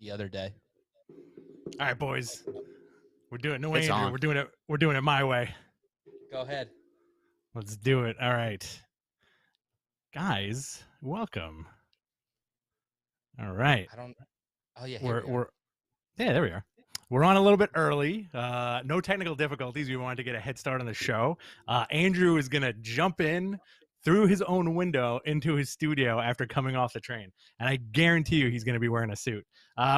the other day. All right, boys. We're doing no It's Andrew. on. We're doing it my way. Go ahead. Let's do it. All right. Guys, welcome. All right. I don't. Oh yeah, here we are. We're yeah, there we are. We're on a little bit early. No technical difficulties. We wanted to get a head start on the show. Andrew is gonna jump in through his own window into his studio after coming off the train, and I guarantee you he's gonna be wearing a suit.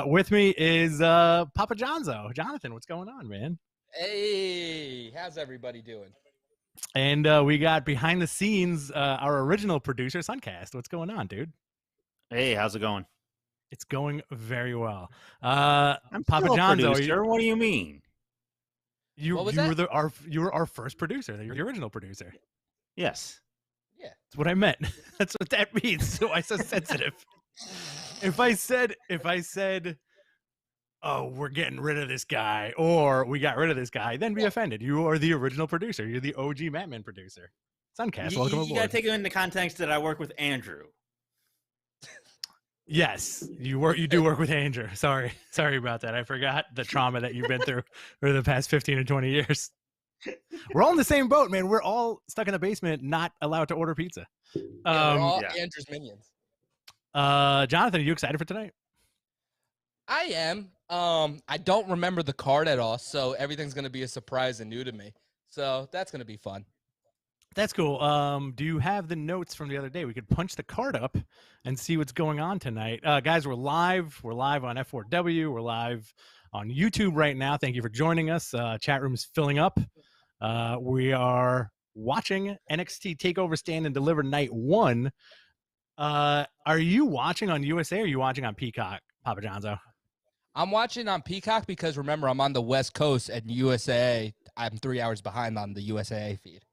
With me is Papa Johnzo. Jonathan, what's going on, man? Hey, how's everybody doing? And we got behind the scenes our original producer, Suncast. What's going on, dude? Hey, how's it going? It's going very well. I'm Papa still a Johnzo, producer. What do you mean? you What was were that? you were our first producer, the original producer. Yes. Yeah. That's what I meant. That's what that means. So I'm so sensitive. If I said, oh, we're getting rid of this guy, or we got rid of this guy, then be offended. You are the original producer. You're the OG Matman producer. Suncast, welcome You aboard. gotta take it into context that I work with Andrew. Yes, you do work with Andrew. Sorry about that. I forgot the trauma that you've been through for the past 15 or 20 years. We're all in the same boat, man. We're all stuck in the basement, not allowed to order pizza. Yeah, we're all yeah. Andrew's minions. Jonathan, are you excited for tonight? I am. I don't remember the card at all, so everything's gonna be a surprise and new to me. So that's gonna be fun. That's cool. Do you have the notes from the other day? We could punch the card up and see what's going on tonight. Guys, we're live. We're live on F4W. We're live on YouTube right now. Thank you for joining us. Chat room's filling up. We are watching NXT Takeover Stand and Deliver Night 1. Are you watching on USA or are you watching on Peacock, Papa Johnzo? I'm watching on Peacock because remember I'm on the West Coast and USA. I'm 3 hours behind on the USA feed.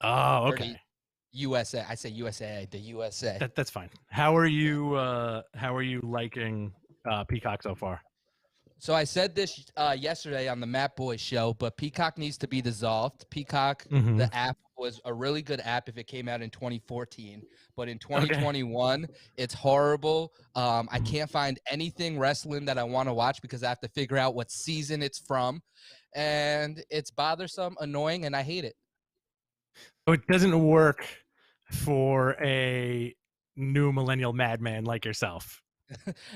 Oh, Or okay. the USA. I say USA. The USA. That's fine. How are you liking Peacock so far? So I said this yesterday on the Matt Boy show, but Peacock needs to be dissolved. Peacock, Mhm. the app was a really good app if it came out in 2014, but in 2021, it's horrible. I can't find anything wrestling that I want to watch because I have to figure out what season it's from, and it's bothersome, annoying, and I hate it. So it doesn't work for a new millennial madman like yourself.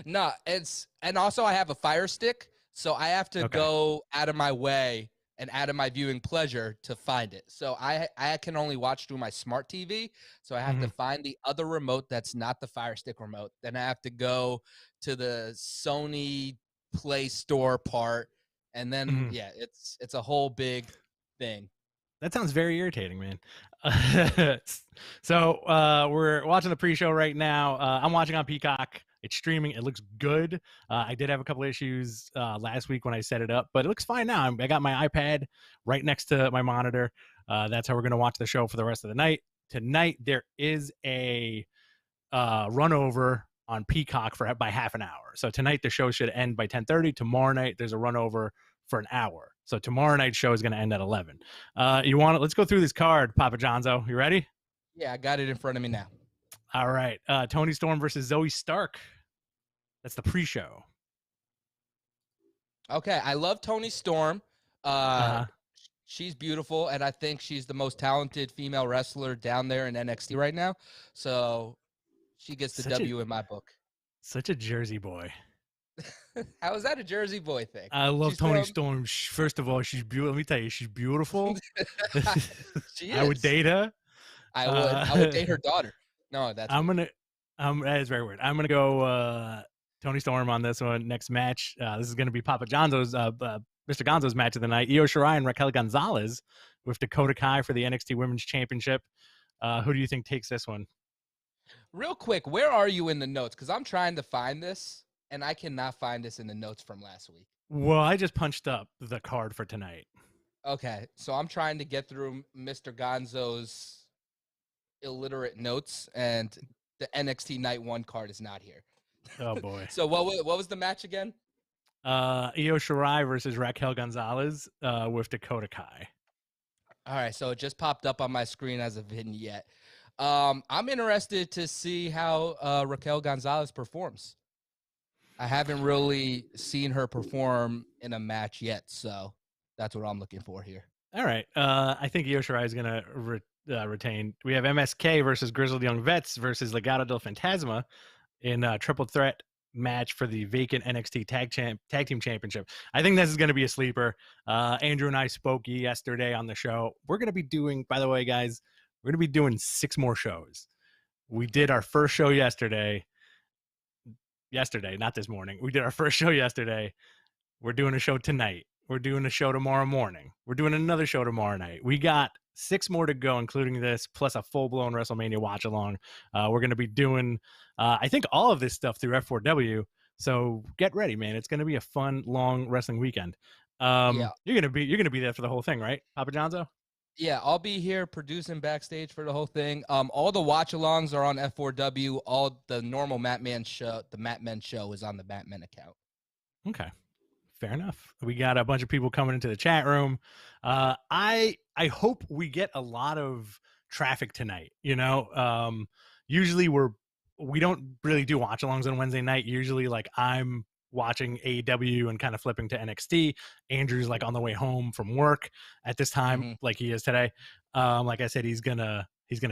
No, and also I have a Fire Stick, so I have to Okay. go out of my way and out of my viewing pleasure to find it. So I can only watch through my smart TV, so I have to find the other remote that's not the Fire Stick remote. Then I have to go to the Sony Play Store part, and then yeah, it's a whole big thing. That sounds very irritating, man. So we're watching the pre-show right now. I'm watching on Peacock. It's streaming. It looks good. I did have a couple issues last week when I set it up, but it looks fine now. I got my iPad right next to my monitor. That's how we're going to watch the show for the rest of the night. Tonight, there is a run over on Peacock by half an hour. So tonight, the show should end by 10:30. Tomorrow night, there's a run over for an hour. So tomorrow night's show is going to end at 11. Let's go through this card, Papa Johnzo. You ready? Yeah, I got it in front of me now. All right. Toni Storm versus Zoe Stark. That's the pre-show. Okay, I love Toni Storm. She's beautiful, and I think she's the most talented female wrestler down there in NXT right now. So she gets the W in my book. Such a Jersey boy. How is that a Jersey boy thing? I love Toni Storm. First of all, she's beautiful. Let me tell you, she's beautiful. She is. I would date her. I would date her daughter. No, that's that is very weird. I'm gonna go Toni Storm on this one. Next match. This is gonna be Papa Johnzo's Mr. Gonzo's match of the night. Io Shirai and Raquel Gonzalez with Dakota Kai for the NXT Women's Championship. Who do you think takes this one? Real quick, where are you in the notes? Because I'm trying to find this, and I cannot find this in the notes from last week. Well, I just punched up the card for tonight. Okay, so I'm trying to get through Mr. Gonzo's illiterate notes, and the NXT Night 1 card is not here. Oh, boy. So what was the match again? Io Shirai versus Raquel Gonzalez with Dakota Kai. All right, so it just popped up on my screen as a vignette. I'm interested to see how Raquel Gonzalez performs. I haven't really seen her perform in a match yet, so that's what I'm looking for here. All right. I think Io Shirai is going to retain. We have MSK versus Grizzled Young Vets versus Legado del Fantasma in a triple threat match for the vacant NXT Tag Team Championship. I think this is going to be a sleeper. Andrew and I spoke yesterday on the show. We're going to be doing, by the way, guys, we're going to be doing 6 more shows. We did our first show yesterday, not this morning. We did our first show yesterday. We're doing a show tonight. We're doing a show tomorrow morning. We're doing another show tomorrow night. We got 6 more to go, including this, plus a full-blown WrestleMania watch-along. We're going to be doing, I think, all of this stuff through F4W. So get ready, man. It's going to be a fun, long wrestling weekend. You're going to be there for the whole thing, right, Papa Johnzo? Yeah, I'll be here producing Backstage for the whole thing. All the watch-alongs are on F4W. All the normal Matt Men show is on the Matt Men account. Okay. Fair enough. We got a bunch of people coming into the chat room. I hope we get a lot of traffic tonight. You know, usually we don't really do watch-alongs on Wednesday night. Usually, like, I'm watching AEW and kind of flipping to NXT. Andrew's like on the way home from work at this time, like he is today. Like I said, he's gonna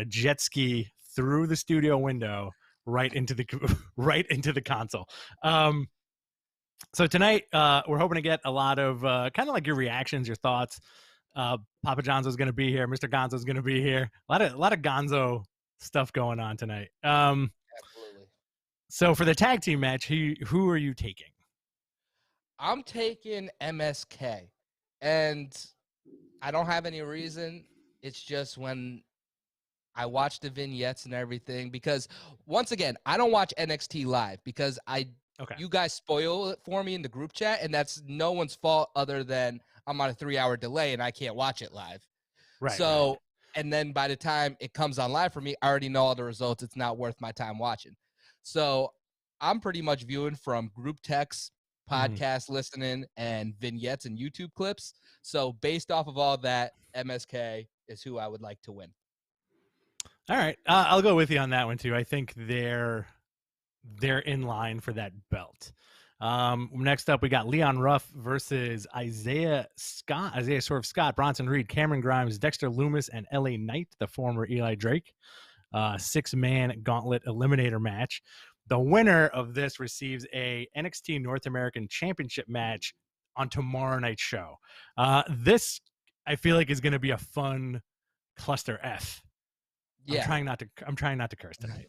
jet ski through the studio window right into the console. So tonight, we're hoping to get a lot of kind of like your reactions, your thoughts. Papa Johnzo's going to be here. Mr. Gonzo's going to be here. A lot of Gonzo stuff going on tonight. Absolutely. So for the tag team match, who are you taking? I'm taking MSK, and I don't have any reason. It's just when I watch the vignettes and everything, because once again, I don't watch NXT live because you guys spoil it for me in the group chat, and that's no one's fault other than I'm on a 3-hour delay and I can't watch it live. Right. So, and then by the time it comes on live for me, I already know all the results. It's not worth my time watching. So I'm pretty much viewing from group text, podcast listening, and vignettes and YouTube clips. So based off of all that, MSK is who I would like to win. All right. I'll go with you on that one too. I think they're in line for that belt. Next up, we got Leon Ruff versus Isaiah Swerve Scott, Bronson Reed, Cameron Grimes, Dexter Loomis, and LA Knight, the former Eli Drake. 6-man gauntlet eliminator match. The winner of this receives a NXT North American Championship match on tomorrow night's show. This, I feel like, is going to be a fun cluster F. Yeah. I'm trying not to curse tonight.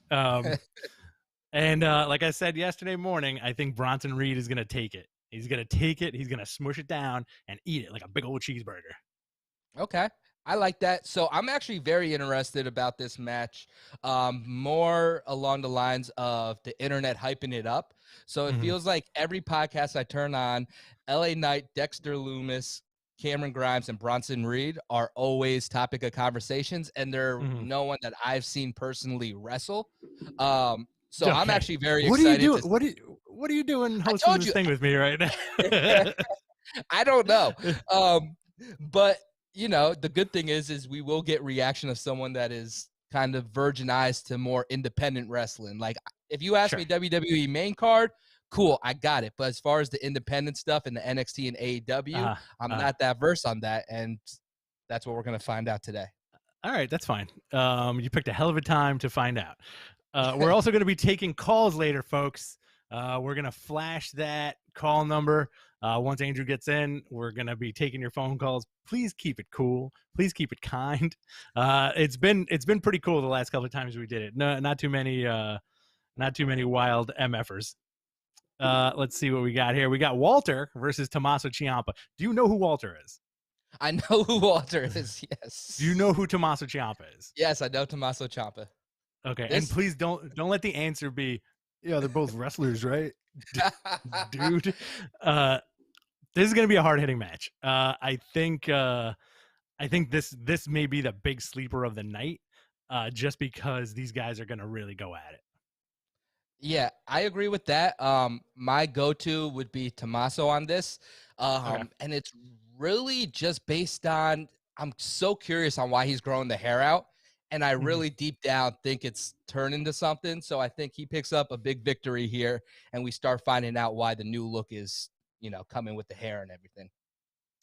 And like I said yesterday morning, I think Bronson Reed is going to take it. He's going to take it. He's going to smush it down and eat it like a big old cheeseburger. Okay. I like that. So I'm actually very interested about this match, more along the lines of the internet hyping it up. So it feels like every podcast I turn on, LA Knight, Dexter Loomis, Cameron Grimes, and Bronson Reed are always topic of conversations, and they're no one that I've seen personally wrestle. So okay. I'm actually very excited. What are you doing hosting this thing with me right now? I don't know. But you know, the good thing is we will get reaction of someone that is kind of virginized to more independent wrestling. Like if you ask me WWE main card, cool, I got it. But as far as the independent stuff and the NXT and AEW, I'm not that versed on that. And that's what we're going to find out today. All right, that's fine. You picked a hell of a time to find out. We're also going to be taking calls later, folks. We're going to flash that call number. Once Andrew gets in, we're going to be taking your phone calls. Please keep it cool. Please keep it kind. It's been pretty cool the last couple of times we did it. No, not too many wild MFers. Let's see what we got here. We got Walter versus Tommaso Ciampa. Do you know who Walter is? I know who Walter is, yes. Do you know who Tommaso Ciampa is? Yes, I know Tommaso Ciampa. Okay, and please don't let the answer be, yeah, they're both wrestlers, right? Dude. This is going to be a hard-hitting match. I think this may be the big sleeper of the night, just because these guys are going to really go at it. Yeah, I agree with that. My go-to would be Tommaso on this. And it's really just based on, I'm so curious on why he's growing the hair out. and I really deep down think it's turned into something. So I think he picks up a big victory here, and we start finding out why the new look is, coming with the hair and everything.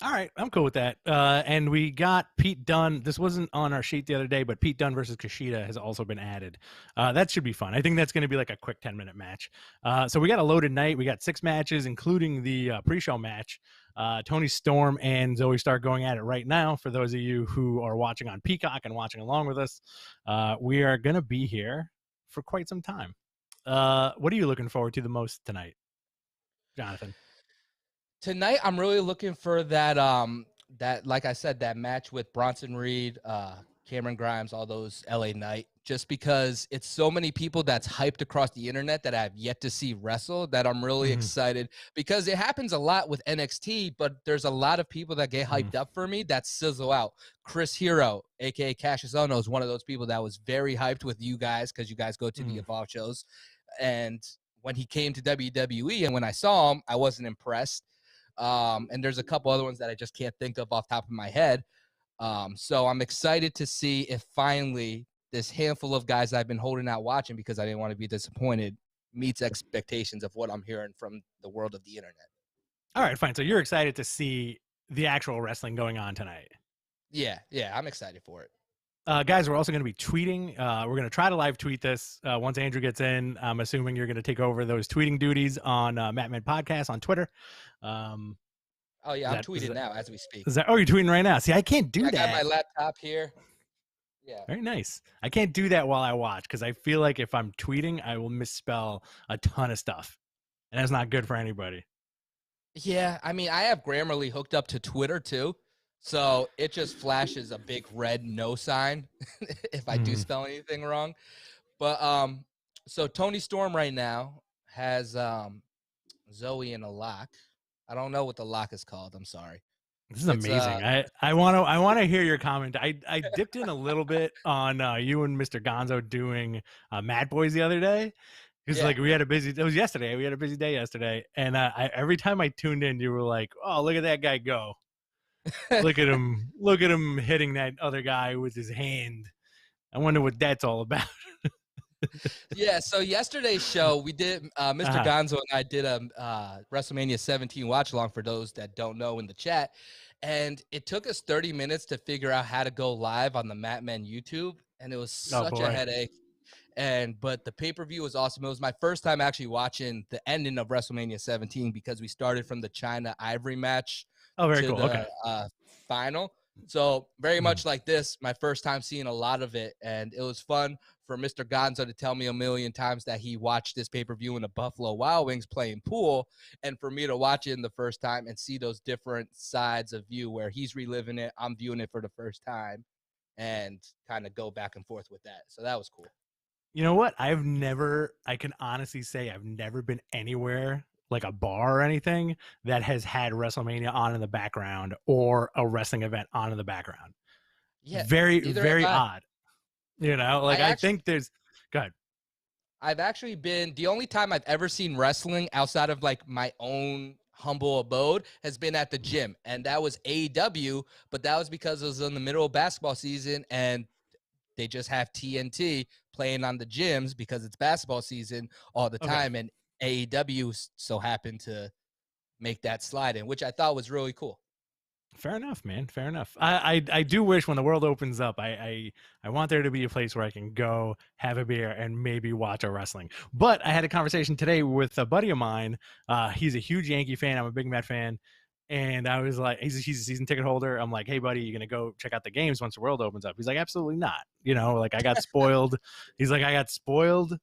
All right, I'm cool with that. And we got Pete Dunne. This wasn't on our sheet the other day, but Pete Dunne versus Kushida has also been added. That should be fun. I think that's going to be like a quick 10-minute match. So we got a loaded night. We got 6 matches, including the pre-show match. Tony Storm and Zoe Stark going at it right now. For those of you who are watching on Peacock and watching along with us, we are going to be here for quite some time. What are you looking forward to the most tonight, Jonathan? Tonight, I'm really looking for that, like I said, that match with Bronson Reed, Cameron Grimes, all those LA Knight, just because it's so many people that's hyped across the internet that I've yet to see wrestle that I'm really excited, because it happens a lot with NXT, but there's a lot of people that get hyped up for me that sizzle out. Chris Hero, aka Cassius Ohno, is one of those people that was very hyped with you guys because you guys go to the Evolve shows. And when he came to WWE and when I saw him, I wasn't impressed. And there's a couple other ones that I just can't think of off the top of my head. So I'm excited to see if finally this handful of guys I've been holding out watching, because I didn't want to be disappointed, meets expectations of what I'm hearing from the world of the internet. All right, fine. So you're excited to see the actual wrestling going on tonight. Yeah, I'm excited for it. Guys, we're also going to be tweeting. We're going to try to live tweet this once Andrew gets in. I'm assuming you're going to take over those tweeting duties on Matt Men Podcast on Twitter. Oh, yeah, I'm tweeting now as we speak. Oh, you're tweeting right now. See, I can't do that. I got my laptop here. Yeah. Very nice. I can't do that while I watch because I feel like if I'm tweeting, I will misspell a ton of stuff. And that's not good for anybody. Yeah, I mean, I have Grammarly hooked up to Twitter too. So it just flashes a big red no sign if I do spell anything wrong. But so Tony Storm right now has Zoe in a lock. I don't know what the lock is called. I'm sorry. This is amazing. I want to hear your comment. I dipped in a little bit on you and Mr. Gonzo doing Mad Boys the other day. It's like it was yesterday. We had a busy day yesterday. And every time I tuned in, you were like, oh, look at that guy go. Look at him hitting that other guy with his hand. I wonder what that's all about. Yeah, so yesterday's show we did Mr. Gonzo and I did a WrestleMania 17 watch along for those that don't know in the chat, and it took us 30 minutes to figure out how to go live on the Matt Men YouTube, and it was such a headache. But the pay-per-view was awesome. It was my first time actually watching the ending of WrestleMania 17 because we started from the China Ivory match. Oh, very to cool. The, final. So very much like this, my first time seeing a lot of it. And it was fun for Mr. Gonzo to tell me a million times that he watched this pay-per-view in the Buffalo Wild Wings playing pool. And for me to watch it in the first time and see those different sides of view where he's reliving it, I'm viewing it for the first time, and kind of go back and forth with that. So that was cool. You know what? I can honestly say I've never been anywhere like a bar or anything that has had WrestleMania on in the background or a wrestling event on in the background. Yeah. Very odd. You know, like I think there's, go ahead. I've actually been, the only time I've ever seen wrestling outside of like my own humble abode has been at the gym. And that was AEW, but that was because it was in the middle of basketball season and they just have TNT playing on the gyms because it's basketball season all the time. And AEW so happened to make that slide in, which I thought was really cool. Fair enough, man. Fair enough. I do wish when the world opens up, I want there to be a place where I can go have a beer and maybe watch a wrestling. But I had a conversation today with a buddy of mine. He's a huge Yankee fan. I'm a big Met fan. And I was like, he's a season ticket holder. I'm like, hey, buddy, you going to go check out the games once the world opens up? He's like, absolutely not. You know, like I got spoiled. He's like, I got spoiled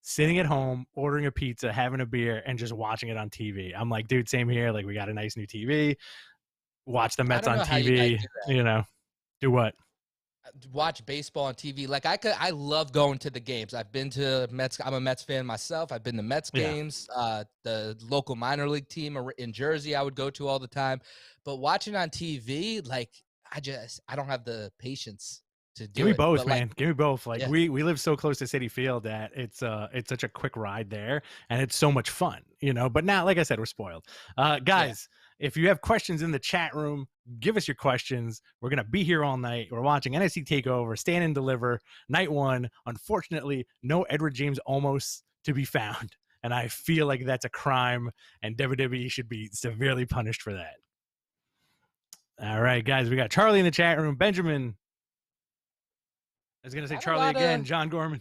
sitting at home, ordering a pizza, having a beer, and just watching it on TV. I'm like, dude, same here. Like, we got a nice new TV. Watch the Mets on TV. You know, do what? Watch baseball on TV. Like I love going to the games. I've been to Mets. I'm a Mets fan myself. I've been to Mets games. The local minor league team in Jersey I would go to all the time. But watching on TV, like I don't have the patience to do it. Give me both, man. Give me both. Like we live so close to Citi Field that it's such a quick ride there and it's so much fun, you know. But now, like I said, we're spoiled. Guys, if you have questions in the chat room, Give us your questions. We're going to be here all night. We're watching NXT Takeover, Stand and Deliver, Night 1. Unfortunately, no Edward James Olmos to be found. And I feel like that's a crime, and WWE should be severely punished for that. All right, guys, we got Charlie in the chat room. Benjamin. I was going to say Charlie again. John Gorman.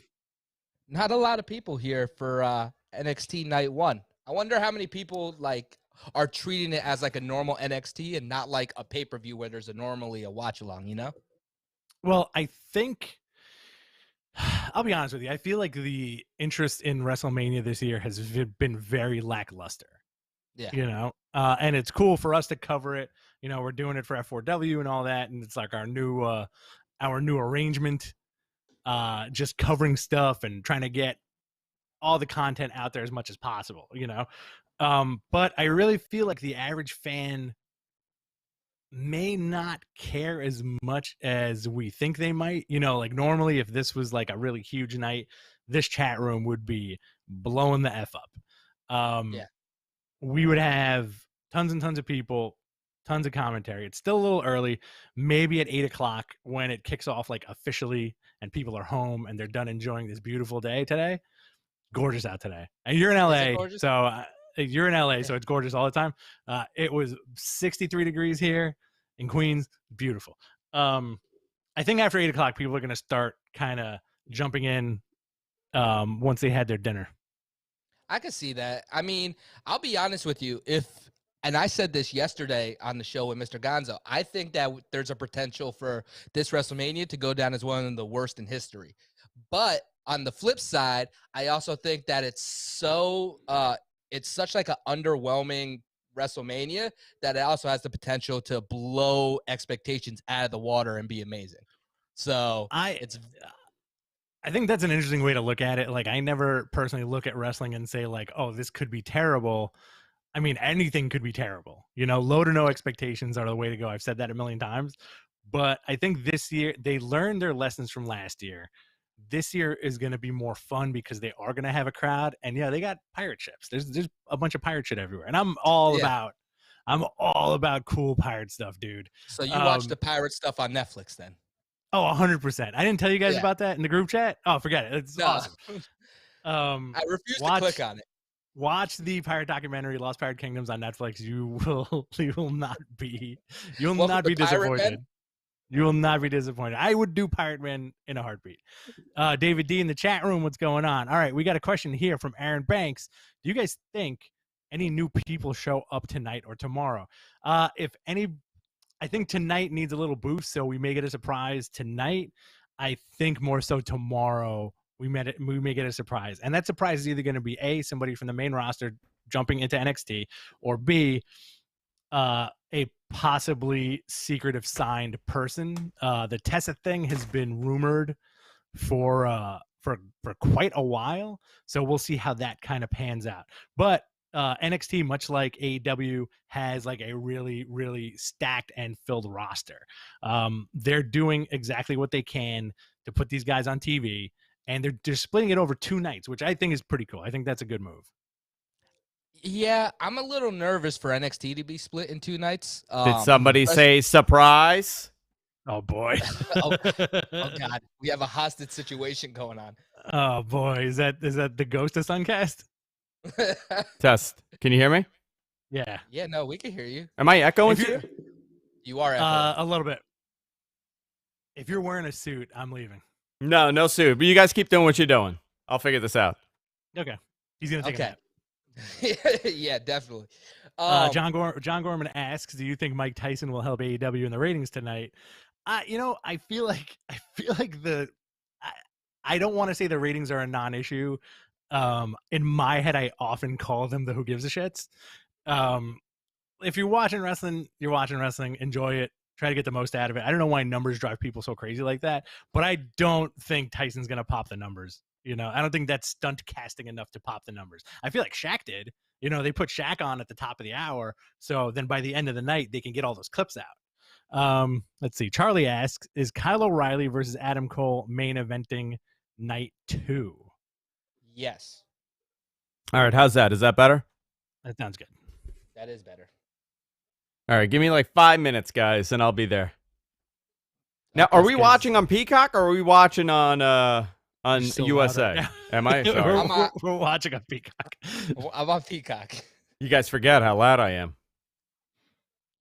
Not a lot of people here for NXT Night 1. I wonder how many people are treating it as like a normal NXT and not like a pay-per-view where there's normally a watch-along, you know? Well, I think, I'll be honest with you, I feel like the interest in WrestleMania this year has been very lackluster. Yeah. You know, and it's cool for us to cover it. You know, we're doing it for F4W and all that, and it's like our new arrangement, just covering stuff and trying to get all the content out there as much as possible, you know. But I really feel like the average fan may not care as much as we think they might. You know, like normally if this was like a really huge night, this chat room would be blowing the F up. Yeah. We would have tons and tons of people, tons of commentary. It's still a little early. Maybe at 8 o'clock when it kicks off like officially and people are home and they're done enjoying this beautiful day today. Gorgeous out today. And you're in LA, so you're in LA, so it's gorgeous all the time. It was 63 degrees here in Queens. Beautiful. I think after 8 o'clock, people are going to start kind of jumping in once they had their dinner. I can see that. I mean, I'll be honest with you. And I said this yesterday on the show with Mr. Gonzo, I think that there's a potential for this WrestleMania to go down as one of the worst in history. But on the flip side, I also think that it's such like an underwhelming WrestleMania that it also has the potential to blow expectations out of the water and be amazing. So I think that's an interesting way to look at it. Like, I never personally look at wrestling and say like, oh, this could be terrible. I mean, anything could be terrible. You know, low to no expectations are the way to go. I've said that a million times. But I think this year they learned their lessons from last year. This year is going to be more fun because they are going to have a crowd. And yeah, they got pirate ships. There's a bunch of pirate shit everywhere. And I'm all about cool pirate stuff, dude. So you watch the pirate stuff on Netflix then? Oh, 100%. I didn't tell you guys about that in the group chat. Oh, forget it. It's awesome. I refuse to click on it. Watch the pirate documentary Lost Pirate Kingdoms on Netflix. You will not be disappointed. You will not be disappointed. I would do Pirate Man in a heartbeat. David D in the chat room, what's going on? All right, we got a question here from Aaron Banks. Do you guys think any new people show up tonight or tomorrow? If any, I think tonight needs a little boost, so we may get a surprise tonight. I think more so tomorrow we may get a surprise. And that surprise is either going to be A, somebody from the main roster jumping into NXT, or B, a possibly secretive signed person. The Tessa thing has been rumored for quite a while, so we'll see how that kind of pans out. But NXT, much like AEW, has like a really, really stacked and filled roster. They're doing exactly what they can to put these guys on TV, and they're splitting it over 2 nights, which I think is pretty cool. I think that's a good move. Yeah, I'm a little nervous for NXT to be split in 2 nights. Did somebody say surprise? Oh boy! oh God, we have a hostage situation going on. Oh boy, is that the ghost of Suncast? Test. Can you hear me? Yeah. Yeah, no, we can hear you. Am I echoing to you? You are echoing. A little bit. If you're wearing a suit, I'm leaving. No suit. But you guys keep doing what you're doing. I'll figure this out. Okay. He's gonna take a nap. Yeah, definitely. John Gorman asks, "Do you think Mike Tyson will help AEW in the ratings tonight?" I feel like I don't want to say the ratings are a non-issue. In my head, I often call them the "who gives a shits." If you're watching wrestling, you're watching wrestling. Enjoy it. Try to get the most out of it. I don't know why numbers drive people so crazy like that, but I don't think Tyson's gonna pop the numbers. You know, I don't think that's stunt casting enough to pop the numbers. I feel like Shaq did. You know, they put Shaq on at the top of the hour, so then by the end of the night, they can get all those clips out. Let's see. Charlie asks, is Kyle O'Reilly versus Adam Cole main eventing night 2? Yes. All right, how's that? Is that better? That sounds good. That is better. All right, give me like 5 minutes, guys, and I'll be there. Now, Okay, are we guys. watching on Peacock or are we watching on You're so loud USA? right now. Am I? Sorry. We're watching on Peacock. I'm on Peacock. You guys forget how loud I am.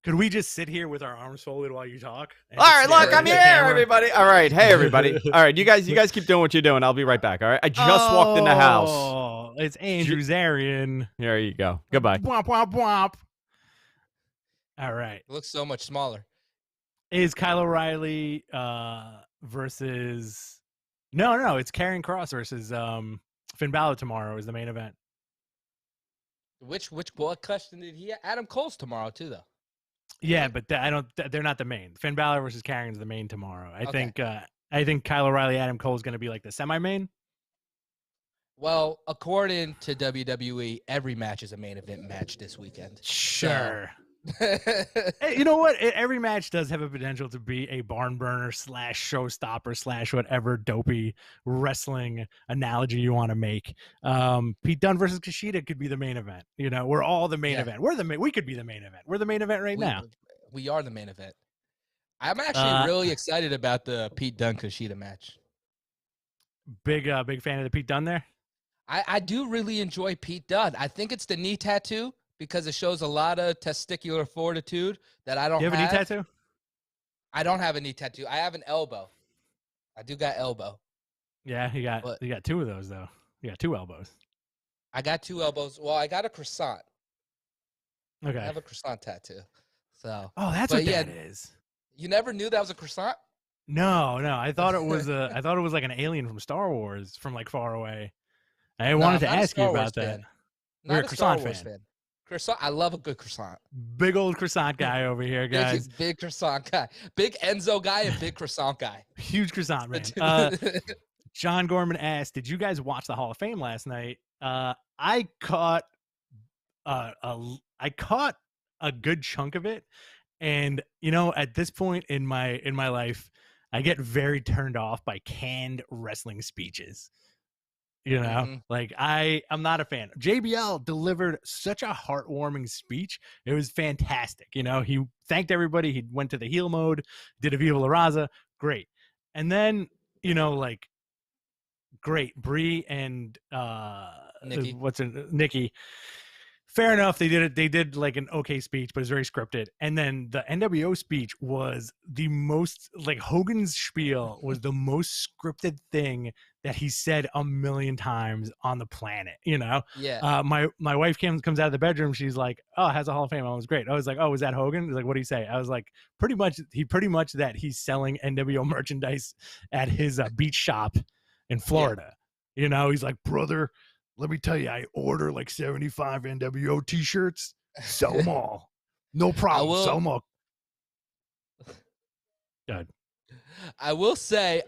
Could we just sit here with our arms folded while you talk? and All just right, stare look, at I'm the here, camera? everybody. All right, hey, everybody. All right, you guys keep doing what you're doing. I'll be right back. All right, I just walked in the house. Oh, it's Andrew Zarian. There you go. Goodbye. Womp womp womp. All right. It looks so much smaller. Is Kyle O'Reilly versus? No, it's Karrion Kross versus Finn Balor tomorrow is the main event. What question did he? Adam Cole's tomorrow too, though. Yeah, but they're not the main. Finn Balor versus Karrion's the main tomorrow. Okay. I think Kyle O'Reilly, Adam Cole is going to be like the semi-main. Well, according to WWE, every match is a main event match this weekend. Sure. Hey, you know what? Every match does have a potential to be a barn burner / showstopper / whatever dopey wrestling analogy you want to make. Pete Dunne versus Kushida could be the main event. You know, we're all the main event. We could be the main event. We're the main event right now. We are the main event. I'm actually really excited about the Pete Dunne Kushida match. Big fan of the Pete Dunne there. I do really enjoy Pete Dunne. I think it's the knee tattoo because it shows a lot of testicular fortitude that I don't have. You have a knee tattoo? I don't have a knee tattoo. I have an elbow. I do got elbow. Yeah, you got two of those though. You got two elbows. I got two elbows. Well, I got a croissant. Okay. I have a croissant tattoo. So. Oh, that's what that is. You never knew that was a croissant? No. I thought it was I thought it was like an alien from Star Wars from like far away. I wanted to ask you about that. Not You're a a Star croissant Wars fan. Croissant. I love a good croissant. Big old croissant guy over here, guys. Big croissant guy. Big Enzo guy and big croissant guy. Huge croissant man. John Gorman asked, "Did you guys watch the Hall of Fame last night?" I caught a good chunk of it, and you know, at this point in my life, I get very turned off by canned wrestling speeches. You know, like I'm not a fan. JBL delivered such a heartwarming speech. It was fantastic. You know, he thanked everybody. He went to the heel mode, did a Viva La Raza. Great. And then, you know, like, great. Brie and Nikki. Fair enough. They did like an okay speech, but it's very scripted. And then the NWO speech was the most, like, Hogan's spiel was the most scripted thing that he said a million times on the planet, you know? Yeah. My wife comes out of the bedroom. She's like, "Oh, has a Hall of Fame." I was great. I was like, "Oh, was that Hogan?" He's like, "What do you say?" I was like, pretty much that he's selling NWO merchandise at his beach shop in Florida. Yeah. You know, he's like, "Brother, let me tell you, I order like 75 NWO t-shirts, sell them all. No problem, sell them all." Good. I will say,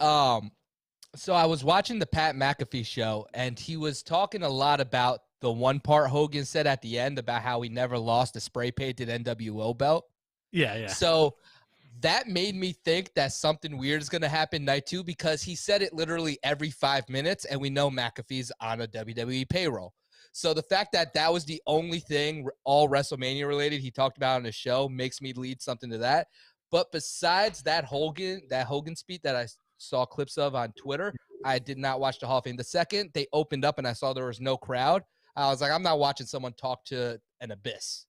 so I was watching the Pat McAfee show, and he was talking a lot about the one part Hogan said at the end about how he never lost a spray-painted NWO belt. Yeah. So that made me think that something weird is going to happen night two, because he said it literally every 5 minutes, and we know McAfee's on a WWE payroll. So the fact that that was the only thing all WrestleMania related he talked about on the show makes me lead something to that. But besides that Hogan speech that I saw clips of on Twitter, I did not watch the Hall of Fame. The second they opened up and I saw there was no crowd, I was like, I'm not watching someone talk to an abyss.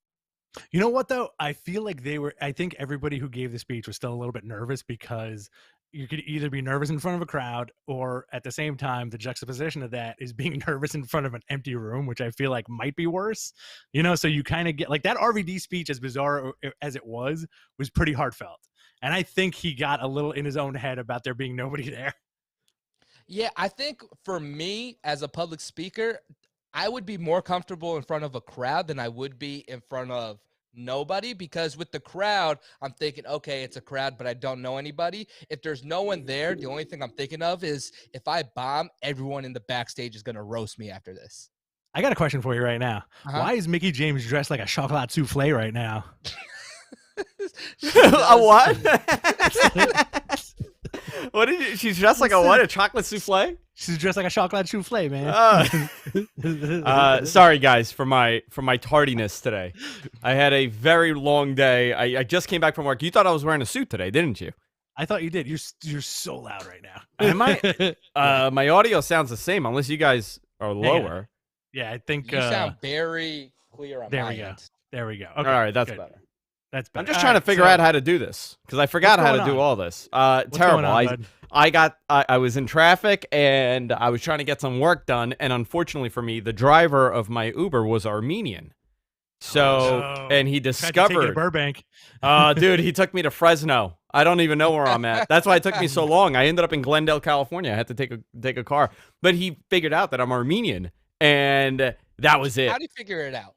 You know what, though? I feel like I think everybody who gave the speech was still a little bit nervous, because you could either be nervous in front of a crowd, or at the same time, the juxtaposition of that is being nervous in front of an empty room, which I feel like might be worse. You know, so you kind of get like that RVD speech, as bizarre as it was pretty heartfelt. And I think he got a little in his own head about there being nobody there. Yeah, I think for me as a public speaker, I would be more comfortable in front of a crowd than I would be in front of nobody, because with the crowd, I'm thinking, okay, it's a crowd, but I don't know anybody. If there's no one there, the only thing I'm thinking of is if I bomb, everyone in the backstage is going to roast me after this. I got a question for you right now. Why is Mickie James dressed like a chocolate souffle right now? A what? What did you? She's dressed like a what? A chocolate souffle? She's dressed like a chocolate souffle, man. Sorry guys for my tardiness today. I had a very long day. I just came back from work. You thought I was wearing a suit today, didn't you? I thought you did. You're so loud right now. Am I? My audio sounds the same unless you guys are lower. Yeah, I think You sound very clear on there my we go. end. There we go. All Okay, right, that's good. better. That's better. I'm just trying to figure out how to do this because I forgot how to do all this. What's Terrible. going on, bud? I was in traffic and I was trying to get some work done, and unfortunately for me, the driver of my Uber was Armenian. So and he Tried to take you to discovered Burbank. dude, he took me to Fresno. I don't even know where I'm at. That's why it took me so long. I ended up in Glendale, California. I had to take a car. But he figured out that I'm Armenian, and that was it. How do you figure it out?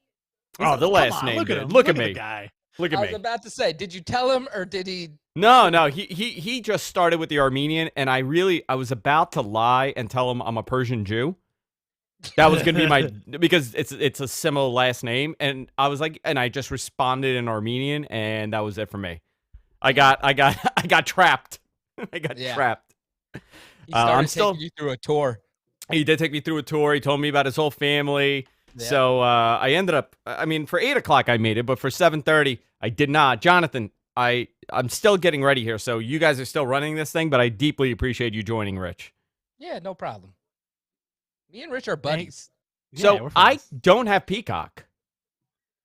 Oh, the last name. Look at him. Look at the me. guy. Look at I me. was about to say, did you tell him or did he? No. He just started with the Armenian, and I was about to lie and tell him I'm a Persian Jew. That was gonna be my because it's a similar last name, and I was like, and I just responded in Armenian, and that was it for me. I got trapped. I got trapped. He started taking you through a tour. He did take me through a tour. He told me about his whole family. Yeah. So I ended up. I mean, for 8 o'clock I made it, but for 7:30 I did not. Jonathan, I'm still getting ready here, so you guys are still running this thing, but I deeply appreciate you joining, Rich. Yeah, no problem. Me and Rich are buddies. So I don't have Peacock.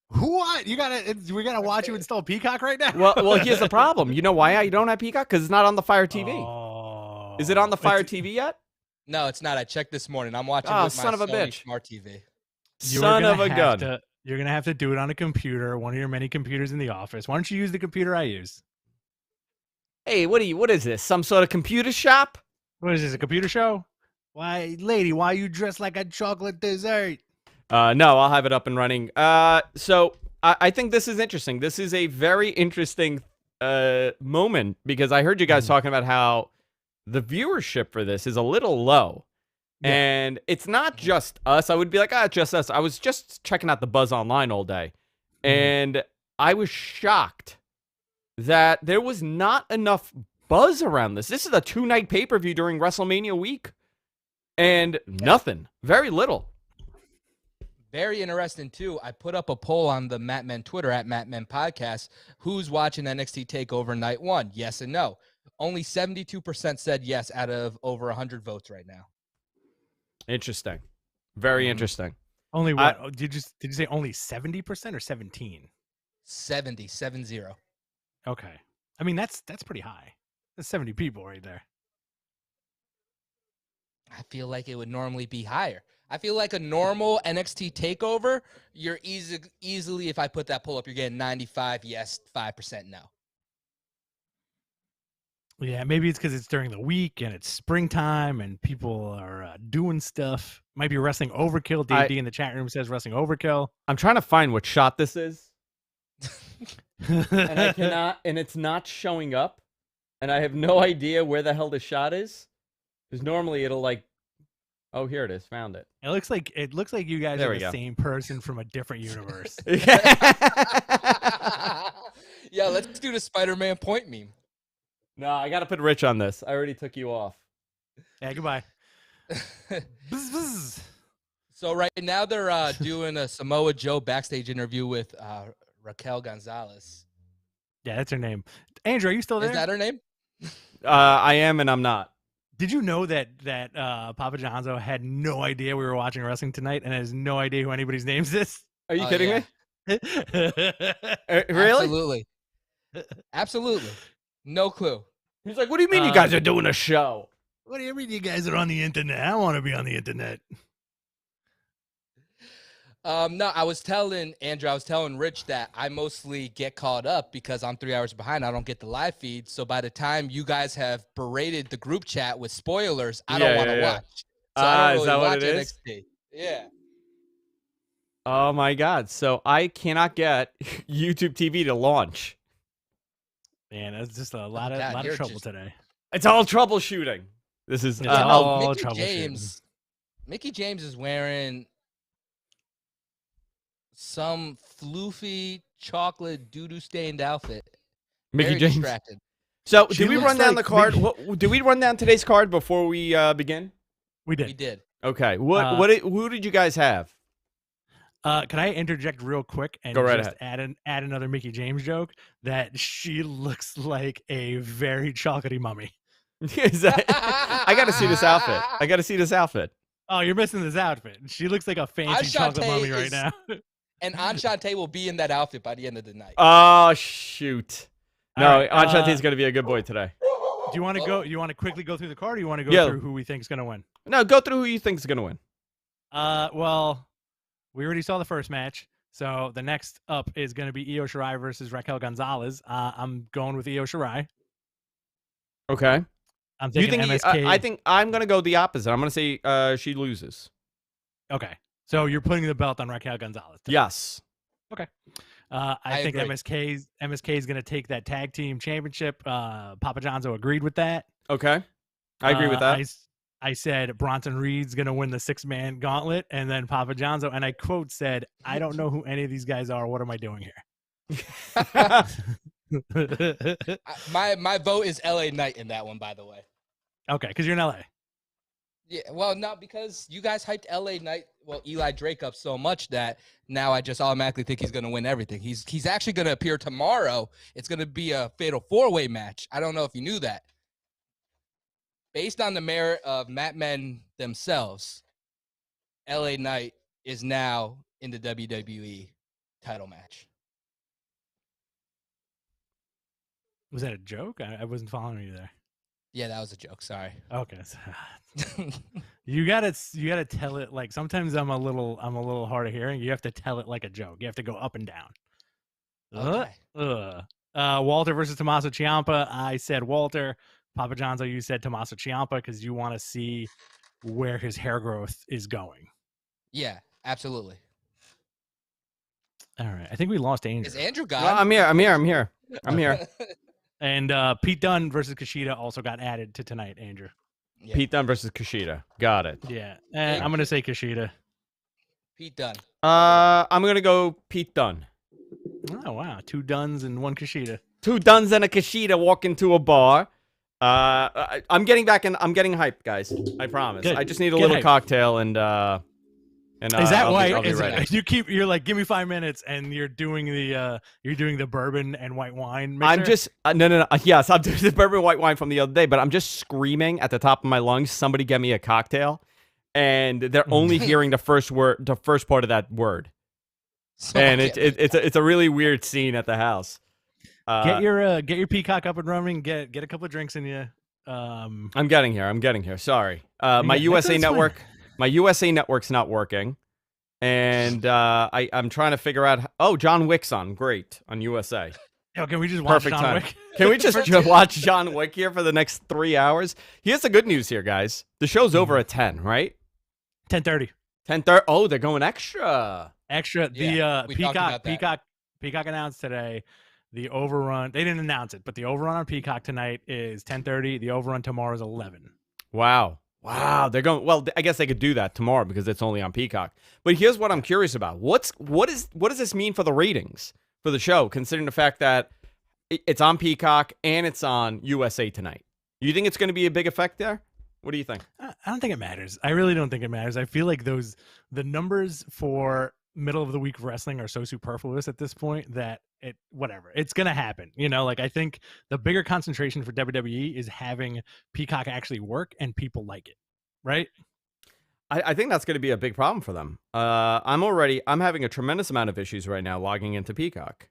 What? We gotta watch you install Peacock right now? Well, here's the problem. You know why I don't have Peacock? Because it's not on the Fire TV. Oh, Is it on the Fire TV yet? No, it's not. I checked this morning. I'm watching with my son of a Sony bitch. Smart TV. Son of a gun. You're gonna have to do it on a computer, one of your many computers in the office. Why don't you use the computer I use? Hey, what is this? Some sort of computer shop? What is this? A computer show? Why, lady? Why you dressed like a chocolate dessert? No, I'll have it up and running. So I think this is interesting. This is a very interesting moment because I heard you guys talking about how the viewership for this is a little low. Yeah. And it's not just us. I would be like, just us. I was just checking out the buzz online all day. And I was shocked that there was not enough buzz around this. This is a 2-night pay-per-view during WrestleMania week. And nothing. Very little. Very interesting, too. I put up a poll on the Matt Men Twitter at Matt Men Podcast. Who's watching NXT TakeOver Night 1? Yes and no. Only 72% said yes out of over 100 votes right now. Interesting. Very interesting. Only what? Did you say only 70% or 17? 70. Okay. I mean, that's pretty high. That's 70 people right there. I feel like it would normally be higher. I feel like a normal NXT TakeOver, you're easily, if I put that poll up, you're getting 95 yes, 5% no. Yeah, maybe it's because it's during the week and it's springtime and people are doing stuff. Might be wrestling overkill. D&D in the chat room says wrestling overkill. I'm trying to find what shot this is. And I cannot, and it's not showing up. And I have no idea where the hell the shot is. Because normally it'll like, oh, here it is. Found it. It looks like you guys There are we the go. same person from a different universe. Yeah, let's do the Spider-Man point meme. No, I got to put Rich on this. I already took you off. Yeah, goodbye. Bzz, bzz. So right now they're doing a Samoa Joe backstage interview with Raquel Gonzalez. Yeah, that's her name. Andrew, are you still there? Is that her name? I am and I'm not. Did you know that Papa Johnzo had no idea we were watching wrestling tonight and has no idea who anybody's names is? Are you kidding me? Absolutely. Really? Absolutely. No clue. He's like, what do you mean you guys are doing a show? What do you mean you guys are on the internet? I want to be on the internet. No, I was telling Rich that I mostly get caught up because I'm 3 hours behind. I don't get the live feed. So by the time you guys have berated the group chat with spoilers, I don't want to watch. So I don't really watch NXT. Yeah. Oh my God. So I cannot get YouTube TV to launch. Man, that's just a lot of trouble today. It's all troubleshooting. This is all Mickey troubleshooting. Mickey James is wearing some floofy chocolate doo-doo stained outfit. Mickey Very James. distracted. So, She did we looks run down like the card? me. Did we run down today's card before we begin? We did. We did. Okay. Who did you guys have? Can I interject real quick and Go right just ahead. add another Mickey James joke that she looks like a very chocolatey mummy. Is that, I got to see this outfit. Oh, you're missing this outfit. She looks like a fancy chocolate mummy right now. And Enchante will be in that outfit by the end of the night. Oh shoot! No, All right, Enchante's going to be a good boy today. Do you want to go? You want to quickly go through the card, or you want to go through who we think is going to win? No, go through who you think is going to win. Well, we already saw the first match, so the next up is going to be Io Shirai versus Raquel Gonzalez. I'm going with Io Shirai. Okay. I'm thinking MSK. I think I'm going to go the opposite. I'm going to say she loses. Okay, so you're putting the belt on Raquel Gonzalez. Yes. Okay. I think agree. MSK is going to take that tag team championship. Papa Johnzo agreed with that. Okay. I agree with that. I said Bronson Reed's going to win the 6-man gauntlet, and then Papa Johnzo, and I quote said, "I don't know who any of these guys are. What am I doing here?" My vote is LA Knight in that one, by the way. Okay, because you're in LA. Yeah, well, not because you guys hyped LA Knight, Eli Drake up so much that now I just automatically think he's going to win everything. He's actually going to appear tomorrow. It's going to be a fatal 4-way match. I don't know if you knew that. Based on the merit of Mat Men themselves, LA Knight is now in the WWE title match. Was that a joke? I wasn't following you there. Yeah, that was a joke. Sorry. Okay. You gotta tell it like sometimes I'm a little hard of hearing. You have to tell it like a joke. You have to go up and down. Okay. Walter versus Tommaso Ciampa. I said Walter. Papa Johnzo, you said Tommaso Ciampa because you want to see where his hair growth is going. Yeah, absolutely. All right. I think we lost Andrew. Is Andrew gone? No, I'm here. And Pete Dunne versus Kushida also got added to tonight, Andrew. Yeah. Pete Dunne versus Kushida. Got it. Yeah. I'm going to say Kushida. Pete Dunne. I'm going to go Pete Dunne. Oh, wow. 2 Dunnes and 1 Kushida. 2 Dunnes and a Kushida walk into a bar. I'm getting back in. I'm getting hyped, guys. I promise. Good. I just need a Get little hyped. cocktail and Is that I'll why? be ready. You're like, give me 5 minutes, and you're doing the bourbon and white wine mixer? I'm just no. Yes, I'm doing the bourbon white wine from the other day, but I'm just screaming at the top of my lungs. Somebody get me a cocktail, and they're only hearing the first part of that word, and it's a really weird scene at the house. Get your Peacock up and running. Get a couple of drinks in you. I'm getting here. Sorry, my Yeah, USA that's network. My USA network's not working, and I'm trying to figure out. Oh, John Wick's on. Great on USA. Yo, can we just watch Perfect John time. Wick? Can we just watch John Wick here for the next 3 hours? Here's the good news here, guys. The show's over at 10, right? 10:30. 10:30. Oh, they're going extra. Extra. Yeah, we talked about that. Peacock announced today the overrun. They didn't announce it, but the overrun on Peacock tonight is 10:30. The overrun tomorrow is 11. Wow. They're going. Well, I guess they could do that tomorrow because it's only on Peacock. But here's what I'm curious about. What does this mean for the ratings for the show, considering the fact that it's on Peacock and it's on USA tonight? You think it's going to be a big effect there? What do you think? I don't think it matters. I really don't think it matters. I feel like the numbers for middle of the week wrestling are so superfluous at this point that it's gonna happen. Like I think the bigger concentration for WWE is having Peacock actually work and people like it, right? I think that's going to be a big problem for them. I'm having a tremendous amount of issues right now logging into Peacock.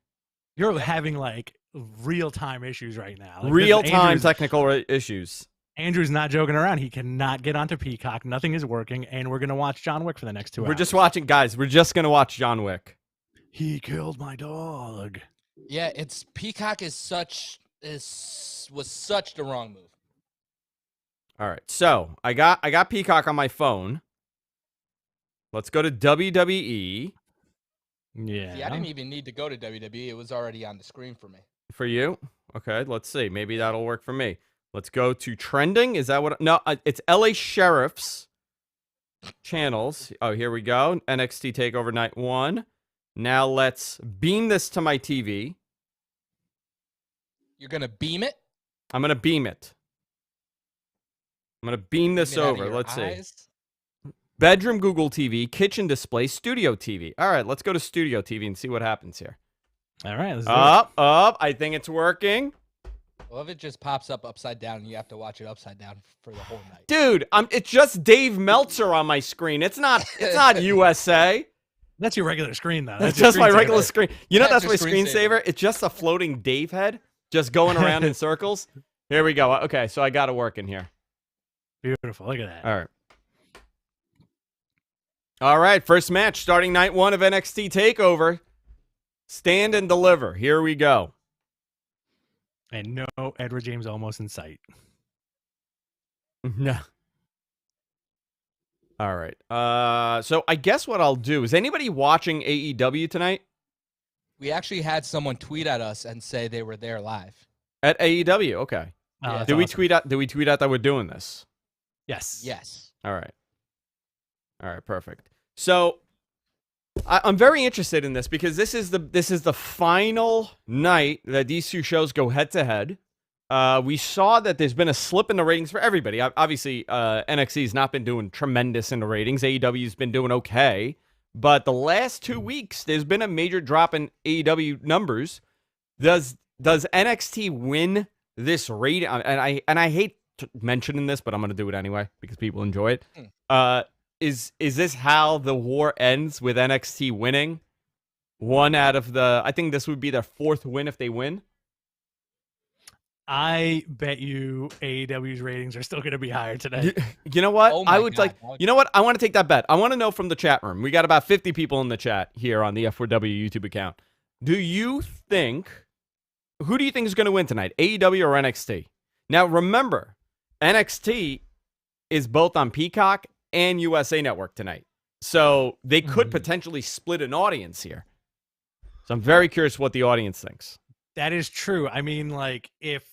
You're having like real-time issues right now. Like, Real-time technical issues. Andrew's not joking around. He cannot get onto Peacock. Nothing is working, and we're gonna watch John Wick for the next 2 hours. We're just watching, guys. We're just going to watch John Wick. He killed my dog. Yeah, Peacock was such the wrong move. All right, so I got Peacock on my phone. Let's go to WWE. Yeah. See, I didn't even need to go to WWE. It was already on the screen for me. For you? Okay, let's see. Maybe that'll work for me. Let's go to trending. Is that what? No, it's LA Sheriff's channels. Oh, here we go. NXT Takeover Night 1. Now let's beam this to my TV. You're gonna beam it? I'm going to beam it. I'm going to beam this Beam it out of over. your Let's see. eyes? Bedroom Google TV, kitchen display, studio TV. All right, let's go to studio TV and see what happens here. All right, let's do Up. I think it's working. Well, if it just pops up upside down, and you have to watch it upside down for the whole night. Dude, it's just Dave Meltzer on my screen. It's not USA. That's your regular screen, though. That's your just my screensaver. regular screen. You know, that's That's my your screensaver. It's just a floating Dave head just going around in circles. Here we go. Okay, so I got it working here. Beautiful. Look at that. All right. All right, first match starting night 1 of NXT Takeover. Stand and deliver. Here we go. And no Edward James almost in sight. No. All right. So I guess what I'll do is anybody watching AEW tonight? We actually had someone tweet at us and say they were there live. At AEW, okay. Yeah. That's Did we awesome. tweet out? Did we tweet out that we're doing this? Yes. Yes. All right. All right. Perfect. So I'm very interested in this because this is the final night that these two shows go head to head. We saw that there's been a slip in the ratings for everybody. Obviously, NXT has not been doing tremendous in the ratings. AEW's been doing okay. But the last 2 weeks, there's been a major drop in AEW numbers. Does NXT win this rating? And I hate mentioning this, but I'm going to do it anyway because people enjoy it. Is this how the war ends with NXT winning? One out of I think this would be their 4th win if they win. I bet you AEW's ratings are still going to be higher today. You know what? Oh my I would God. you know what? I want to take that bet. I want to know from the chat room. We got about 50 people in the chat here on the F4W YouTube account. Who do you think is going to win tonight? AEW or NXT? Now, remember, NXT is both on Peacock and USA Network tonight. So they could potentially split an audience here. So I'm very curious what the audience thinks. That is true. I mean, like, if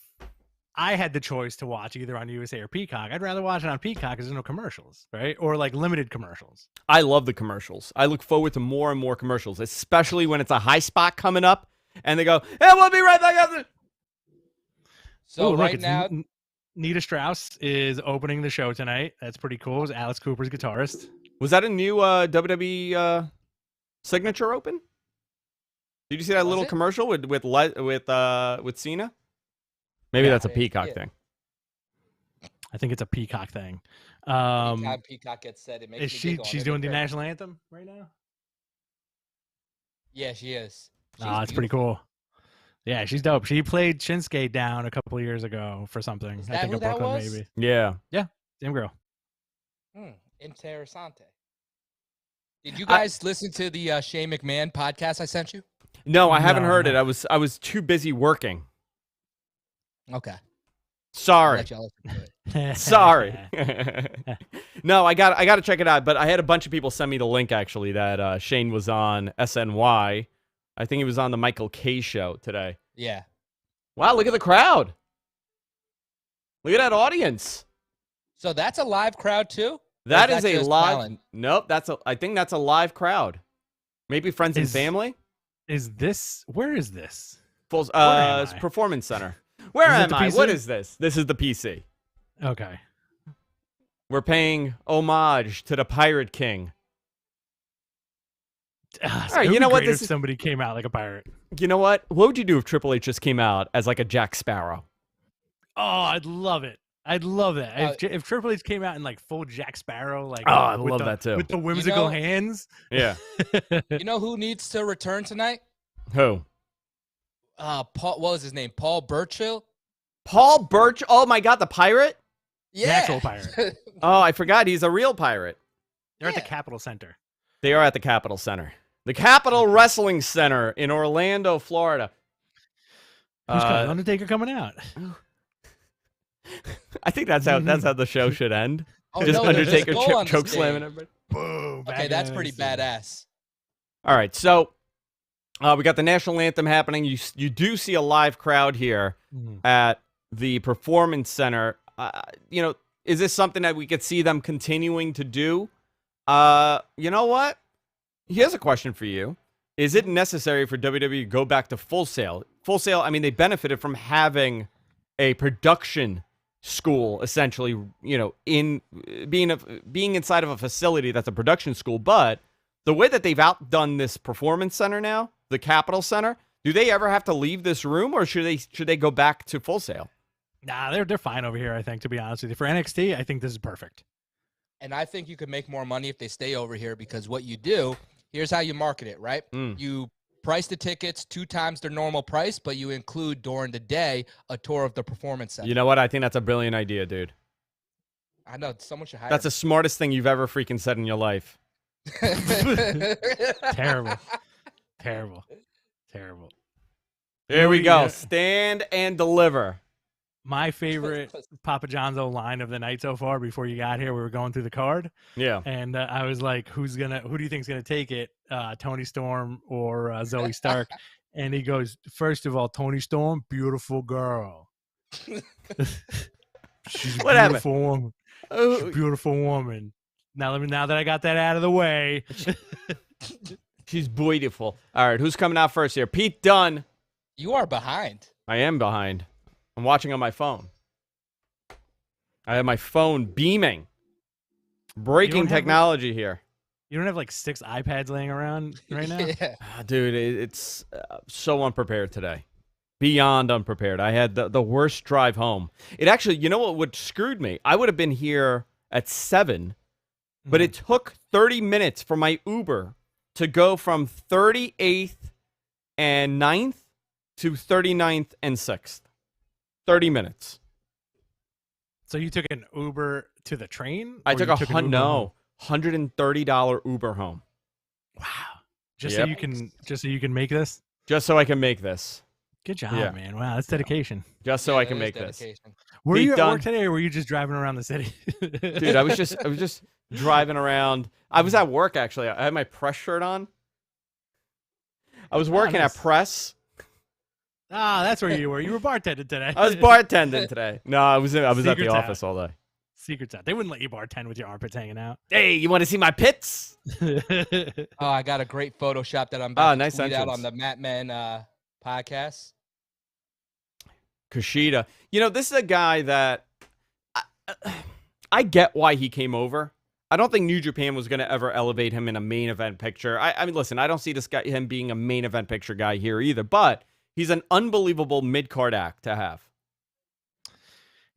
I had the choice to watch either on USA or Peacock, I'd rather watch it on Peacock because there's no commercials, right? Or like limited commercials. I love the commercials. I look forward to more and more commercials, especially when it's a high spot coming up and they go, hey, we'll be right back after. So Ooh, look, right it's now, Nita Strauss is opening the show tonight. That's pretty cool. It was Alice Cooper's guitarist. Was that a new WWE signature open? Did you see that Was little it? commercial with Cena? Maybe Yeah, that's a I Peacock see it. thing. I think it's a Peacock thing. anytime Peacock gets said, it makes Is me she? giggle. She's I'm doing the very- national anthem right now. Yeah, she is. She's That's pretty beautiful. cool. Yeah, she's dope. She played Shinsuke down a couple of years ago for something. Is I that think who in that Brooklyn, was? maybe. Yeah. Same girl. Interessante. Did you guys listen to the Shane McMahon podcast I sent you? No, I haven't No, heard no. it. I was too busy working. Okay. I'll Sorry. let y'all listen to it. Sorry. No, I got to check it out, but I had a bunch of people send me the link actually that Shane was on SNY. I think he was on the Michael K show today. Yeah. Wow, look at the crowd. Look at that audience. So that's a live crowd too? That Or is that a just live. talent? Nope, I think that's a live crowd. Maybe friends and Is- family. Is this? Where is this? Full am I? Performance Center. Where Is it am the I? What PC? is this? This is the PC. Okay. We're paying homage to the Pirate King. All right, you know what? If This is- somebody came out like a pirate. You know what? What would you do if Triple H just came out as like a Jack Sparrow? Oh, I'd love it. I'd love that. Uh, If Triple H came out in like full Jack Sparrow, like Oh, I with love the- that too. with the whimsical know- hands. Yeah. You know who needs to return tonight? Who? Paul. What was his name? Paul Burchill. Paul Birch. Oh my God, the pirate. The actual pirate. Oh, I forgot. He's a real pirate. They're at the Yeah. Capitol Center. They are at the Capitol Center. The Capitol Wrestling Center in Orlando, Florida. Who's coming? Undertaker coming out. I think that's how the show should end. Oh, Just no, there's a Undertaker skull on the choke stage. slamming everybody. Boom. Okay, that's pretty badass. All right, so we got the national anthem happening. You do see a live crowd here at the Performance Center. You know, is this something that we could see them continuing to do? You know what? Here's a question for you. Is it necessary for WWE to go back to Full Sail? Full Sail, I mean, they benefited from having a production school, essentially, you know, in being inside of a facility that's a production school. But the way that they've outdone this performance center now, the Capitol Center, do they ever have to leave this room, or should they go back to Full Sail? Nah, they're fine over here, I think, to be honest with you. For NXT, I think this is perfect. And I think you could make more money if they stay over here, because what you do, here's how you market it, right? You price the tickets 2 times their normal price, but you include during the day a tour of the performance center. You know what? I think that's a brilliant idea, dude. I know, someone should hire That's the smartest thing you've ever freaking said in your life. Terrible. Terrible. Terrible. Here we go. Stand and deliver. My favorite Papa John's line of the night so far, before you got here, we were going through the card. Yeah. And I was like, who do you think's going to take it? Tony Storm or Zoe Stark? And he goes, first of all, Tony Storm, beautiful girl. She's a beautiful woman. She's a beautiful woman. Now that I got that out of the way. She's beautiful. All right, who's coming out first here? Pete Dunne. You are behind. I am behind. I'm watching on my phone. I have my phone beaming. Breaking technology here. You don't have like 6 iPads laying around right now? Yeah. Dude, it's so unprepared today. Beyond unprepared. I had the worst drive home. It actually, you know what screwed me? I would have been here at 7, but it took 30 minutes for my Uber to go from 38th and 9th to 39th and 6th. 30 minutes. So you took an Uber to the train? I took $130 Uber home. Wow. Just so you can make this? Just so I can make this. Good job, man. Wow, that's dedication. Just so I can make this. Were you at work today, or were you just driving around the city? Dude, I was just driving around. I was at work, actually. I had my press shirt on. I was working at press. Ah, that's where you were. You were bartending today. I was bartending today. No, I was at the office all day. Secret's out. They wouldn't let you bartend with your armpits hanging out. Hey, you want to see my pits? I got a great Photoshop that I'm about to tweet entrance. out on the Matt Men podcast. Kushida. You know, this is a guy that I get why he came over. I don't think New Japan was going to ever elevate him in a main event picture. I mean, listen, I don't see him being a main event picture guy here either, but he's an unbelievable mid-card act to have.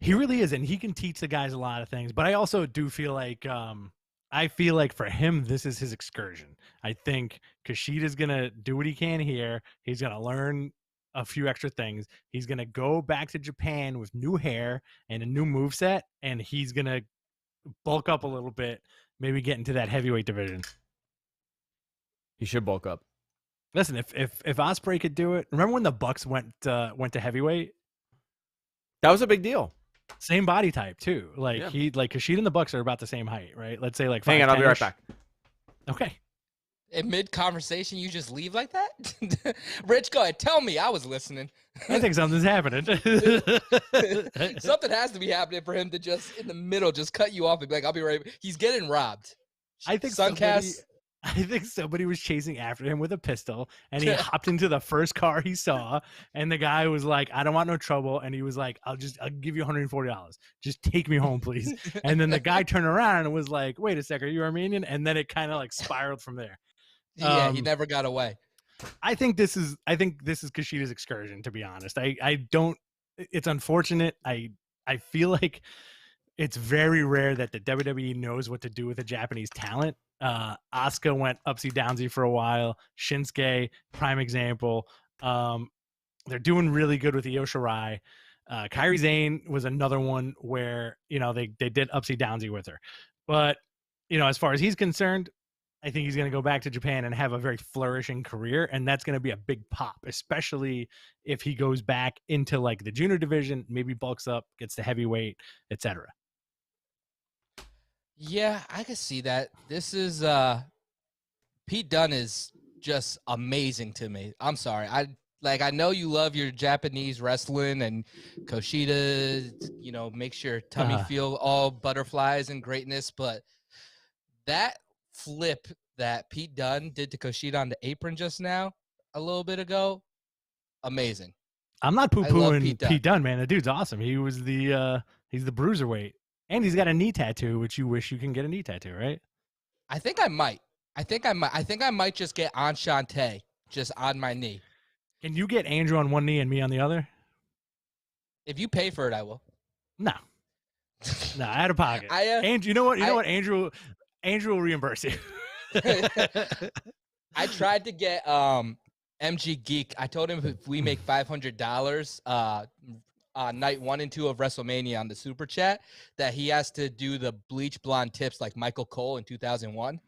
He really is, and he can teach the guys a lot of things. But I also do feel like for him, this is his excursion. I think Kushida's going to do what he can here. He's going to learn a few extra things. He's going to go back to Japan with new hair and a new moveset, and he's going to bulk up a little bit, maybe get into that heavyweight division. He should bulk up. Listen, if Ospreay could do it, remember when the Bucks went to heavyweight? That was a big deal. Same body type too. Kushida and the Bucks are about the same height, right? Let's say like 5'10". Hang on, I'll be right back. Okay. In mid-conversation, you just leave like that? Rich, go ahead. Tell me. I was listening. I think something's happening. Something has to be happening for him to just, in the middle, just cut you off and be like, I'll be right. He's getting robbed. I think somebody was chasing after him with a pistol, and he hopped into the first car he saw, and the guy was like, I don't want no trouble. And he was like, I'll give you $140. Just take me home, please. And then the guy turned around and was like, wait a second, are you Armenian? And then it kind of like spiraled from there. Yeah, he never got away. I think this is Kushida's excursion, to be honest. It's unfortunate. I feel like it's very rare that the WWE knows what to do with a Japanese talent. Asuka went upsy-downsy for a while. Shinsuke, prime example. They're doing really good with Io Shirai. Kairi Sane was another one where, they did upsy-downsy with her. But, as far as he's concerned, I think he's going to go back to Japan and have a very flourishing career, and that's going to be a big pop, especially if he goes back into like the junior division, maybe bulks up, gets to heavyweight, etc. Yeah, I can see that. This is Pete Dunne is just amazing to me. I'm sorry. I know you love your Japanese wrestling and Kushida, makes your tummy feel all butterflies and greatness, but that flip that Pete Dunne did to Kushida on the apron just now, a little bit ago, amazing. I'm not I love poo-pooing Pete Dunne. man. The dude's awesome. He was he's the bruiserweight, and he's got a knee tattoo, which you wish you can get a knee tattoo, right? I think I might. I think I might just get Enchante just on my knee. Can you get Andrew on one knee and me on the other? If you pay for it, I will. No, out of pocket. Andrew, you know what? What? Andrew will reimburse you. I tried to get MG Geek. I told him if we make $500 night 1 and 2 of WrestleMania on the Super Chat, that he has to do the bleach blonde tips like Michael Cole in 2001.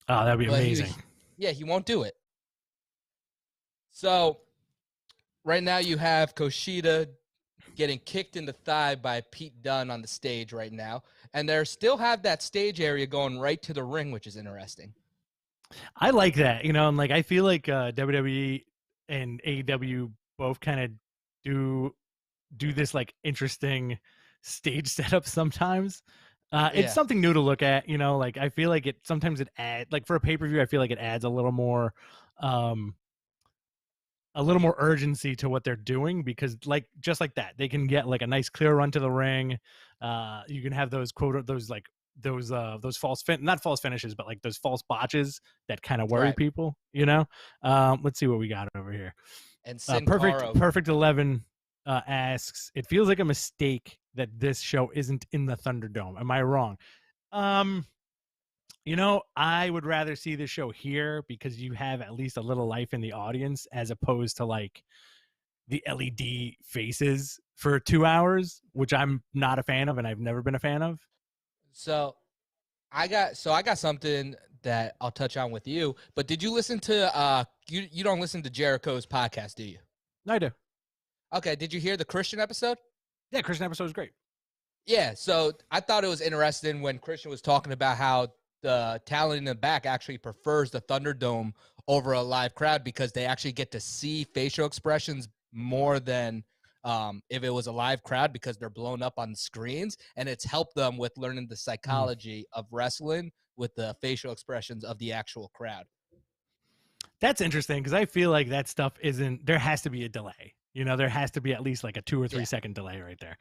Oh, that'd be amazing. He won't do it. So right now you have Kushida getting kicked in the thigh by Pete Dunne on the stage right now. And they still have that stage area going right to the ring, which is interesting. I like that, and like I feel like WWE and AEW both kind of do this like interesting stage setup sometimes. It's something new to look at, like I feel like sometimes it adds, like for a pay-per-view, I feel like it adds a little more urgency to what they're doing, because like just like that, they can get like a nice clear run to the ring. You can have those those false not false finishes, but like those false botches that kind of worry people, Let's see what we got over here. And Sin Perfect 11 asks, it feels like a mistake that this show isn't in the Thunderdome. Am I wrong? I would rather see this show here because you have at least a little life in the audience, as opposed to like the LED faces for 2 hours, which I'm not a fan of and I've never been a fan of. So I got something that I'll touch on with you. But did you listen to you don't listen to Jericho's podcast, do you? I do. Okay, did you hear the Christian episode? Yeah, Christian episode was great. Yeah, so I thought it was interesting when Christian was talking about how the talent in the back actually prefers the Thunderdome over a live crowd because they actually get to see facial expressions more than if it was a live crowd, because they're blown up on screens, and it's helped them with learning the psychology of wrestling with the facial expressions of the actual crowd. That's interesting, because I feel like that stuff there has to be a delay. There has to be at least like a 2 or 3 second delay right there.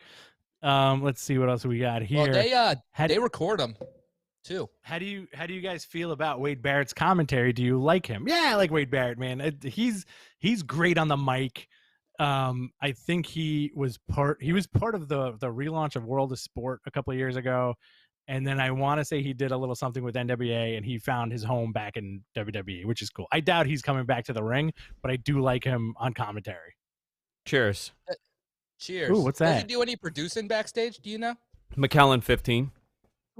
Let's see what else we got here. Well, they record them too. How do you guys feel about Wade Barrett's commentary? Do you like him? Yeah, I like Wade Barrett, man. He's great on the mic. I think he was part of the relaunch of World of Sport a couple of years ago, and then I want to say he did a little something with NWA, and he found his home back in WWE, which is cool. I doubt he's coming back to the ring, but I do like him on commentary. Cheers. Cheers. Ooh, what's that? Does he do any producing backstage? Do you know? McAllen 15.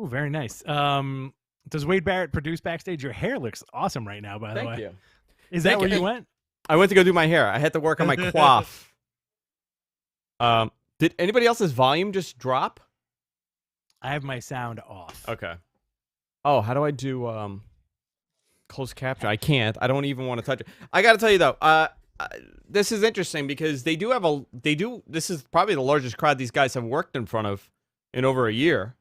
Ooh, very nice. Does Wade Barrett produce backstage? Your hair looks awesome right now, by the way. Thank you. Is that where you went? I went to go do my hair. I had to work on my coif. Did anybody else's volume just drop? I have my sound off. Okay. Oh, how do I do closed caption? I can't. I don't even want to touch it. I got to tell you though, this is interesting because this is probably the largest crowd these guys have worked in front of in over a year.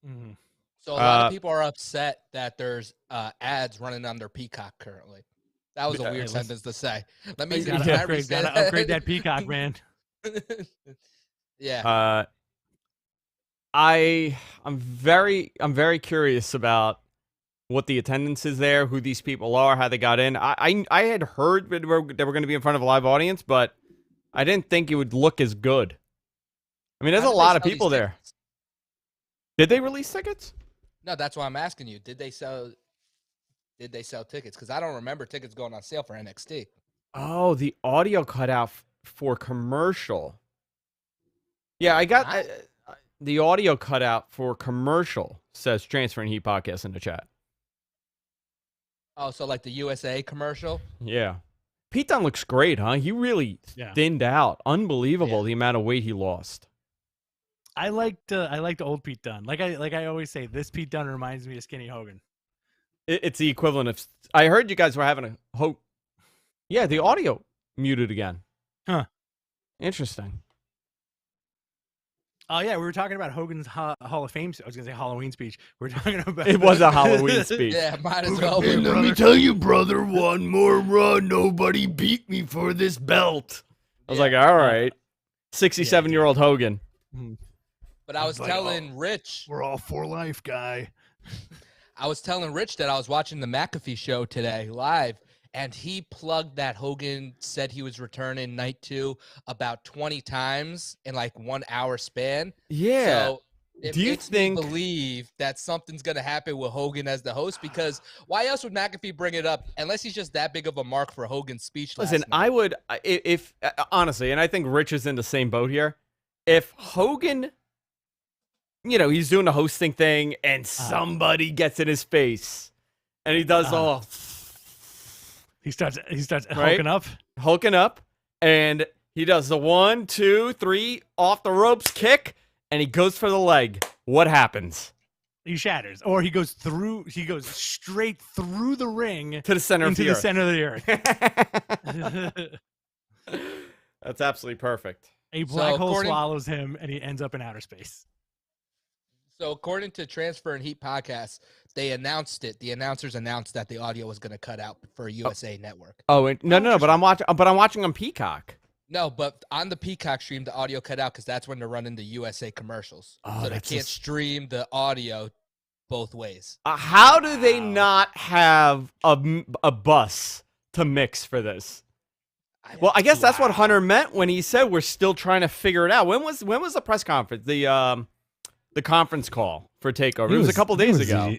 Mm-hmm. So a lot of people are upset that there's ads running on their Peacock currently. That was a weird sentence to say. Let me gotta upgrade that Peacock, man. Yeah. I'm very curious about what the attendance is there, who these people are, how they got in. I had heard that they were going to be in front of a live audience, but I didn't think it would look as good. I mean, there's a lot of people there. Did they release tickets? No, that's why I'm asking you. Did they sell tickets? Because I don't remember tickets going on sale for NXT. Oh, the audio cut out for commercial. Yeah, I got the audio cut out for commercial, says Transferring Heat Podcast in the chat. Oh, so like the USA commercial? Yeah. Pete Dunne looks great, huh? He really thinned out. Unbelievable the amount of weight he lost. I liked old Pete Dunne. Like I always say, this Pete Dunne reminds me of Skinny Hogan. It's the equivalent of. I heard you guys were having a hope. Yeah, the audio muted again. Huh. Interesting. Oh yeah, we were talking about Hogan's Hall of Fame. I was gonna say Halloween speech. We were talking about. It was a Halloween speech. Yeah, might as well be. Let me tell you, brother, one more run. Nobody beat me for this belt. I was like, all right. 67-year-old Hogan. But I was like, telling Rich. We're all for life, guy. I was telling Rich that I was watching the McAfee show today live, and he plugged that Hogan said he was returning night 2 about 20 times in like 1 hour span. Yeah. So it makes me believe that something's going to happen with Hogan as the host, because why else would McAfee bring it up unless he's just that big of a mark for Hogan's speech? Listen, I would, if honestly, and I think Rich is in the same boat here. If Hogan, you know, he's doing the hosting thing and somebody gets in his face and he does he starts right? hulking up, and he does the 1, 2, 3 off the ropes kick, and he goes for the leg. What happens? He shatters, or he goes straight through the ring to the center into of the the center of the earth. That's absolutely perfect. A black hole swallows him, and he ends up in outer space. So according to Transfer and Heat podcast, they announced it. The announcers announced that the audio was going to cut out for USA Network. Oh, no, but I'm watching on Peacock. No, but on the Peacock stream, the audio cut out because that's when they're running the USA commercials. So they can't stream the audio both ways. How do they not have a bus to mix for this? Well, I guess that's what Hunter meant when he said we're still trying to figure it out. When was the press conference? The conference call for Takeover. It was a couple days ago.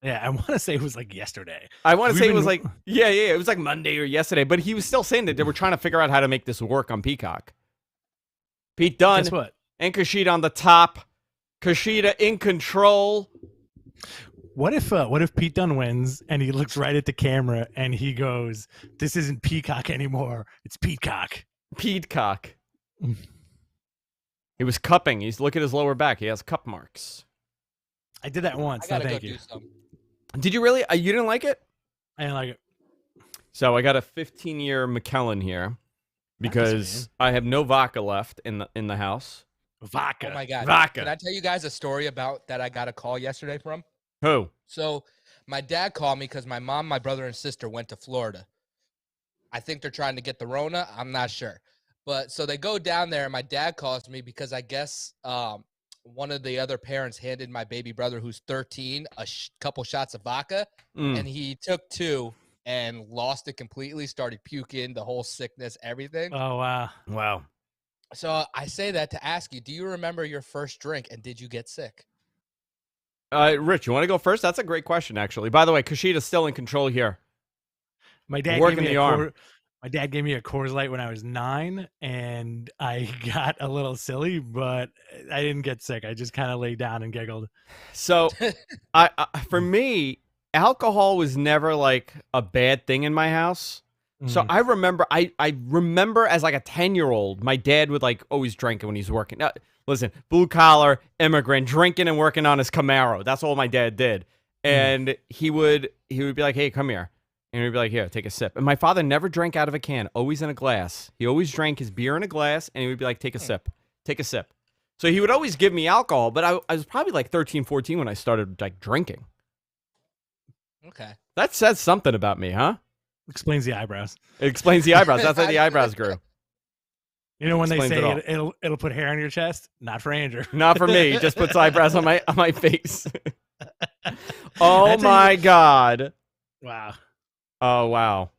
Yeah, I want to say it was like yesterday. I want to say it was like it was like Monday or yesterday. But he was still saying that they were trying to figure out how to make this work on Peacock. Pete Dunne and Kushida on the top. Kushida in control. What if Pete Dunne wins and he looks right at the camera and he goes, "This isn't Peacock anymore. It's Petecock." Petecock. He was cupping. He's look at his lower back. He has cup marks. I did that once. I gotta thank go you. do something. Did you really? You didn't like it? I didn't like it. So I got a 15-year McKellen here because I have no vodka left in the house. Vodka. Oh my god. Vodka. Can I tell you guys a story about that I got a call yesterday from? Who? So my dad called me because my mom, my brother, and sister went to Florida. I think they're trying to get the Rona. I'm not sure. But so they go down there, and my dad calls me because I guess one of the other parents handed my baby brother, who's 13, a couple shots of vodka, and he took 2 and lost it completely, started puking, the whole sickness, everything. Oh, wow. Wow. So I say that to ask you, do you remember your first drink, and did you get sick? Rich, you want to go first? That's a great question, actually. By the way, Kushida's still in control here. My dad working the arm. My dad gave me a Coors Light when I was 9, and I got a little silly, but I didn't get sick. I just kind of laid down and giggled. So, for me, alcohol was never like a bad thing in my house. So I remember, I remember as like a 10-year-old, my dad would like always drink when he's working. Now, listen, blue collar immigrant, drinking and working on his Camaro. That's all my dad did. And he would be like, "Hey, come here." And he'd be like, "Here, take a sip." And my father never drank out of a can, always in a glass. He always drank his beer in a glass, and he would be like, "Take a sip, take a sip." So he would always give me alcohol, but I was probably like 13, 14 when I started like drinking. Okay. That says something about me, huh? Explains the eyebrows. It explains the eyebrows. That's how the eyebrows grew. You know when they Explains say it'll put hair on your chest? Not for Andrew. Not for me. It just puts eyebrows on my face. Oh my God. Wow. Oh wow.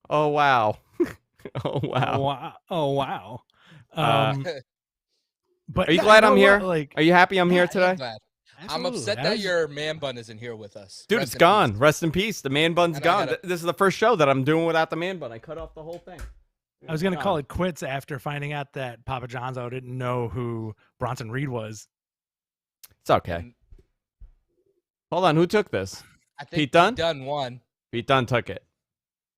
Oh wow. Oh wow. Oh wow. But are you glad I'm here? Like, are you happy I'm here today? I'm upset that your man bun isn't here with us. Dude, it's gone. Rest in peace. The man bun's gone. This is the first show that I'm doing without the man bun. I cut off the whole thing. I was going to call it quits after finding out that Papa John's didn't know who Bronson Reed was. It's okay. Hold on. Who took this? I think Pete Dunne? Pete Dunne won. Pete Dunne took it.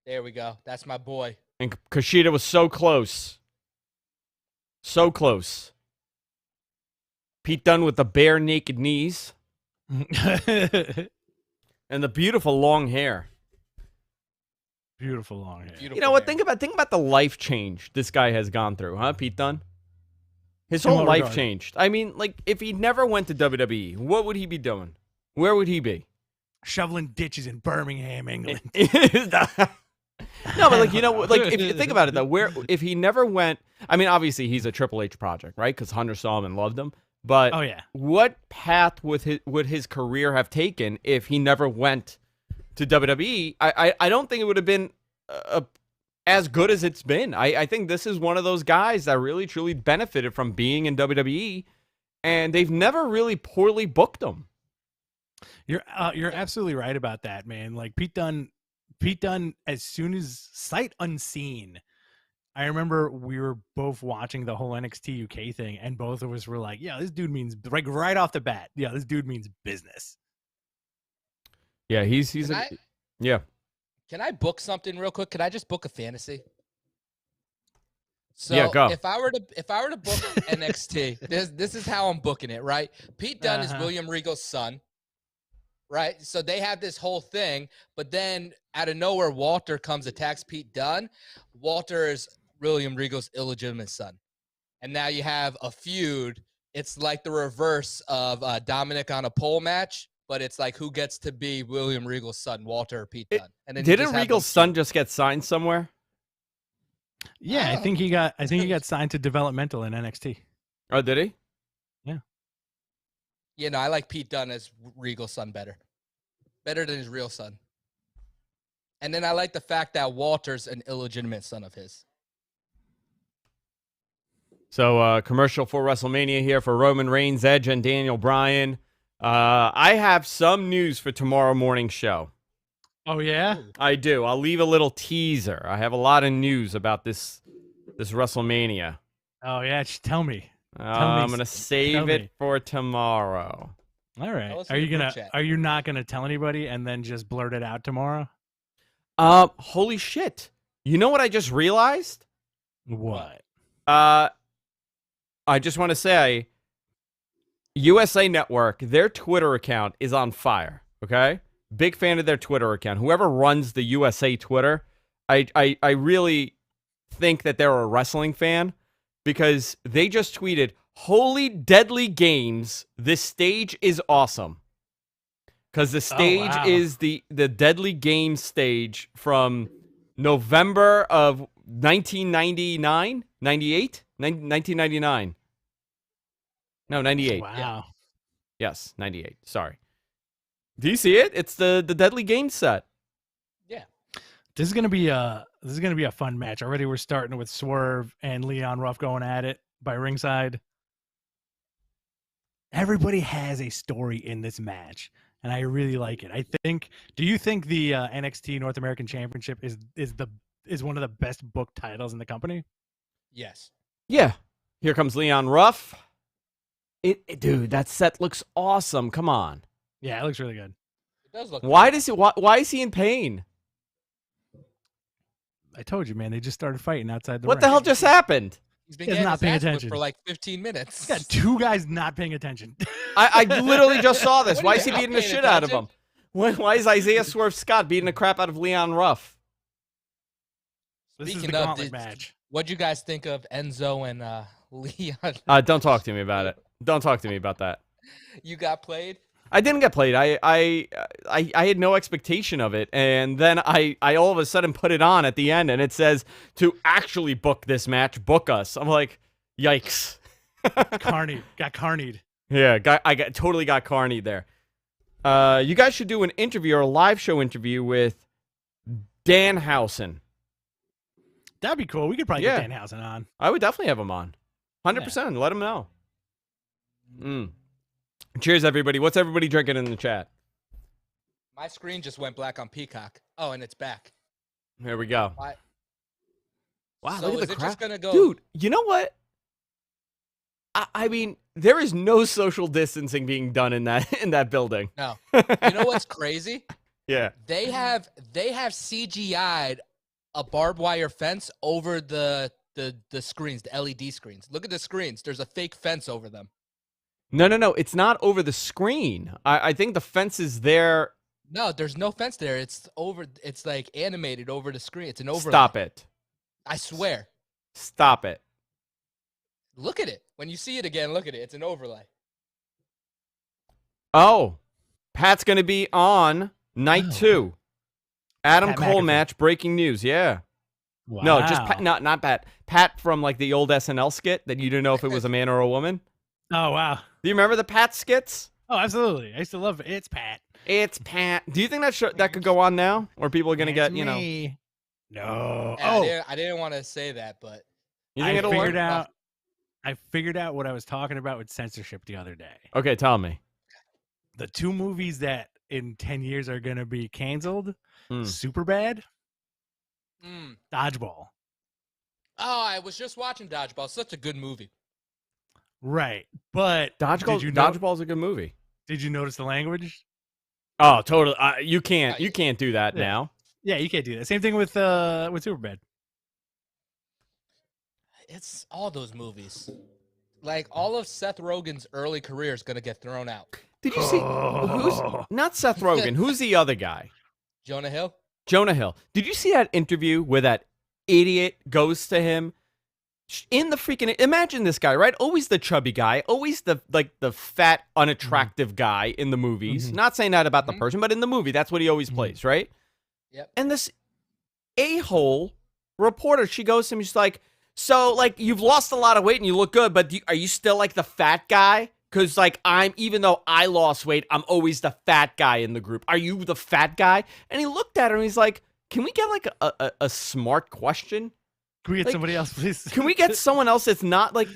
There we go. That's my boy. And Kushida was so close. So close. Pete Dunne with the bare naked knees. And the beautiful long hair. Beautiful long hair. Beautiful you know what? hair. Think about the life change this guy has gone through, huh, Pete Dunne? His whole life changed. I mean, like, if he never went to WWE, what would he be doing? Where would he be? Shoveling ditches in Birmingham, England. No, but like if you think about it though, if he never went, I mean, obviously he's a Triple H project, right? Because Hunter saw him and loved him. But Oh yeah. what path would his career have taken if he never went to WWE? I don't think it would have been as good as it's been. I think this is one of those guys that really truly benefited from being in WWE, and they've never really poorly booked him. You're absolutely right about that, man. Like Pete Dunne, as soon as sight unseen, I remember we were both watching the whole NXT UK thing, and both of us were like, "Yeah, this dude means like right off the bat. Yeah, this dude means business." Yeah, he's yeah. Can I book something real quick? Can I just book a fantasy? So Yeah, go. if I were to book NXT, this is how I'm booking it, right? Pete Dunne is William Regal's son, right? So they have this whole thing, but then out of nowhere, Walter attacks Pete Dunne. Walter is William Regal's illegitimate son, and now you have a feud. It's like the reverse of Dominic on a pole match, but it's like who gets to be William Regal's son, Walter or Pete Dunne? And then Didn't Regal's son just get signed somewhere? Yeah, I think he got signed to developmental in NXT. Oh, did he? Yeah. You know, I like Pete Dunne as Regal's son better than his real son. And then I like the fact that Walter's an illegitimate son of his. So, commercial for WrestleMania here for Roman Reigns, Edge, and Daniel Bryan. I have some news for tomorrow morning's show. Oh, yeah? I do. I'll leave a little teaser. I have a lot of news about this WrestleMania. Oh, yeah? Just tell me. I'm going to save it for tomorrow. All right. Are you not going to tell anybody and then just blurt it out tomorrow? Holy shit. You know what I just realized? What? I just want to say, USA Network, their Twitter account is on fire, okay? Big fan of their Twitter account. Whoever runs the USA Twitter, I really think that they're a wrestling fan because they just tweeted, "Holy Deadly Games, this stage is awesome." Because the stage is the Deadly Games stage from November of 1999? 98? 1999. No, 98. Wow. Yeah. Yes, 98. Sorry. Do you see it? It's the Deadly Games set. Yeah. This is gonna be a fun match. Already we're starting with Swerve and Leon Ruff going at it by ringside. Everybody has a story in this match, and I really like it. Do you think the NXT North American Championship is one of the best booked titles in the company? Yes. Yeah. Here comes Leon Ruff. Dude, that set looks awesome. Come on. Yeah, it looks really good. It does look Why good. why is he in pain? I told you, man. They just started fighting outside the What ring. the hell just happened? He's been He's getting not his paying ass whipped attention. for like 15 minutes. Got two guys not paying attention. I literally just saw this. What do Why you is he mean, beating the paying shit out of him? attention? Why is Isaiah Swerve Scott beating the crap out of Leon Ruff? This is Speaking the of gauntlet this- match. What'd you guys think of Enzo and Leon? Don't talk to me about it. Don't talk to me about that. You got played? I didn't get played. I had no expectation of it, and then I all of a sudden put it on at the end, and it says to actually book this match, book us. I'm like, yikes! Got carnied. Yeah, totally got carnied there. You guys should do an interview or a live show interview with Danhausen. That'd be cool. We could probably get Danhausen on. I would definitely have him on. 100%. Let him know. Cheers, everybody. What's everybody drinking in the chat? My screen just went black on Peacock. Oh, and it's back. Here we go. Why? Wow, So look at is the it crowd. just gonna go? Dude, you know what? I mean, there is no social distancing being done in that building. No. You know what's crazy? Yeah. They have CGI'd a barbed wire fence over the screens, the LED screens. Look at the screens. There's a fake fence over them. No. It's not over the screen. I think the fence is there. No, there's no fence there. It's like animated over the screen. It's an overlay. Stop it. I swear. Stop it. Look at it. When you see it again, look at it. It's an overlay. Oh, Pat's going to be on night 2. Adam Pat Cole McAfee. match, breaking news. Yeah. Wow. No, just Pat, not Pat. Pat from like the old SNL skit that you didn't know if it was a man or a woman. Oh wow. Do you remember the Pat skits? Oh, absolutely. I used to love it. It's Pat. It's Pat. Do you think that could go on now, or people are gonna It's get me. No. Yeah, I didn't want to say that, but You think I it'll work? figured out what I was talking about with censorship the other day. Okay, tell me. The 2 movies that in 10 years are going to be canceled, Mm. Superbad, Mm. Dodgeball. Oh, I was just watching Dodgeball. Such a good movie. Right. But Dodgeball's a good movie. Did you notice the language? Oh, totally. You can't do that Yeah. now. Yeah, you can't do that. Same thing with Superbad. It's all those movies. Like all of Seth Rogen's early career is gonna get thrown out. Did you see? Who's not Seth Rogen? Who's the other guy? Jonah Hill. Jonah Hill. Did you see that interview where that idiot goes to him in the freaking? Imagine this guy, right? Always the chubby guy, always the fat, unattractive guy in the movies. Not saying that about the person, but in the movie, that's what he always plays, right? Yep. And this a-hole reporter, she goes to him, she's like, so like you've lost a lot of weight and you look good, but are you still like the fat guy? Because like even though I lost weight, I'm always the fat guy in the group. Are you the fat guy? And he looked at her and he's like, can we get like a smart question? Can we get Like, somebody else, please? Can we get someone else that's not like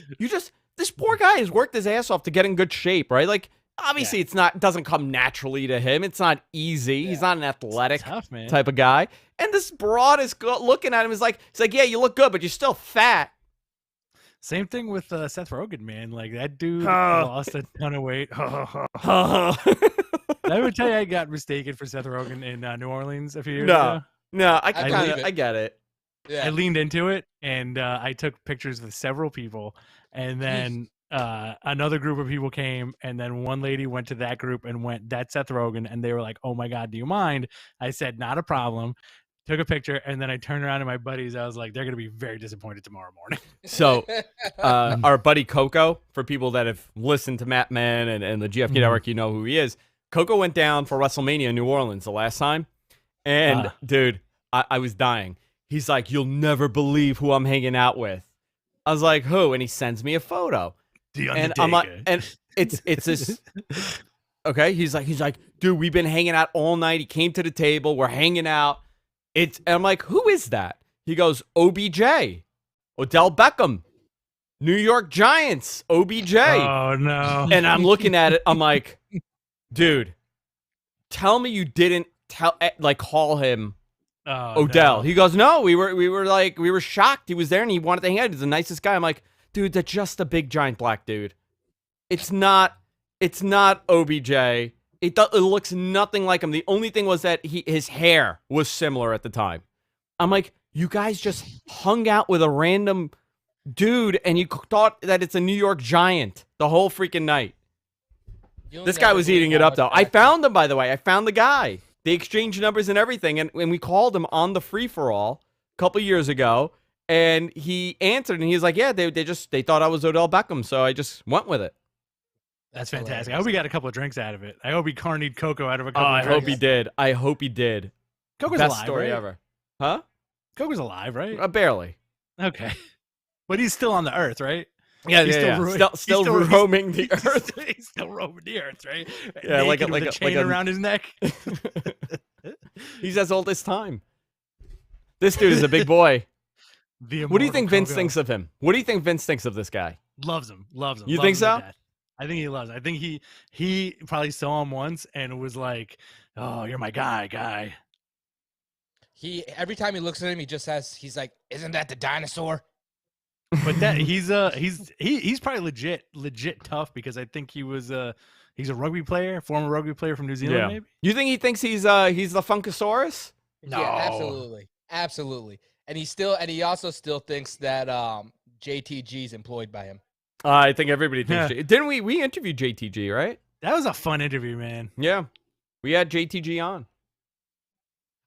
this poor guy has worked his ass off to get in good shape, right? Like obviously it doesn't come naturally to him. It's not easy. He's not an athletic Tough, man. type of guy. And this broad is looking at him is like, he's like, yeah, you look good, but you're still fat. Same thing with Seth Rogen, man. Like that dude lost a ton of weight. No, I would tell you I got mistaken for Seth Rogen in New Orleans a few years ago. I get it. Yeah. I leaned into it and I took pictures with several people, and then another group of people came, and then one lady went to that group and went, "That's Seth Rogen," and they were like, "Oh my God, do you mind?" I said, "Not a problem." Took a picture, and then I turned around to my buddies. I was like, "They're gonna be very disappointed tomorrow morning." So, our buddy Coco, for people that have listened to Matt Man and the GFK Network, you know who he is. Coco went down for WrestleMania in New Orleans the last time. And, dude, I was dying. He's like, you'll never believe who I'm hanging out with. I was like, who? And he sends me a photo. And I'm like, and it's this. Okay. He's like, dude, we've been hanging out all night. He came to the table. We're hanging out. And I'm like, who is that? He goes, OBJ, Odell Beckham, New York Giants, OBJ. Oh no! And I'm looking at it. I'm like, dude, tell me you didn't call him Odell. No. He goes, no, we were shocked. He was there and he wanted to hang out. He's the nicest guy. I'm like, dude, that's just a big giant black dude. It's not OBJ. It looks nothing like him. The only thing was that his hair was similar at the time. I'm like, you guys just hung out with a random dude and you thought that it's a New York Giant the whole freaking night. This guy was eating it up, though. I found him, by the way. I found the guy. They exchanged numbers and everything, and we called him on the free-for-all a couple years ago, and he answered, and he was like, yeah, they thought I was Odell Beckham, so I just went with it. That's fantastic. Hilarious. I hope he got a couple of drinks out of it. I hope he carnied Coco out of a couple I of drinks. I hope he did. Coco's Best alive, story right? ever. Huh? Coco's alive, right? Barely. Okay. But he's still on the earth, right? Yeah, he's still roaming the earth. He's still roaming the earth, right? Yeah, like a chain around his neck. He's as old as time. This dude is a big boy. What do you think Vince thinks of him? What do you think Vince thinks of this guy? Loves him. You think so? I think he loves him. I think he probably saw him once and was like, "Oh, you're my guy." Every time he looks at him, he's like, "Isn't that the dinosaur?" But that he's probably legit tough, because I think he's a rugby player, former rugby player from New Zealand. Maybe. You think he thinks he's the Funkasaurus? No, yeah, absolutely. And he also still thinks that JTG is employed by him. I think everybody thinks. Didn't we interviewed JTG, right? That was a fun interview, man. Yeah, we had JTG on.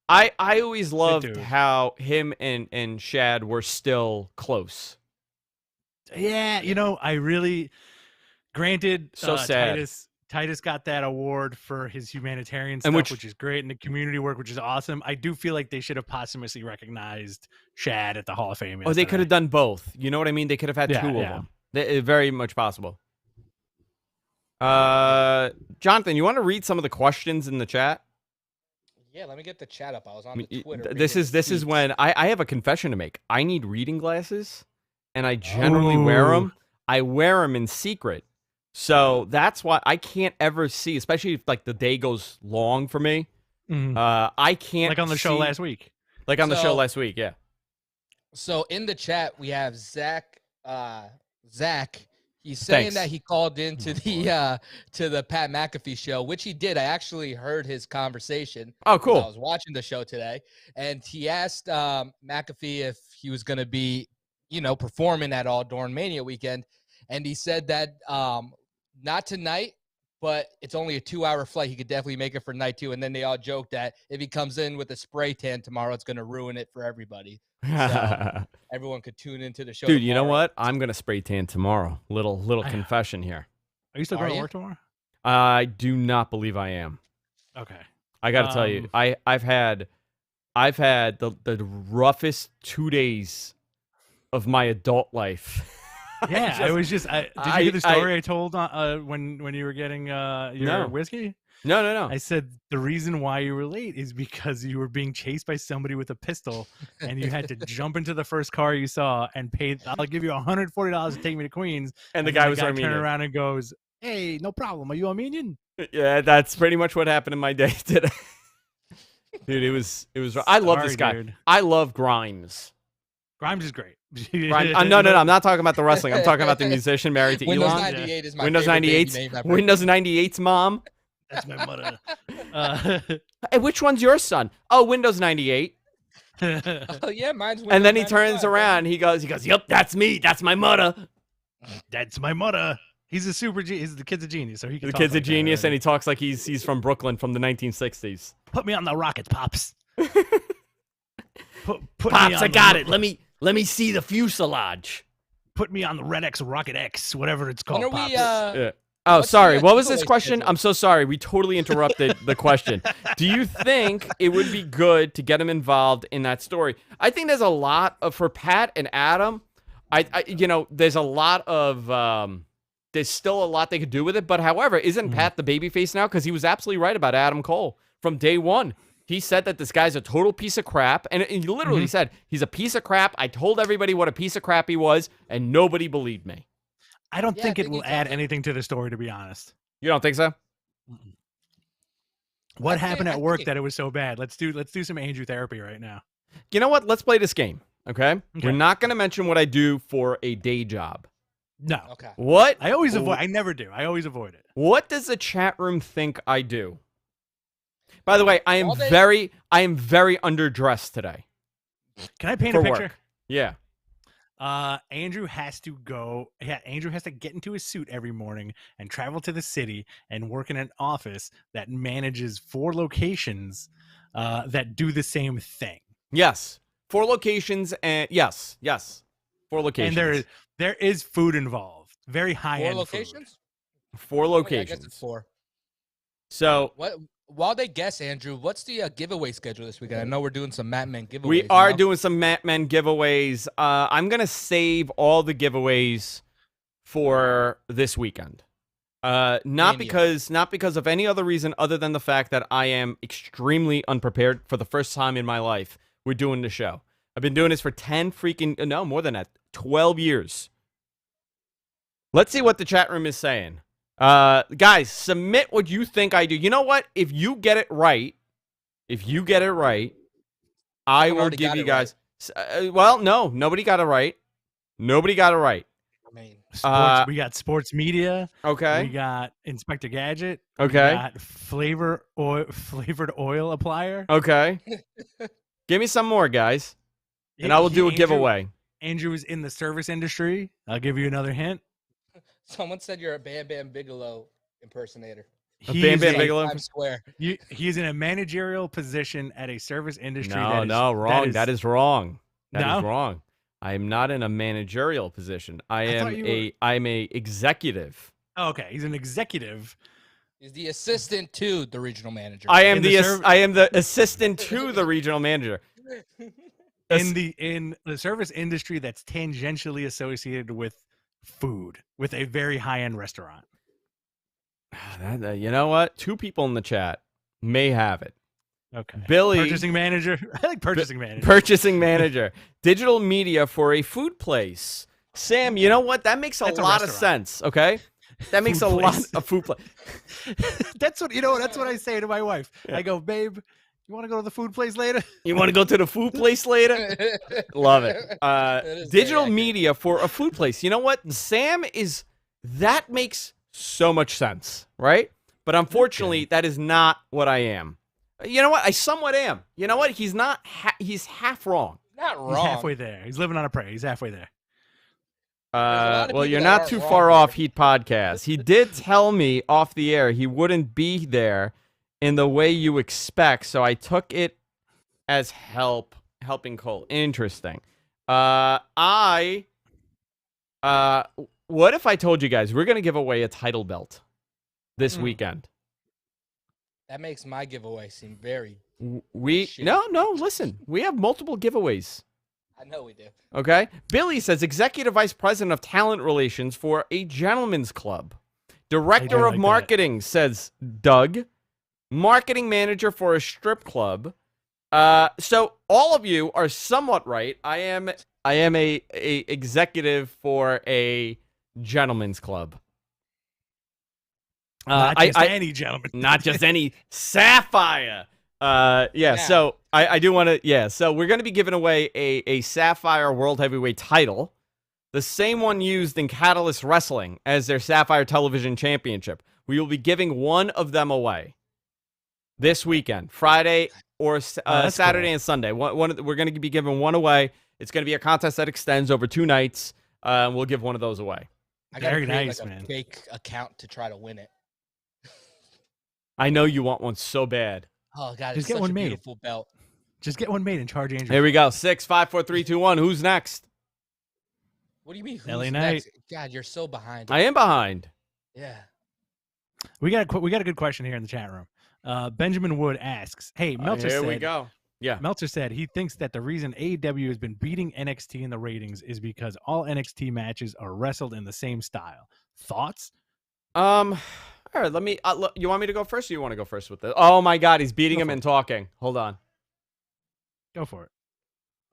I always loved how him and Shad were still close. Yeah, I really, granted, so sad. Titus got that award for his humanitarian And stuff, which is great, and the community work, which is awesome. I do feel like they should have posthumously recognized Shad at the Hall of Fame. Oh, they could have done both. You know what I mean? They could have had two of them. Very much possible. Jonathan, you want to read some of the questions in the chat? Yeah, let me get the chat up. I was on the Twitter. This is when I have a confession to make. I need reading glasses, and I generally wear them. I wear them in secret. So that's why I can't ever see, especially if like the day goes long for me. I can't, like on the show last week. Like on the show last week, yeah. So in the chat we have Zach. He's saying that he called into the Pat McAfee show, which he did. I actually heard his conversation. Oh, cool. I was watching the show today, and he asked McAfee if he was going to be, performing at all during Mania weekend, and he said that not tonight, but it's only a 2-hour flight. He could definitely make it for night 2. And then they all joked that if he comes in with a spray tan tomorrow, it's going to ruin it for everybody. So everyone could tune into the show. Dude, tomorrow. You know what? I'm going to spray tan tomorrow. Little confession here. Are you still going to work tomorrow? I do not believe I am. Okay. I got to tell you, I've had the roughest 2 days of my adult life. Yeah, I was just. Did you hear the story I told when you were getting your whiskey? No. I said the reason why you were late is because you were being chased by somebody with a pistol, and you had to jump into the first car you saw and pay. I'll give you $140 to take me to Queens. And the guy was Armenian. Turn around and goes, "Hey, no problem. Are you Armenian?" Yeah, that's pretty much what happened in my day today. Dude, it was. I love this guy. Dude. I love Grimes. Grimes is great. No, I'm not talking about the wrestling. I'm talking about the musician married to Windows Elon. 98 is my Windows 98's Windows 98's mom. That's my mother. Hey, which one's your son? Oh, Windows 98. Oh yeah, mine's Windows. And then he turns around. He goes, "Yep, that's me. That's my mother. That's my mother." He's a super genius. The kid's a genius, so he can. The kid's a genius, and he talks like he's from Brooklyn from the 1960s. Put me on the Rockets, pops. Put Pops, I got it. Let me see the fuselage. Put me on the Red X Rocket X, whatever it's called. Pops. Oh, sorry. What was this question? I'm so sorry. We totally interrupted the question. Do you think it would be good to get him involved in that story? I think there's a lot of, for Pat and Adam, there's a lot of, there's still a lot they could do with it. But however, isn't Pat the babyface now? Because he was absolutely right about Adam Cole from day one. He said that this guy's a total piece of crap. And he literally said, he's a piece of crap. I told everybody what a piece of crap he was, and nobody believed me. I don't think it will add anything to the story, to be honest. You don't think so? What happened at work that it was so bad? Let's do some Andrew therapy right now. You know what? Let's play this game, okay? We're not going to mention what I do for a day job. No. Okay. What? I always avoid. I never do. I always avoid it. What does the chat room think I do? By the way, I am very underdressed today. Can I paint a picture? Work. Yeah. Andrew has to go. Yeah, Andrew has to get into his suit every morning and travel to the city and work in an office that manages 4 locations that do the same thing. Yes, 4 locations, and yes, 4 locations. And there is food involved. Very high end. 4 locations. Food. 4 locations. I guess it's 4. So what? While they guess, Andrew, what's the giveaway schedule this weekend? I know we're doing some Mat Men giveaways. We are doing some Mat Men giveaways. I'm going to save all the giveaways for this weekend. Not because of any other reason other than the fact that I am extremely unprepared for the first time in my life. We're doing the show. I've been doing this for 12 years. Let's see what the chat room is saying. Guys, submit what you think I do. You know what? If you get it right, I will give you guys. Right. Well, no, nobody got it right. I mean, we got sports media. Okay. We got Inspector Gadget. Okay. We got flavored oil applier. Okay. Give me some more, guys, and I will do a giveaway. Andrew is in the service industry. I'll give you another hint. Someone said you're a Bam Bam Bigelow impersonator. Bam Bam Bigelow? He's in a managerial position at a service industry. Wrong. That is wrong. That is wrong. I am not in a managerial position. I'm a executive. Oh, okay, he's an executive He's the assistant to the regional manager. I am the assistant to the regional manager. In the service industry that's tangentially associated with food, with a very high-end restaurant. You know what? 2 people in the chat may have it. Okay. Billy, purchasing manager. I like purchasing manager. Purchasing manager. Digital media for a food place. Sam, you know what? That makes a lot of sense. Okay. That makes a lot of food place. That's what I say to my wife. Yeah. I go, babe, you want to go to the food place later? You want to go to the food place later? Love it. Digital media for a food place. You know what? Sam that makes so much sense, right? But unfortunately, that is not what I am. You know what? I somewhat am. You know what? He's not. He's half wrong. Not wrong. He's halfway there. He's living on a prayer. He's halfway there. Well, you're not too far off, Heat Podcast. He did tell me off the air he wouldn't be there in the way you expect, so I took it as helping Cole. Interesting. What if I told you guys we're going to give away a title belt this weekend? That makes my giveaway seem very No, listen. We have multiple giveaways. I know we do. Okay. Billy says Executive Vice President of Talent Relations for a gentleman's club. Director of Marketing, says Doug. Marketing manager for a strip club. So all of you are somewhat right. I am a executive for a gentleman's club. Not just any gentleman. Not just any Sapphire. So I do want to, so we're going to be giving away a Sapphire World Heavyweight title, the same one used in Catalyst Wrestling as their Sapphire Television Championship. We will be giving one of them away this weekend, Friday or Saturday and Sunday. We're going to be giving one away. It's going to be a contest that extends over 2 nights. We'll give one of those away. I got to create a fake account to try to win it. I know you want one so bad. Oh God, just get one made. Beautiful belt. Just get one made and charge Andrew. Here we go. 6, 5, 4, 3, 2, 1. Who's next? What do you mean? Who's LA next? Knight. God, you're so behind. I am behind. Yeah. We got a good question here in the chat room. Benjamin Wood asks, "Hey, Meltzer here said, we go. Yeah, Meltzer said he thinks that the reason AEW has been beating NXT in the ratings is because all NXT matches are wrestled in the same style. Thoughts?" All right, let me. You want me to go first, or you want to go first with this? Oh my God, he's beating him and talking. Hold on. Go for it.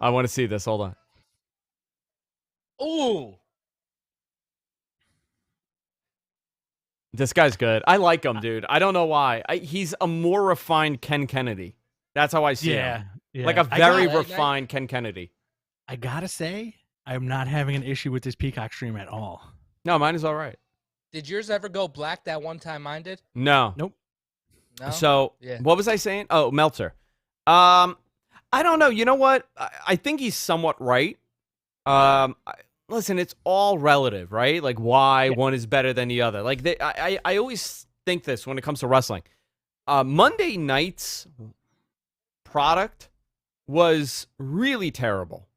I want to see this. Hold on. Ooh. This guy's good. I like him, dude. I don't know why. He's a more refined Ken Kennedy. That's how I see him. Yeah. Like a very refined Ken Kennedy. I gotta say, I'm not having an issue with this Peacock stream at all. No, mine is all right. Did yours ever go black that one time mine did? No. Nope. No? So, what was I saying? Oh, Meltzer. I don't know. You know what? I think he's somewhat right. Listen, it's all relative, right? Like why one is better than the other. Like I always think this when it comes to wrestling. Monday night's product was really terrible.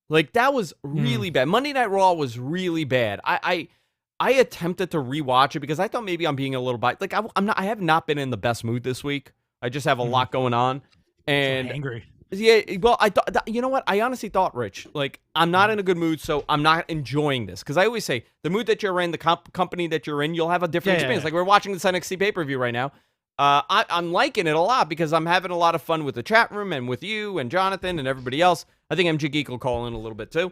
Like that was really bad. Monday Night Raw was really bad. I attempted to rewatch it because I thought maybe I'm being a little biased. Like I have not been in the best mood this week. I just have a lot going on, and so angry. Yeah, well, I thought, you know what? I honestly thought, Rich, like I'm not in a good mood, so I'm not enjoying this. Because I always say the mood that you're in, the company that you're in, you'll have a different experience. Like we're watching this NXT pay-per-view right now. I'm liking it a lot because I'm having a lot of fun with the chat room and with you and Jonathan and everybody else. I think MG Geek will call in a little bit too.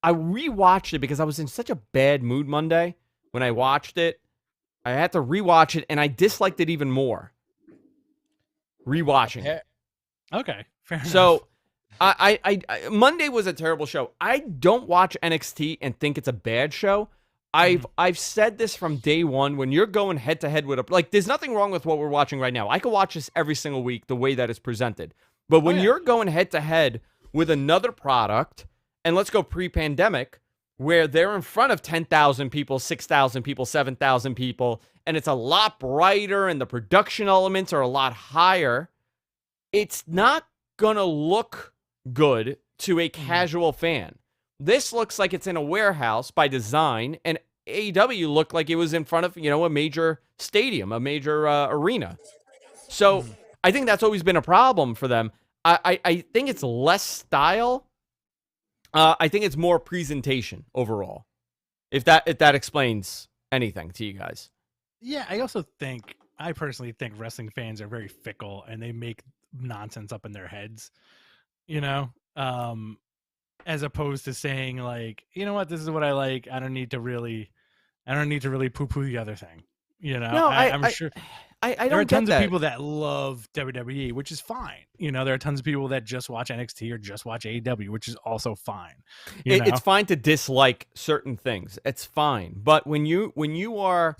I rewatched it because I was in such a bad mood Monday when I watched it. I had to rewatch it, and I disliked it even more. Rewatching it. Okay, fair enough. So, I Monday was a terrible show. I don't watch NXT and think it's a bad show. I've said this from day one. When you're going head to head with there's nothing wrong with what we're watching right now. I could watch this every single week the way that it's presented. But when you're going head to head with another product, and let's go pre-pandemic, where they're in front of 10,000 people, 6,000 people, 7,000 people, and it's a lot brighter and the production elements are a lot higher, it's not going to look good to a casual fan. This looks like it's in a warehouse by design, and AEW looked like it was in front of, a major stadium, a major arena. So I think that's always been a problem for them. I think it's less style. I think it's more presentation overall. If that explains anything to you guys. Yeah, I personally think wrestling fans are very fickle and they make nonsense up in their heads, as opposed to saying like, you know what, this is what I like. I don't need to really poo-poo the other thing. No, I'm sure I there don't are tons get of that. people that love WWE, which is fine. There are tons of people that just watch NXT or just watch AEW, which is also fine. It's fine to dislike certain things. It's fine. But when you are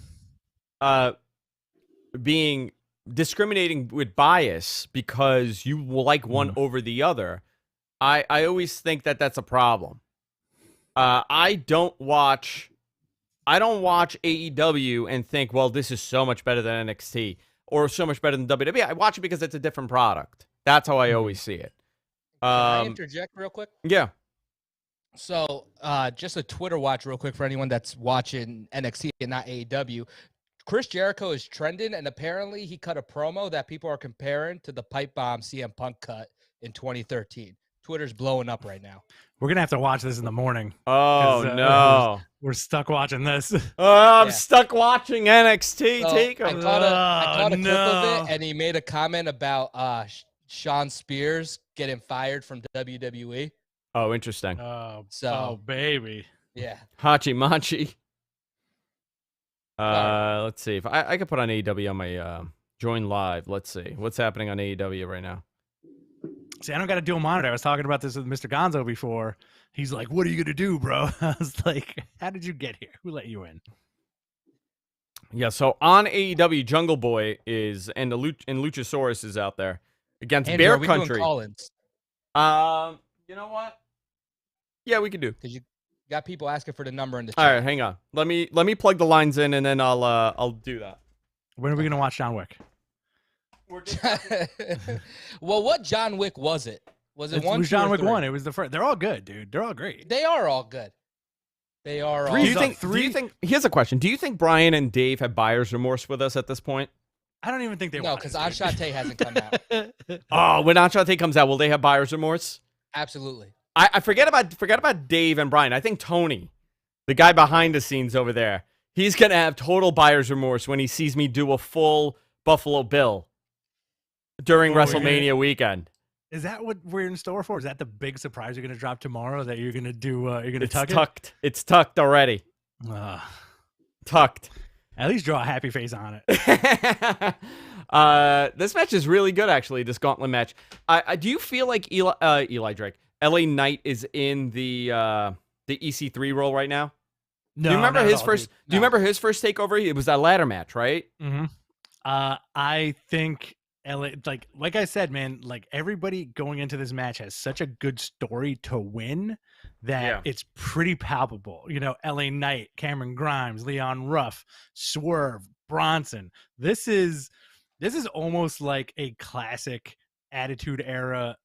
being discriminating with bias because you like one over the other, I always think that that's a problem. I don't watch AEW and think, well, this is so much better than NXT or so much better than WWE. I watch it because it's a different product. That's how I always see it. Can I interject real quick? Yeah. So just a Twitter watch real quick for anyone that's watching NXT and not AEW. Chris Jericho is trending, and apparently he cut a promo that people are comparing to the pipe bomb CM Punk cut in 2013. Twitter's blowing up right now. We're gonna have to watch this in the morning. Oh no, we're stuck watching this. I'm stuck watching NXT Takeover. I caught a clip of it, and he made a comment about Sean Spears getting fired from WWE. Oh, interesting. Oh, baby. Yeah. Hachi Machi. Let's see if I could put on AEW on my join live. Let's see what's happening on AEW right now. See, I don't got a dual monitor. I was talking about this with Mr. Gonzo before. He's like, "What are you gonna do, bro?" I was like, "How did you get here? Who let you in?" Yeah. So on AEW, Jungle Boy is and Luchasaurus is out there against Andrew, Bear are we Country. doing call-ins? You know what? Yeah, we can do. Because you got people asking for the number in the chat. All right, hang on. Let me plug the lines in, and then I'll do that. When are we gonna watch John Wick? Well, what John Wick was it? Was it one? It was John Wick 1. It was the first. They're all good, dude. They're all great. They are all good. They are all. Do you think? Here's a question. Do you think Brian and Dave have buyer's remorse with us at this point? I don't even think they. No, because Anshate hasn't come out. Oh, when Anshate comes out, will they have buyer's remorse? Absolutely. I forget about Dave and Brian. I think Tony, the guy behind the scenes over there, he's gonna have total buyer's remorse when he sees me do a full Buffalo Bill during WrestleMania weekend. Is that what we're in store for? Is that the big surprise you're going to drop tomorrow that you're going to do? You're going to tuck it? It's tucked already. Tucked. At least draw a happy face on it. This match is really good, actually, this gauntlet match. Do you feel like Eli Drake, LA Knight is in the EC3 role right now? No. Do you remember his first? Do you remember his first takeover? It was that ladder match, right? Mm-hmm. I think LA, like I said, man, like everybody going into this match has such a good story to win that it's pretty palpable. LA Knight, Cameron Grimes, Leon Ruff, Swerve, Bronson. This is almost like a classic Attitude Era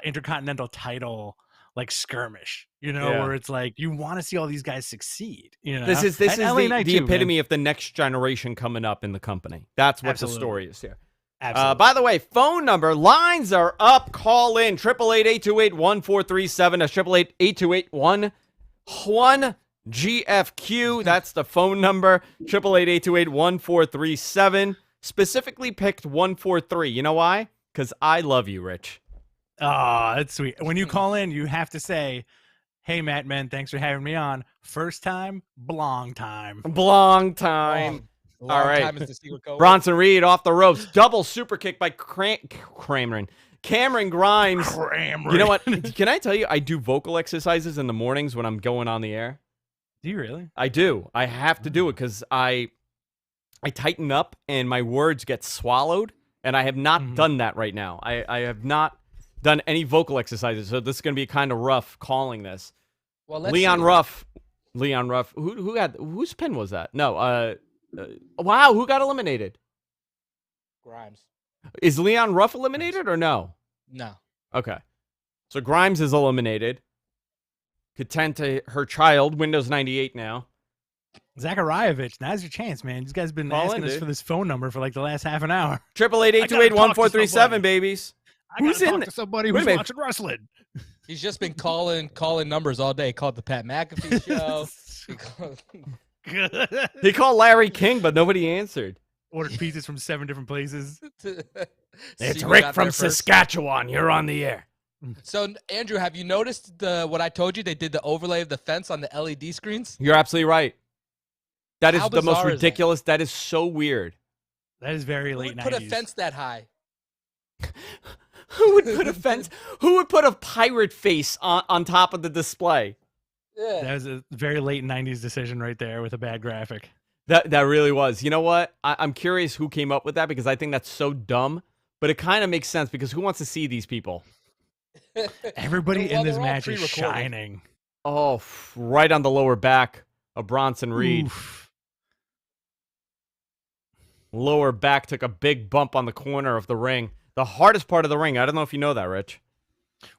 Intercontinental title like skirmish, where it's like you want to see all these guys succeed. This is the epitome of the next generation coming up in the company. That's what the story is here. By the way, phone number lines are up. Call in 888-828-1437. That's 888-828-11GFQ. That's the phone number. 888-828-1437. Specifically picked 143. You know why? Because I love you, Rich. Oh, that's sweet. When you call in, you have to say, "Hey, Matt, man, thanks for having me on. First time, blong time." Blong time. All right. Time is the secret code. Bronson Reed off the ropes. Double super kick by Cameron Grimes. You know what? Can I tell you, I do vocal exercises in the mornings when I'm going on the air. Do you really? I do. I have to do it because I tighten up and my words get swallowed, and I have not done that right now. I have not done any vocal exercises, so this is going to be kind of rough calling this. Well, Leon Ruff. Whose pin was that? No, wow, who got eliminated? Grimes. Is Leon Ruff eliminated or no? No. Okay. So Grimes is eliminated. Could tend to her child, Windows 98 now. Zacharievich, now's your chance, man. These guys been Call asking in, us dude. for this phone number for like the last half an hour. 888-828-1437, babies. I gotta Who's in talk there? to somebody Wait a who's minute. watching wrestling. He's just been calling numbers all day. He called the Pat McAfee show. He called- He called Larry King, but nobody answered. Ordered pizzas from 7 different places. It's See who Rick got from there first. Saskatchewan. You're on the air. So, Andrew, have you noticed what I told you? They did the overlay of the fence on the LED screens. You're absolutely right. That is How the most bizarre is that? ridiculous. That is so weird. That is very Who late would put a 90s. fence that high? Who would put a fence? Who would put a pirate face on top of the display? Yeah. That was a very late 90s decision right there with a bad graphic. That really was. You know what? I'm curious who came up with that because I think that's so dumb. But it kind of makes sense because who wants to see these people? Everybody Well, in this they're all match is pre-recorded. shining. Oh, right on the lower back of Bronson Reed. Oof. Lower back took a big bump on the corner of the ring. The hardest part of the ring. I don't know if you know that, Rich.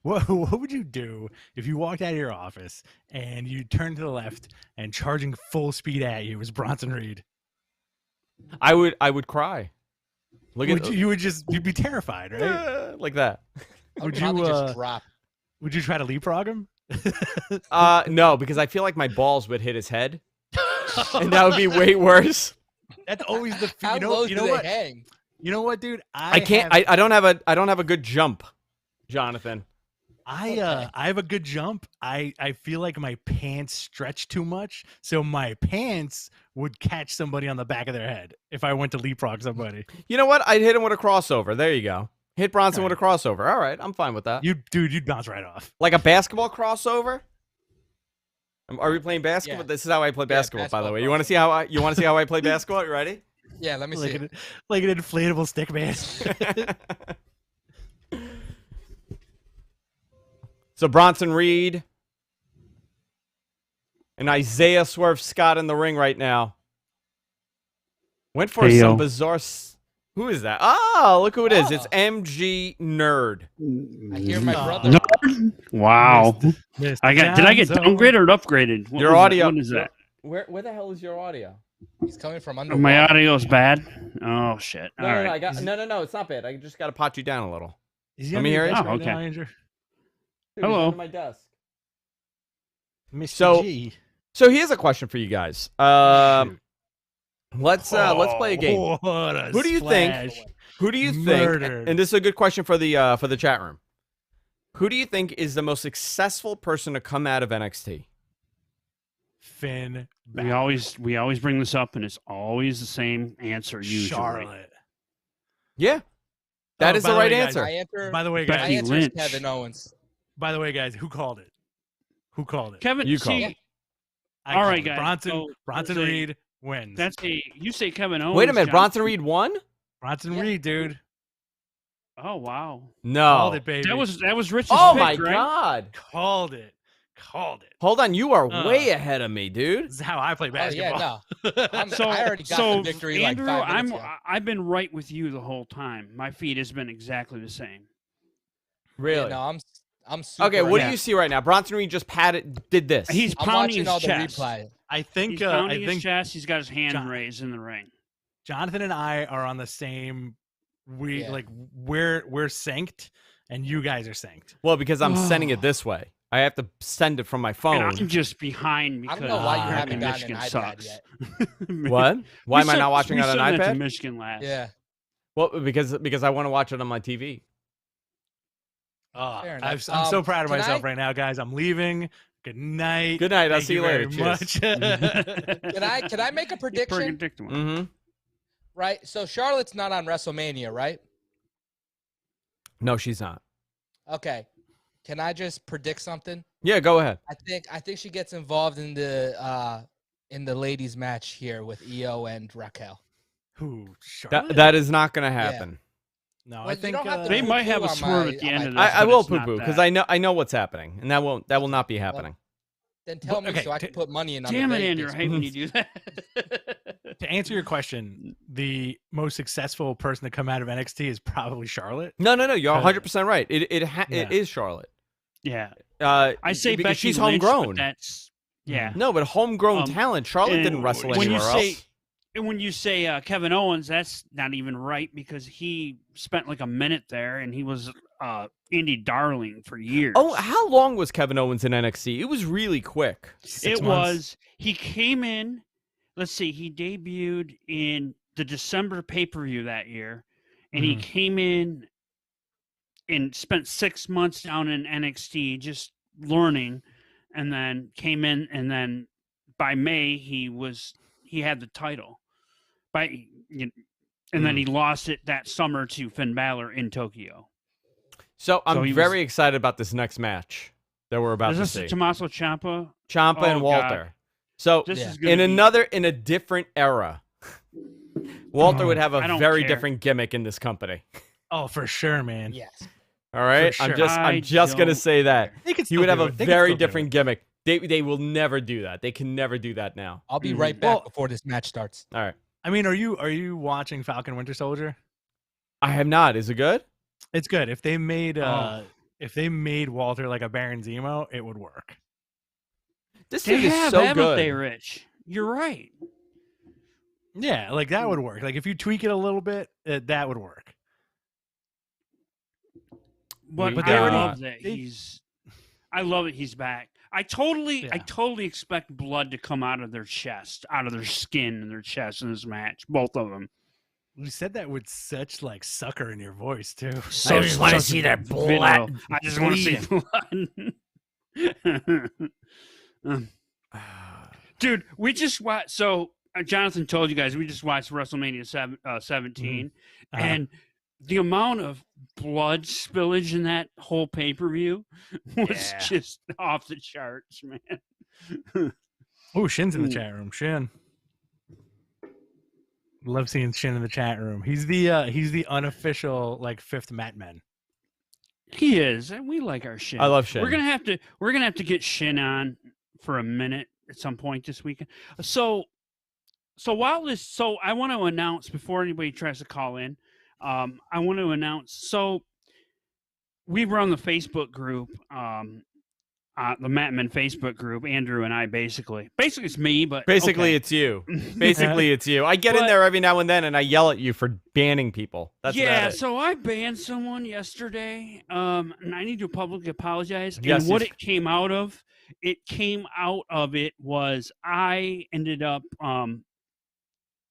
What would you do if you walked out of your office and you turned to the left and charging full speed at you was Bronson Reed? I would cry. Look at You'd be terrified, right? like that. I Would would probably you, just drop. Would you try to leapfrog him? No, because I feel like my balls would hit his head, and that would be way worse. That's always the How you know, low you do know they what? hang? You know what, dude? I can't. have- I don't have a good jump, Jonathan. I have a good jump. I feel like my pants stretch too much, so my pants would catch somebody on the back of their head if I went to leapfrog somebody. You know what? I'd hit him with a crossover. There you go. Hit Bronson All with a crossover. All right, I'm fine with that. You'd bounce right off. Like a basketball crossover? Are we playing basketball? Yeah. This is how I play basketball, by the basketball way. You want to see how I play basketball? You ready? Yeah, let me Like see. like an inflatable stick man. So Bronson Reed and Isaiah Swerve Scott in the ring right now. Went for Hey, some yo. bizarre. Who is that? Oh, look who it is. Oh. It's MG Nerd. I hear my No. brother. No. Wow. Mr. Did I get Johnson. downgraded or upgraded? What Your was that? audio. What is that? Where the hell is your audio? He's coming from under. My audio's bad. Oh shit. No, All no, right. no, I got, no, it's not bad. I just got to pot you down a little. Is he Let on me your hear it. desk Oh, right now, okay. Andrew? Dude, Hello. he's under my desk. Mr. So- G. So here's a question for you guys. Let's play a game. Oh, what a Who do you think- splash. Who do you think? Murdered. And this is a good question for the chat room. Who do you think is the most successful person to come out of NXT? Finn We Balor. always bring this up, and it's always the same answer usually. Charlotte. Yeah, that Oh, is by the the right way, guys, answer. My answer. By the way, my guys. Becky answer is Lynch. Kevin Owens. By the way, guys, who called it? Who called it? Kevin, You call see, it. I all called right, it. guys, Bronson so Bronson there's a- Reed wins. you say Kevin Owens. Wait a minute, John- Bronson Reed won? Bronson Yeah. Reed, dude. Oh wow. Called No. it, baby. That was Rich's Oh pick, my right? God! Called it. Called it. Hold on, you are Uh. way ahead of me, dude. This is how I play Oh basketball. yeah, no. So, I already got so the victory Andrew, like 5 minutes ago. I've been right with you the whole time. My feed has been exactly the same. Really? Yeah, no, I'm super. Okay, what do Yeah. you see right now? Bronson Reed just did this. He's I'm pounding watching all his the chest. replay. I think He's pounding I his think chest. He's got his hand John- raised in the ring. Jonathan and I are on the same Yeah. like we're synced and you guys are synced. well, because I'm sending it this way. I have to send it from my And phone. I'm just behind I because don't know why you Ah, haven't freaking gotten an Michigan iPad sucks. yet. What? Why am I We not watching it on sent an that to iPad? Michigan last. Yeah. Well, because I want to watch it on my TV. Oh, Fair I'm enough. so proud of Can myself I- right now, guys. I'm leaving. Good night. Good night. I'll Thank see you very later. Cheers. much. Can I make a prediction? Prediction. Mm-hmm. Right. So Charlotte's not on WrestleMania, right? No, she's not. Okay. Can I just predict something? Yeah, go ahead. I think she gets involved in the ladies match here with Io and Raquel. Who? Charlotte? That is not going to happen. No, Well, I you think don't have to They poo-poo might have a on swerve my- at the on end my of pick. this. I but will it's poo not poo because that. I know what's happening, and that will not be happening. Then tell me okay, so I can put money in on Damn the it, Vegas Andrew! I hate when you do that. to answer your question, the most successful person to come out of NXT is probably Charlotte. No, you're Uh, 100% right. It yeah. is Charlotte. Yeah, I I say because Becky she's Lynch, but homegrown. that's Yeah. No, but homegrown talent. Charlotte and didn't wrestle when anywhere you say, else. And when you say Kevin Owens, that's not even right because he spent like a minute there and he was indie darling for years. Oh, how long was Kevin Owens in NXT? It was really quick. 6 months. He came in, let's see, he debuted in the December pay-per-view that year, and he came in and spent 6 months down in NXT just learning, and then came in, and then by May he had the title. And then he lost it that summer to Finn Balor in Tokyo. So I'm very excited about this next match that we're about to see. Is this Tommaso Ciampa? Ciampa and Walter. God. So This is in a different era, Walter would have a very care. different gimmick in this company. Oh, for sure, man. Yes. All right, For sure. I'm just gonna say that he would have a very different gimmick. gimmick. They will never do that. They can never do that now. I'll be right back before this match starts. All right. I mean, are you watching Falcon Winter Soldier? I have not. Is it good? It's good. If they made Walter like a Baron Zemo, it would work. This They thing is have, so haven't good. they, Rich? You're right. Yeah, like that would work. Like if you tweak it a little bit, that would work. But But I they love that I love it. He's back. I totally expect blood to come out of their chest, out of their skin and their chest in this match. Both of them. You said that with such like sucker in your voice too. So, I just want to see that blood. I just want to see blood. Dude, we just watched. So Jonathan told you guys we just watched WrestleMania 17, and the amount of blood spillage in that whole pay-per-view was just off the charts, man. Oh, Shin's in the chat room. Shin. Love seeing Shin in the chat room. He's the unofficial like fifth Matman. He is, and we like our Shin. I love Shin. We're gonna have to get Shin on for a minute at some point this weekend. So I want to announce before anybody tries to call in. I want to announce. So we run the Facebook group, the Matman Facebook group. Andrew and I basically it's me, but okay. It's you. Basically, it's you. I get in there every now and then, and I yell at you for banning people. That's about it. So I banned someone yesterday, and I need to publicly apologize. Yes, and what it came out of was I ended up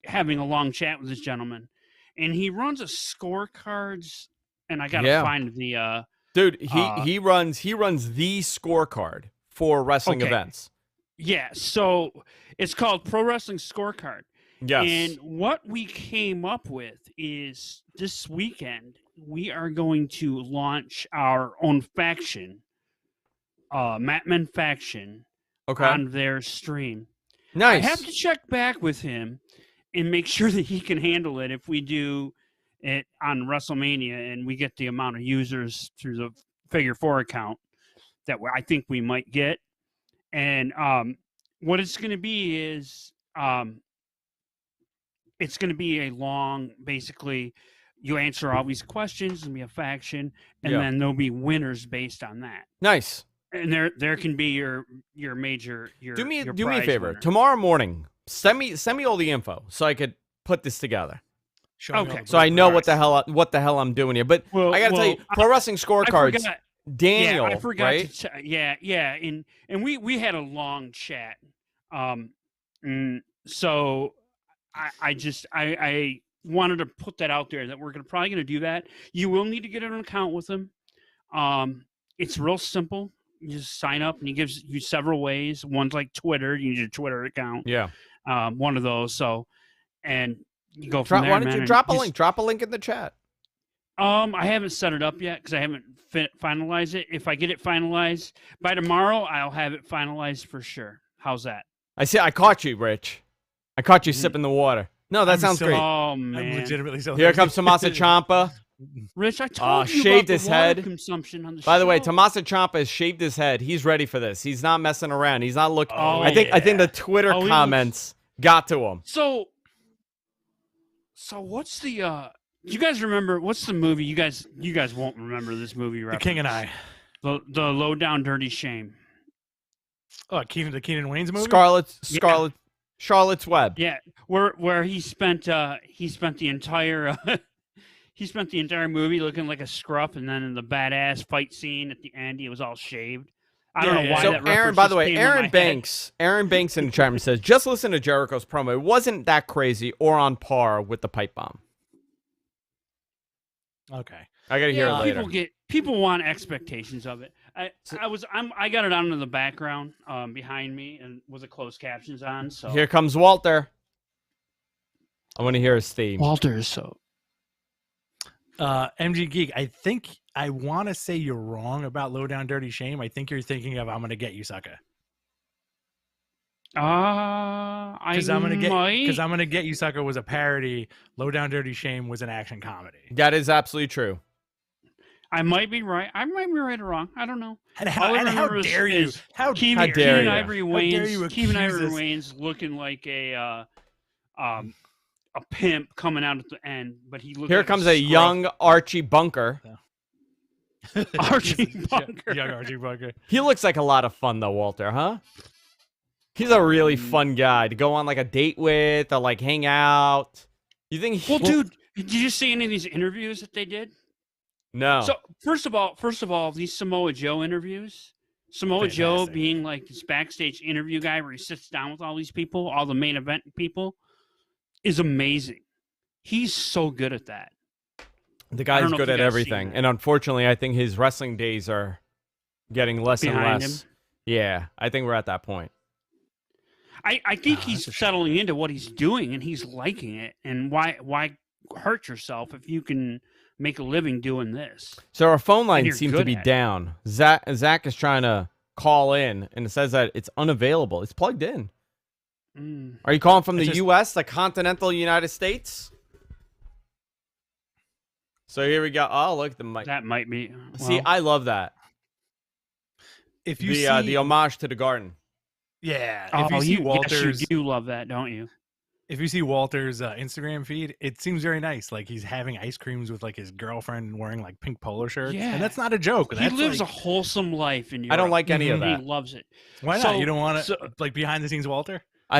having a long chat with this gentleman, and he runs a scorecards, and I gotta find the dude. He runs the scorecard for wrestling events. Yeah, so it's called Pro Wrestling Scorecard. Yes. And what we came up with is this weekend we are going to launch our own faction, Matman faction, on their stream. Nice. I have to check back with him and make sure that he can handle it if we do it on WrestleMania and we get the amount of users through the Figure 4 account that I think we might get. And what it's going to be is it's going to be a long, basically, you answer all these questions and be a faction, and then there'll be winners based on that. Nice. And there can be your major do me a favor. winner. Tomorrow morning, send me all the info so I could put this together. Okay. So I know what the hell I'm doing here. But I gotta tell you, Pro Wrestling Scorecards. Daniel, I forgot right? and we had a long chat. So I wanted to put that out there that we're probably gonna do that. You will need to get an account with him. It's real simple. You just sign up, and he gives you several ways. One's like Twitter. You use your Twitter account. Yeah. One of those. So, and you go from there. Why don't you drop a link? Drop a link in the chat. I haven't set it up yet because I haven't finalized it. If I get it finalized by tomorrow, I'll have it finalized for sure. How's that? I caught you, Rich. I caught you sipping the water. No, that sounds great. Oh man, I'm legitimately so. Here comes Tommaso Ciampa. Rich, I told you shaved about his the water head. consumption on the By the way, show. Tommaso Ciampa has shaved his head. He's ready for this. He's not messing around. He's not looking. Oh, I think the Twitter he comments got to him. So what's the? You guys remember what's the movie? You guys won't remember this movie. The King and I. The Low Down Dirty Shame. Oh, the Keenan Wayne's movie. Charlotte's Web. Yeah, where he spent the entire he spent the entire movie looking like a scruff, and then in the badass fight scene at the end, he was all shaved. I don't know why So that Aaron, reference by the just way, came to my Aaron head. Banks in the chat room says, just listen to Jericho's promo. It wasn't that crazy or on par with the pipe bomb. Okay. I gotta hear it later. People want expectations of it. I got it on in the background behind me, and was a closed captions on. So Here comes Walter. I want to hear his theme. Walter is so. MG Geek, I think I want to say you're wrong about Low Down Dirty Shame. I think you're thinking of I'm Gonna Get You, Sucker. Because I'm Gonna Get You, Sucker was a parody. Low Down Dirty Shame was an action comedy. That is absolutely true. I might be right. I might be right or wrong. I don't know. And how dare you? How dare you? Kevin Ivory accuse Wayne's looking like a pimp coming out at the end, but he looked. Here like comes a a young Archie Bunker. Archie Bunker. Young Archie Bunker. He looks like a lot of fun though, Walter, huh? He's a really fun guy to go on like a date with or like hang out. You think? Dude, did you see any of these interviews that they did? No. So first of all, these Samoa Joe interviews. Samoa Joe being like this backstage interview guy where he sits down with all these people, all the main event people, is amazing. He's so good at that. The guy's good at everything. And unfortunately, I think his wrestling days are getting less and less. Yeah, I think we're at that point. I think he's settling into what he's doing and he's liking it. And why hurt yourself if you can make a living doing this? So our phone lines seem to be down. Zach is trying to call in and it says that it's unavailable. It's plugged in. Are you calling from the U.S., the continental United States? So here we go. Oh, look, the mic. That might be. See, I love that. If you the homage to the garden. Yeah. Oh, if you see Walter's, yes, you do love that, don't you? If you see Walter's Instagram feed, it seems very nice. Like he's having ice creams with like his girlfriend wearing like pink polo shirts. Yeah. And that's not a joke. He lives a wholesome life in Europe. I don't like any of that. He loves it. Why not? You don't want to like behind the scenes Walter? I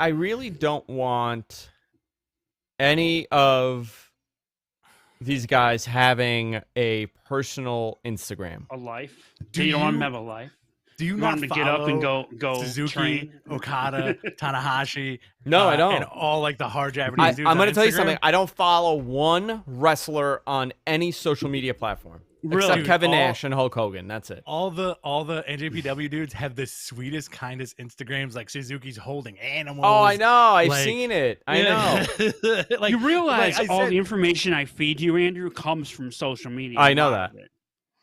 really don't want any of these guys having a personal Instagram. A life? You don't want them to have a life? Do you want not them to get up and go Suzuki, train? Okada, Tanahashi? No, I don't. And all like the hard Japanese dudes. I'm going to tell you Instagram? something. I don't follow one wrestler on any social media platform. Really? Except Kevin Nash and Hulk Hogan. That's it. All the NJPW dudes have the sweetest, kindest Instagrams. Like Suzuki's holding animals. Oh, I know. I've seen it. I know. Like, you realize all the information I feed you, Andrew, comes from social media. I know that.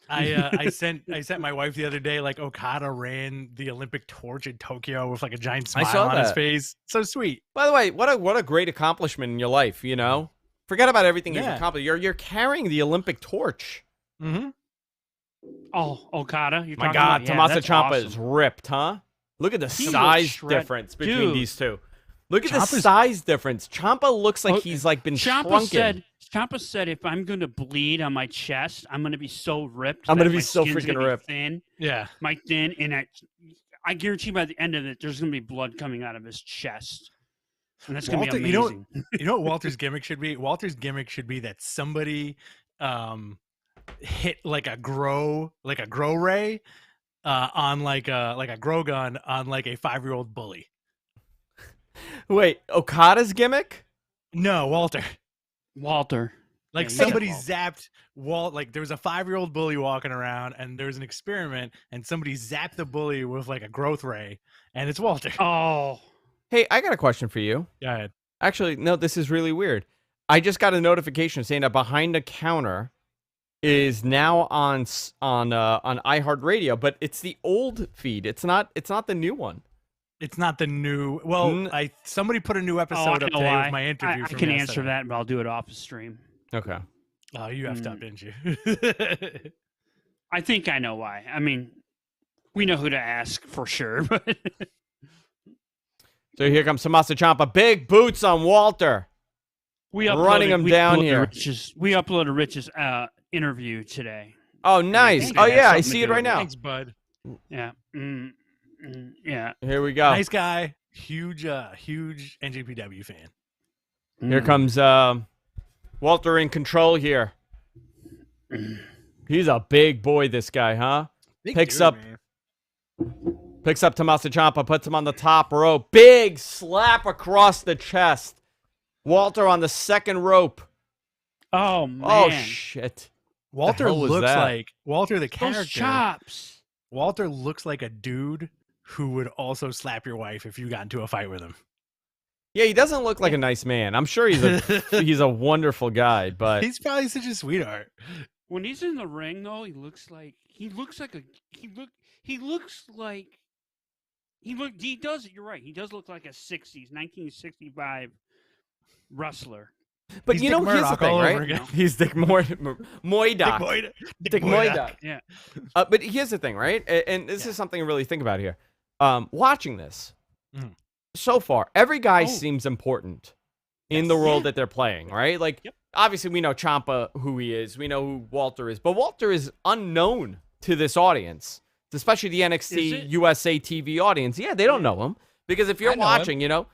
I sent my wife the other day, like Okada ran the Olympic torch in Tokyo with like a giant smile on his face. So sweet. By the way, what a great accomplishment in your life, you know? Forget about everything you've accomplished. You're carrying the Olympic torch. Mm-hmm. Oh, Okada. My God, Tommaso Ciampa is ripped, huh? Look at the size difference between these two. Look at the size difference. Ciampa looks like he's like been shrunken. Ciampa said, if I'm going to bleed on my chest, I'm going to be so ripped. I'm going to be so freaking ripped. Thin. Yeah. My thin. And I guarantee by the end of it, there's going to be blood coming out of his chest. And that's going to be amazing. You know what Walter's gimmick should be? Walter's gimmick should be that somebody hit like a grow ray on like a grow gun on like a 5-year-old bully. Wait, Okada's gimmick? No, Walter. Yeah, Like somebody zapped Walt. Like there was a 5-year-old bully walking around, and there was an experiment, and somebody zapped the bully with like a growth ray, and it's Walter. Oh, hey, I got a question for you. Go ahead. Actually, no, this is really weird. I just got a notification saying that Behind the Counter is now on iHeartRadio, but it's the old feed. It's not the new one. It's not the new. Well, somebody put a new episode up today with my interview. I can answer that, but I'll do it off the stream. Okay. Oh, you effed up, didn't you? I think I know why. I mean, we know who to ask for sure. But so here comes Tommaso Ciampa. Big boots on Walter. We running him down here. We uploaded Rich's interview today. Oh, nice. think Oh, it has yeah, I something to see it do right with it. now. Thanks, bud. Yeah. Yeah. Here we go. Nice guy. Huge NJPW fan. Here comes Walter in control here. He's a big boy, this guy, huh? Big Picks dude, up man. Picks up Tommaso Ciampa, puts him on the top rope. Big slap across the chest. Walter on the second rope. Oh man. Oh, shit. Walter hell was looks that? like Walter the Those character. chops. Walter looks like a dude who would also slap your wife if you got into a fight with him. Yeah, he doesn't look like a nice man. I'm sure he's a wonderful guy, but He's probably such a sweetheart. When he's in the ring, though, he looks like he does. You're right. He does look like a 1965 wrestler. but He's you Dick know, here's the Murdoch thing, all over right? again. He's Dick Moydock. Dick Moydock. Yeah. But here's the thing, right? And this is something to really think about here. Watching this, Mhm. so far, every guy Oh. seems important in the role that they're playing, right? Like, Yep. obviously, we know Ciampa, who he is. We know who Walter is. But Walter is unknown to this audience, especially the Is NXT it? USA TV audience. Yeah, they don't know him. Because if you're I know him. watching,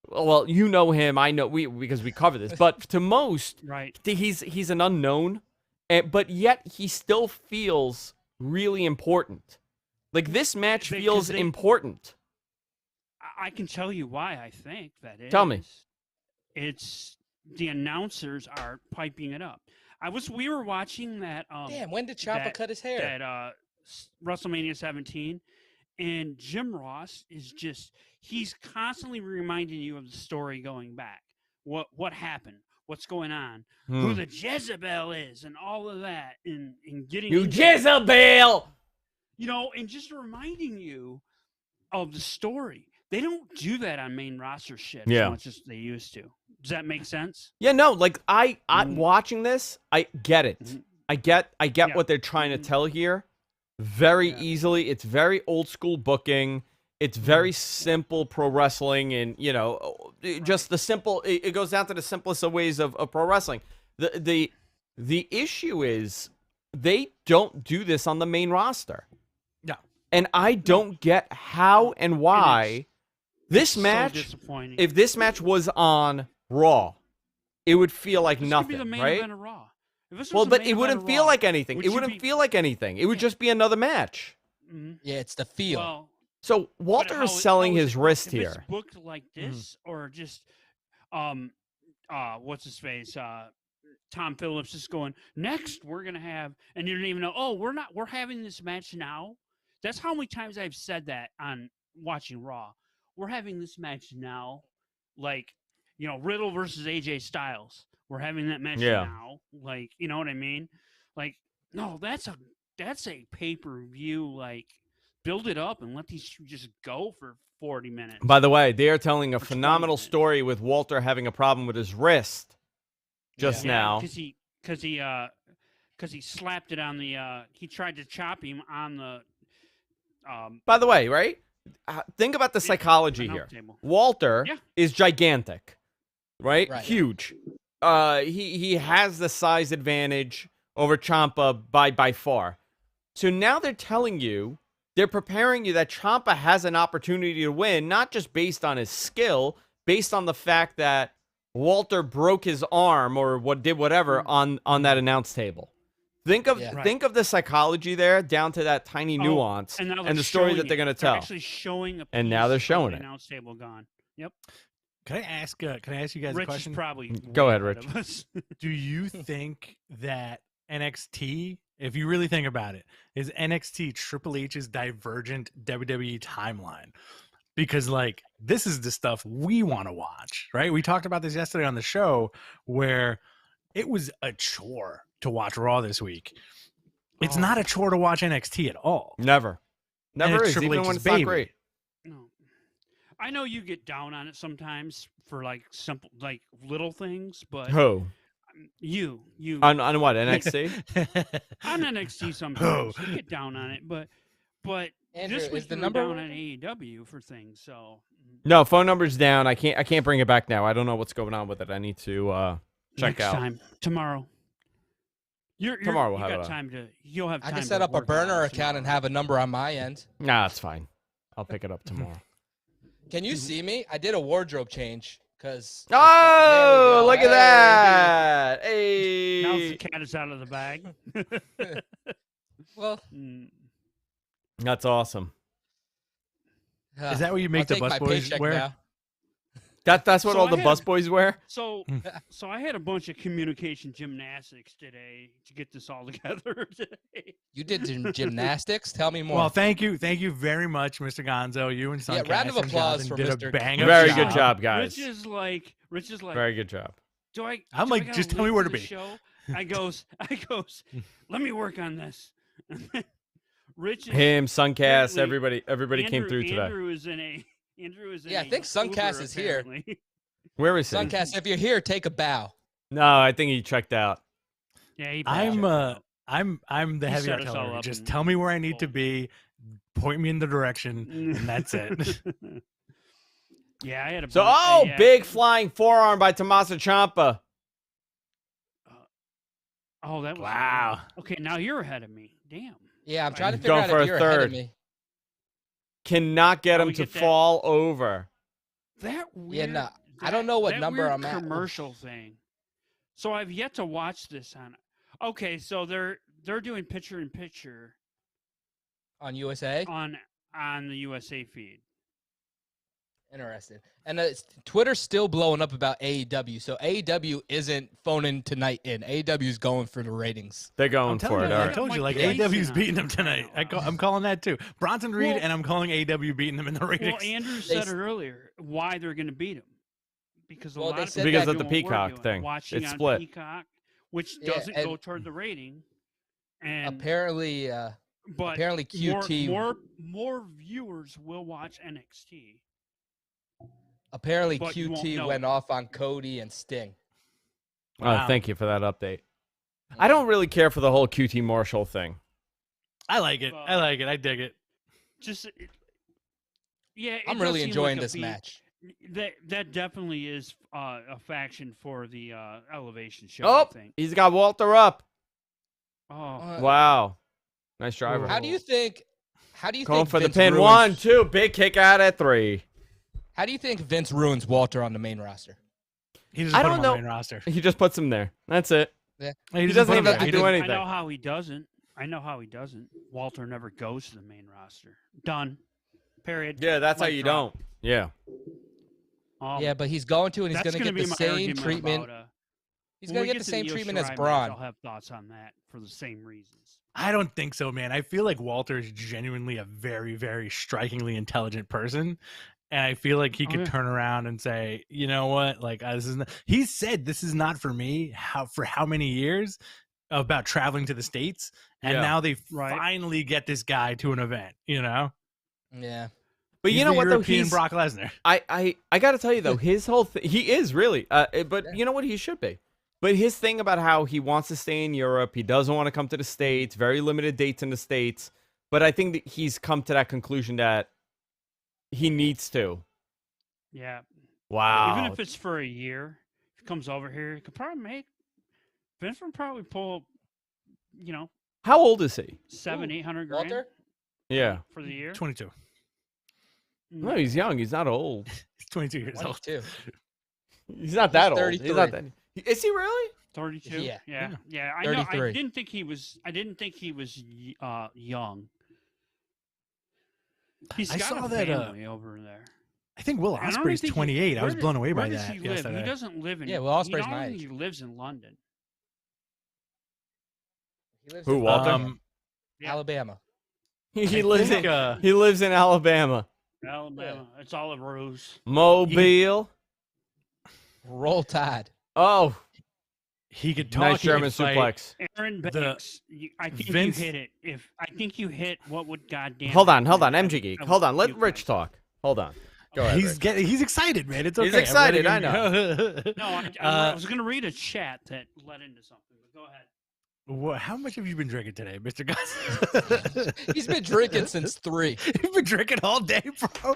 well, you know him. I know because we cover this. But to most, Right. he's an unknown, but yet he still feels really important. Like, this match Because feels important. I can tell you why I think that is. Tell me. It's the announcers are piping it up. We were watching that Damn, when did Ciampa that- cut his hair? that WrestleMania 17, and Jim Ross he's constantly reminding you of the story going back. What happened? What's going on? Who the Jezebel is, and all of that, and getting You into it. Jezebel! And just reminding you of the story. They don't do that on main roster shit Yeah. as much as they used to. Does that make sense? Yeah, no, like I Mhm. watching this, I get it. Mhm. I get Yeah. what they're trying to Mhm. tell here. Very Yeah. easily. It's very old school booking. It's very simple pro wrestling, and just the simple. It goes down to the simplest of ways of pro wrestling. The issue is they don't do this on the main roster. No. And I don't get how and why this So match. disappointing. If this match was on Raw, it would feel like This could nothing, be the main right? event of Raw. If this was Well, the but main it event wouldn't of feel Raw, like anything. would It you wouldn't be- feel like anything. It would just be another match. Mhm. Yeah, it's the feel. Well, So but Walter how is it- selling how is his it- wrist if it's here. booked like this, or just what's his face? Tom Phillips is going, next we're gonna have, and you don't even know, we're having this match now. That's how many times I've said that on watching Raw. We're having this match now, like, Riddle versus AJ Styles. We're having that match Yeah. now. Like, you know what I mean? Like, no, that's a pay-per-view, like, build it up and let these two just go for 40 minutes. By the way, they are telling a Or 20 phenomenal minutes. story with Walter having a problem with his wrist just now. because he slapped it on the he tried to chop him on the By the way, right? Think about the psychology announce here. table. Walter Yeah. is gigantic, right? Right. Huge. He has the size advantage over Ciampa by far. So now they're telling you, they're preparing you that Ciampa has an opportunity to win, not just based on his skill, based on the fact that Walter broke his arm or whatever on that announce table. Think of Yeah. think of the psychology there down to that tiny nuance now and they're the story showing that they're it. going to They're tell. actually showing a And now they're piece of showing the it. announce table gone. Yep. Can I ask you guys a Rich question? is probably Go way ahead, ahead Rich. of us. Do you think that NXT, if you really think about it, is NXT Triple H's divergent WWE timeline? Because, like, this is the stuff we want to watch, right? We talked about this yesterday on the show where it was a chore to watch Raw this week. It's Oh. not a chore to watch NXT at all. Never. And Never it's is, Triple even H's when it's baby. not great. No. I know you get down on it sometimes for like simple, like little things, but Who? you On what, NXT? on NXT sometimes you get down on it, but Andrew, this is week the you were number down right? on AEW for things. So No, phone number's down. I can't bring it back now. I don't know what's going on with it. I need to check next out. time tomorrow. Tomorrow we'll you have got it. time to. You'll have I time. can set to up a work on burner it account and tomorrow. have a number on my end. Nah, that's fine. I'll pick it up tomorrow. Can you see me? I did a wardrobe change because. Oh, look at that! Hey. Now the cat is out of the bag. Well, That's awesome. Is that what you make the busboys wear? Now. That's what So all I the had- busboys wear? So I had a bunch of communication gymnastics today to get this all together today. You did gymnastics? Tell me more. Well, thank you very much, Mr. Gonzo. You and Yeah, Suncast round of and applause Jonathan for did a Mr. bang-up Very good job, guys. Rich is like, Very good job. do I? I'm do I like, gotta just tell me leave where for to the be. Show? I goes, let me work on this. Rich is Him, Suncast, apparently- everybody came through today. Andrew is in a. Yeah, I think Suncast is here. apparently. Where is he? Suncast, if you're here, take a bow. No, I think he checked out. Yeah, he I'm checked I'm the He heavy set us all artillery. up Just and- tell me where I need to be, point me in the direction, and that's it. Yeah, I had a. So, bunch- big flying forearm by Tommaso Ciampa. Oh, that was Wow. Okay, now you're ahead of me. Damn. Yeah, I'm trying to He's figure going out for if a you're ahead of third. me. Cannot get Oh, him we to get that. fall over. That weird. no, I don't know what that number weird I'm at. Commercial thing. So I've yet to watch this on. Okay, so they're doing picture in picture On USA? on the USA feed. Interesting. And Twitter's still blowing up about AEW. So AEW isn't phoning tonight in. AEW is going for the ratings. They're I'm going telling for you, it. All I right. told you, like Mike Tyson AW's on beating it. them tonight. I know. I'm calling that too. Bronson Reed, Well- and I'm calling AW beating them in the ratings. Well, Andrew They said s- earlier why they're going to beat him because a Well, lot they of said people Because are of the doing what we're Peacock doing, thing. watching It's on split. Peacock, which Yeah, doesn't and- go toward the rating. And Apparently, but apparently QT. more viewers will watch NXT. Apparently but you won't QT know went it. off on Cody and Sting. Wow. Oh, thank you for that update. I don't really care for the whole QT Marshall thing. I like it. I like it. I dig it. Just yeah, it I'm does really seem enjoying like a this beat. match. That definitely is a faction for the Elevation show. Oh, I think. he's got Walter up. Oh, Wow. Nice driver. How do you think? How do you Going think for the Vince pin. ruins- 1, 2. Big kick out at 3. How do you think Vince ruins Walter on the main roster? He doesn't I put don't him know. on the main roster. He just puts him there. That's it. He doesn't put him even there. have to He do doesn't- anything. I know how he doesn't. Walter never goes to the main roster. Done. Period. Yeah, that's how Mic you drop. don't. Yeah. Yeah, but he's going to, and he's that's going to gonna get the be my same argument treatment. about, He's when going we to get get the to same Io treatment as Shirai match, Braun. I'll have thoughts on that for the same reasons. I don't think so, man. I feel like Walter is genuinely a very, very strikingly intelligent person. And I feel like he Oh, could yeah. turn around and say, you know what? Like, this is not, he said this is not for me for how many years about traveling to the States. And Yeah. now they Right. finally get this guy to an event, you know? Yeah. But He's you know the what, though? European He's, Brock Lesnar. I got to tell you, though, his whole thing, he is really. But you know what? He should be. But his thing about how he wants to stay in Europe, he doesn't want to come to the States, very limited dates in the States. But I think that he's come to that conclusion that he needs to. Yeah. Wow. Even if it's for a year, if he comes over here, he could probably make. Vince would probably pull, How old is he? 700-800 grand Walter? Yeah. for the year. 22. No, he's young. He's not old. He's 22 years old. 22. He's not that old. 33. He's not that. Is he really? 32. Yeah. Yeah. I know. I 33. didn't think he was. Young. He's I got saw a that, family over there. I think Will And I don't Ospreay's think he- 28. I where was did- blown away by where does that he live? yesterday. He doesn't live in. Yeah, Will Ospreay's I don't my think age. He lives in London. He lives Who, in Walter? Yeah. Alabama. He I lives think, in. He lives in Alabama. Alabama. It's all a ruse. Mobile. Roll Tide. Oh, he could talk. nice he could German fight. suplex. Aaron The- Banks. I think Vince- you hit it. I think you hit what would goddamn. Hold on, happen MG if- Geek. if Hold on, let you Rich guys- talk. Hold on. Go ahead. He's Rich. he's excited, man. It's okay. He's excited, I know. No, I was going to read a chat that led into something. But go ahead. How much have you been drinking today, Mr. Gus? He's been drinking since 3. You've been drinking all day, bro.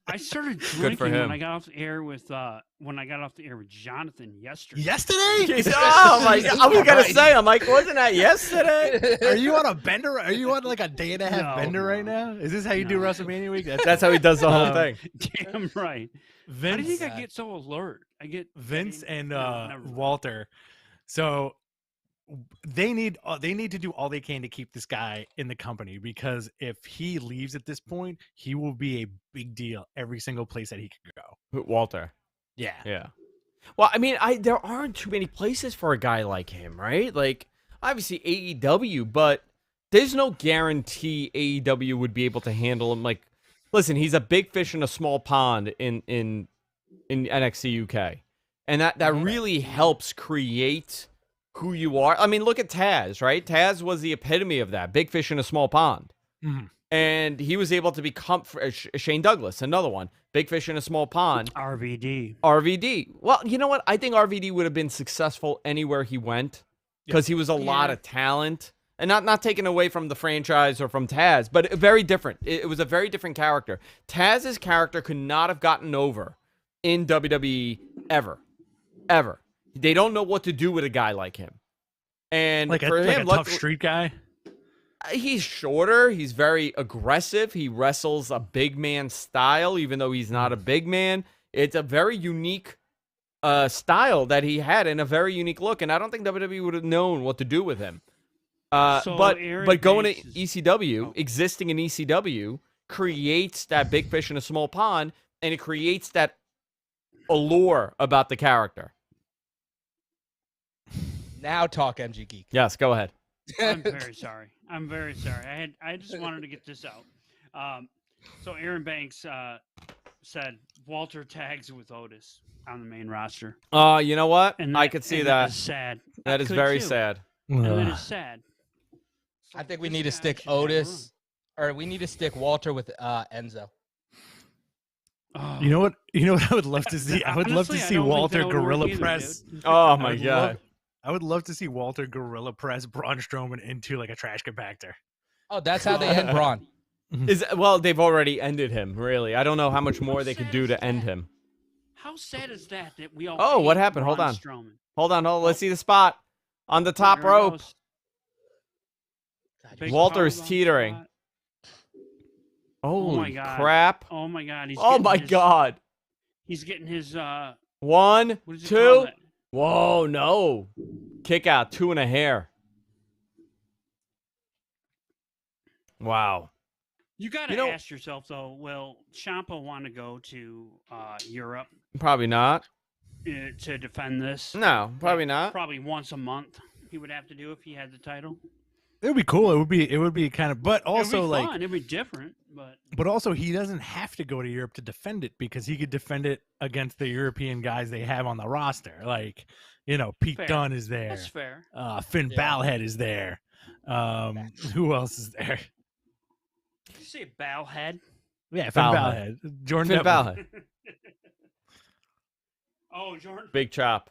I started for drinking him. when I got off the air with Jonathan yesterday. Yesterday? Oh my God. I was gonna say, I'm like, wasn't that yesterday? Are you on a bender? Are you on like a day and a half No, bender right no. now? Is this how you do No. WrestleMania week? That's how he does the whole thing. Damn right. How do Vince, you think I get so alert? I get Vince and never- Walter. So they need to do all they can to keep this guy in the company, because if he leaves at this point, he will be a big deal every single place that he could go. Walter. Yeah. Yeah. Well, I mean, there aren't too many places for a guy like him, right? Like, obviously AEW, but there's no guarantee AEW would be able to handle him. Like, listen, he's a big fish in a small pond in NXT UK, and that really helps create who you are. I mean, look at Taz, right? Taz was the epitome of that. Big fish in a small pond. Mm-hmm. And he was able to become Shane Douglas, another one. Big fish in a small pond. RVD. Well, you know what? I think RVD would have been successful anywhere he went because he was a lot of talent. And not taken away from the franchise or from Taz, but very different. It was a very different character. Taz's character could not have gotten over in WWE ever. Ever. They don't know what to do with a guy like him. And Like for a him, tough street guy. he's shorter. He's very aggressive. He wrestles a big man style, even though he's not a big man. It's a very unique style that he had and a very unique look. And I don't think WWE would have known what to do with him. But going to ECW, existing in ECW, creates that big fish in a small pond, and it creates that allure about the character. Now talk, MG Geek. Yes, go ahead. I'm very sorry. I just wanted to get this out. So Aaron Banks said Walter tags with Otis on the main roster. You know what? And I could see that that. is sad. That is very sad. And that is sad. I think we need to stick Otis, or we need to stick Walter with Enzo. Oh. You know what I would love to see? I would love to see Walter Gorilla Press. Oh my God. I would love to see Walter Gorilla Press Braun Strowman into like a trash compactor. Oh, that's how they end Braun. Well, they've already ended him, really. I don't know how much more they could do to end him. How sad is that we all Oh, what hate happened? Hold Braun on. Strowman? Hold on. Let's see the spot. On the top There it rope. goes. Big Walter's powerbomb teetering. spot. Holy my God. crap. Oh my God. Oh my God. He's getting his One, what does he two. call it? Whoa, no. Kick out, 2 and a hair. Wow. You got to ask yourself though, will Ciampa want to go to Europe Probably not. to defend this? No, probably not. Probably once a month he would have to do if he had the title. It would be cool. It would be kind of, but also It'd be like, fun. It'd be different, but also he doesn't have to go to Europe to defend it, because he could defend it against the European guys they have on the roster. Like, Pete Fair. Dunne is there. That's fair. Finn Balor is there. Who else is there? Did you say Balhead? Yeah, Finn Balor. Balor. Jordan Finn Devlin. Balor. Oh, Jordan. Big chop.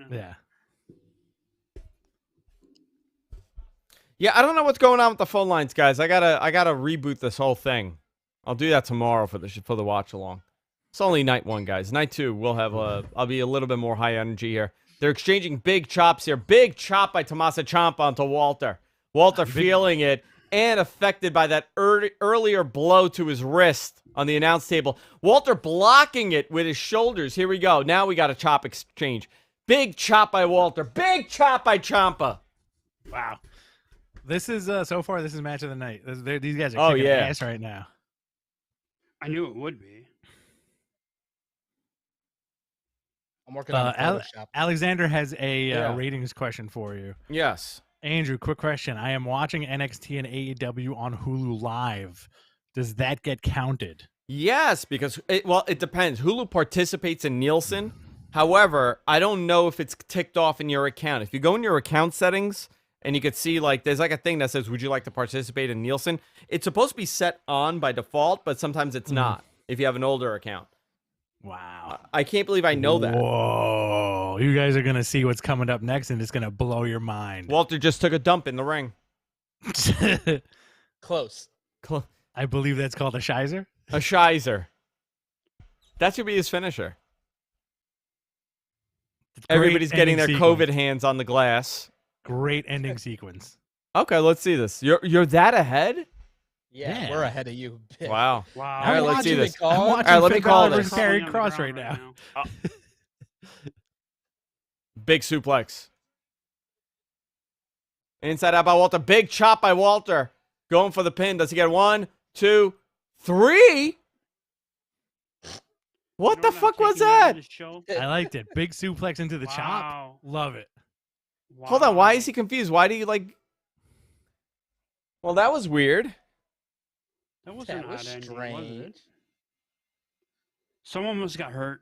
Yeah. Yeah, I don't know what's going on with the phone lines, guys. I gotta reboot this whole thing. I'll do that tomorrow for the watch along. It's only night 1, guys. Night 2, we'll have I'll be a little bit more high energy here. They're exchanging big chops here. Big chop by Tommaso Ciampa onto Walter. Walter feeling it and affected by that earlier blow to his wrist on the announce table. Walter blocking it with his shoulders. Here we go. Now we got a chop exchange. Big chop by Walter. Big chop by Ciampa. Wow. This is so far. This is match of the night. These guys are kicking ass right now. I knew it would be. I'm working on Photoshop. Alexander has a ratings question for you. Yes. Andrew, quick question. I am watching NXT and AEW on Hulu Live. Does that get counted? Yes, because it depends. Hulu participates in Nielsen. However, I don't know if it's ticked off in your account. If you go in your account settings and you could see there's a thing that says, would you like to participate in Nielsen? It's supposed to be set on by default, but sometimes it's not if you have an older account. Wow. I can't believe I know that. Whoa. You guys are going to see what's coming up next, and it's going to blow your mind. Walter just took a dump in the ring. Close. I believe that's called a shizer. A shizer. That should be his finisher. Great Everybody's getting their ending COVID sequence. hands on the glass. Great ending sequence. Okay, let's see this. You're that ahead? Yeah, Yeah. we're ahead of you. Wow. Wow. All right, let's see this. I'm watching All right, let me Finn call Balor this. versus Karrion On the Kross ground right now. Big suplex. Inside out by Walter. Big chop by Walter. Going for the pin. Does he get 1, 2, 3? What the fuck was that? I liked it. Big suplex into the chop. Wow. Love it. Hold on. Why is he confused? Why do you like... Well, that was weird. That wasn't That was odd ending, was strange. it? Someone must got hurt.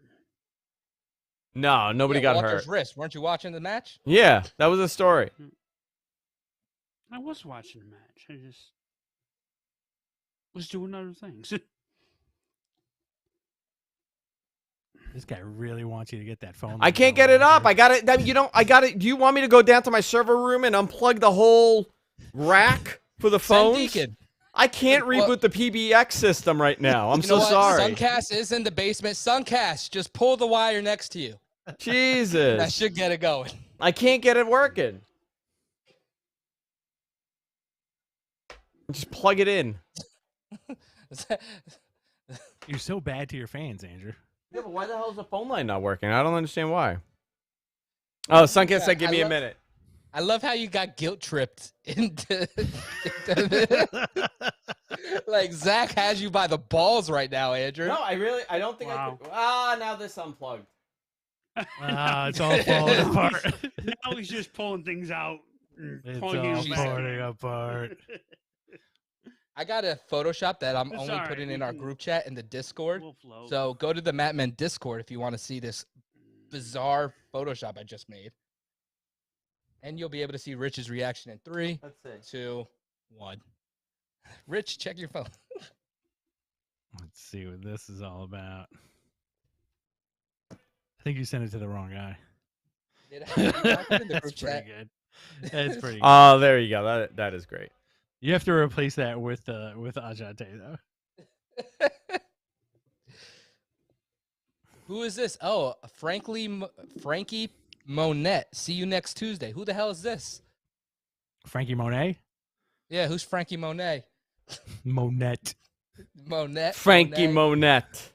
No, nobody got Walter's hurt. wrist. Weren't you watching the match? Yeah, that was a story. I was watching the match. I just was doing other things. This guy really wants you to get that phone. I can't get it up. I got it. I got it. Do you want me to go down to my server room and unplug the whole rack for the Send phones? Deacon. I can't Well- reboot the PBX system right now. I'm You so know what? sorry. Suncast is in the basement. Suncast, just pull the wire next to you. That Jesus. should get it going. I can't get it working. Just plug it in. You're so bad to your fans, Andrew. Yeah, but why the hell is the phone line not working? I don't understand why. Oh, Sunkist said, give me a minute. I love how you got guilt tripped into. Like Zach has you by the balls right now, Andrew. No, I don't think I could. Now this unplugged. It's all falling apart. Now he's just pulling things out. And It's plugging all them back falling in. apart. I got a Photoshop that I'm It's only all right, putting we in our can- group chat in the Discord. We'll float. So go to the Matmen Discord if you want to see this bizarre Photoshop I just made. And you'll be able to see Rich's reaction in 3, Let's see. 2, 1. Rich, check your phone. Let's see what this is all about. I think you sent it to the wrong guy. Did I put it in the That's group chat? pretty good. That's pretty good. Oh, there you go. That is great. You have to replace that with Ajante though. Who is this? Oh, Frankie Monette. See you next Tuesday. Who the hell is this? Frankie Monet. Yeah, who's Frankie Monet? Monette. Monette. Frankie Monet. Monette.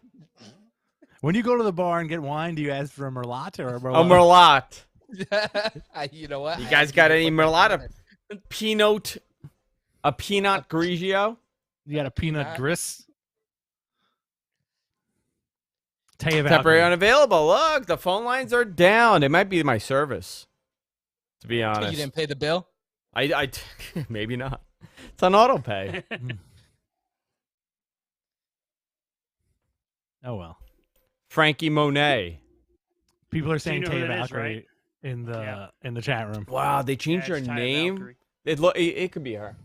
When you go to the bar and get wine, do you ask for a Merlot or a Merlot? A Merlot. You know what? You I guys actually got put any that Merlot? in there. A Pinot Grigio? You got a peanut Nah. grist. Tell you about Temporary unavailable. Look, the phone lines are down. It might be my service, to be You honest. didn't pay the bill? I maybe not. It's on auto pay. Oh well. Frankie Monet. People are So you saying know who Taya that is, Valkyrie right? in the Yeah. in the chat room. Wow, they changed Yeah, her it's Taya name. Valkyrie. It could be her.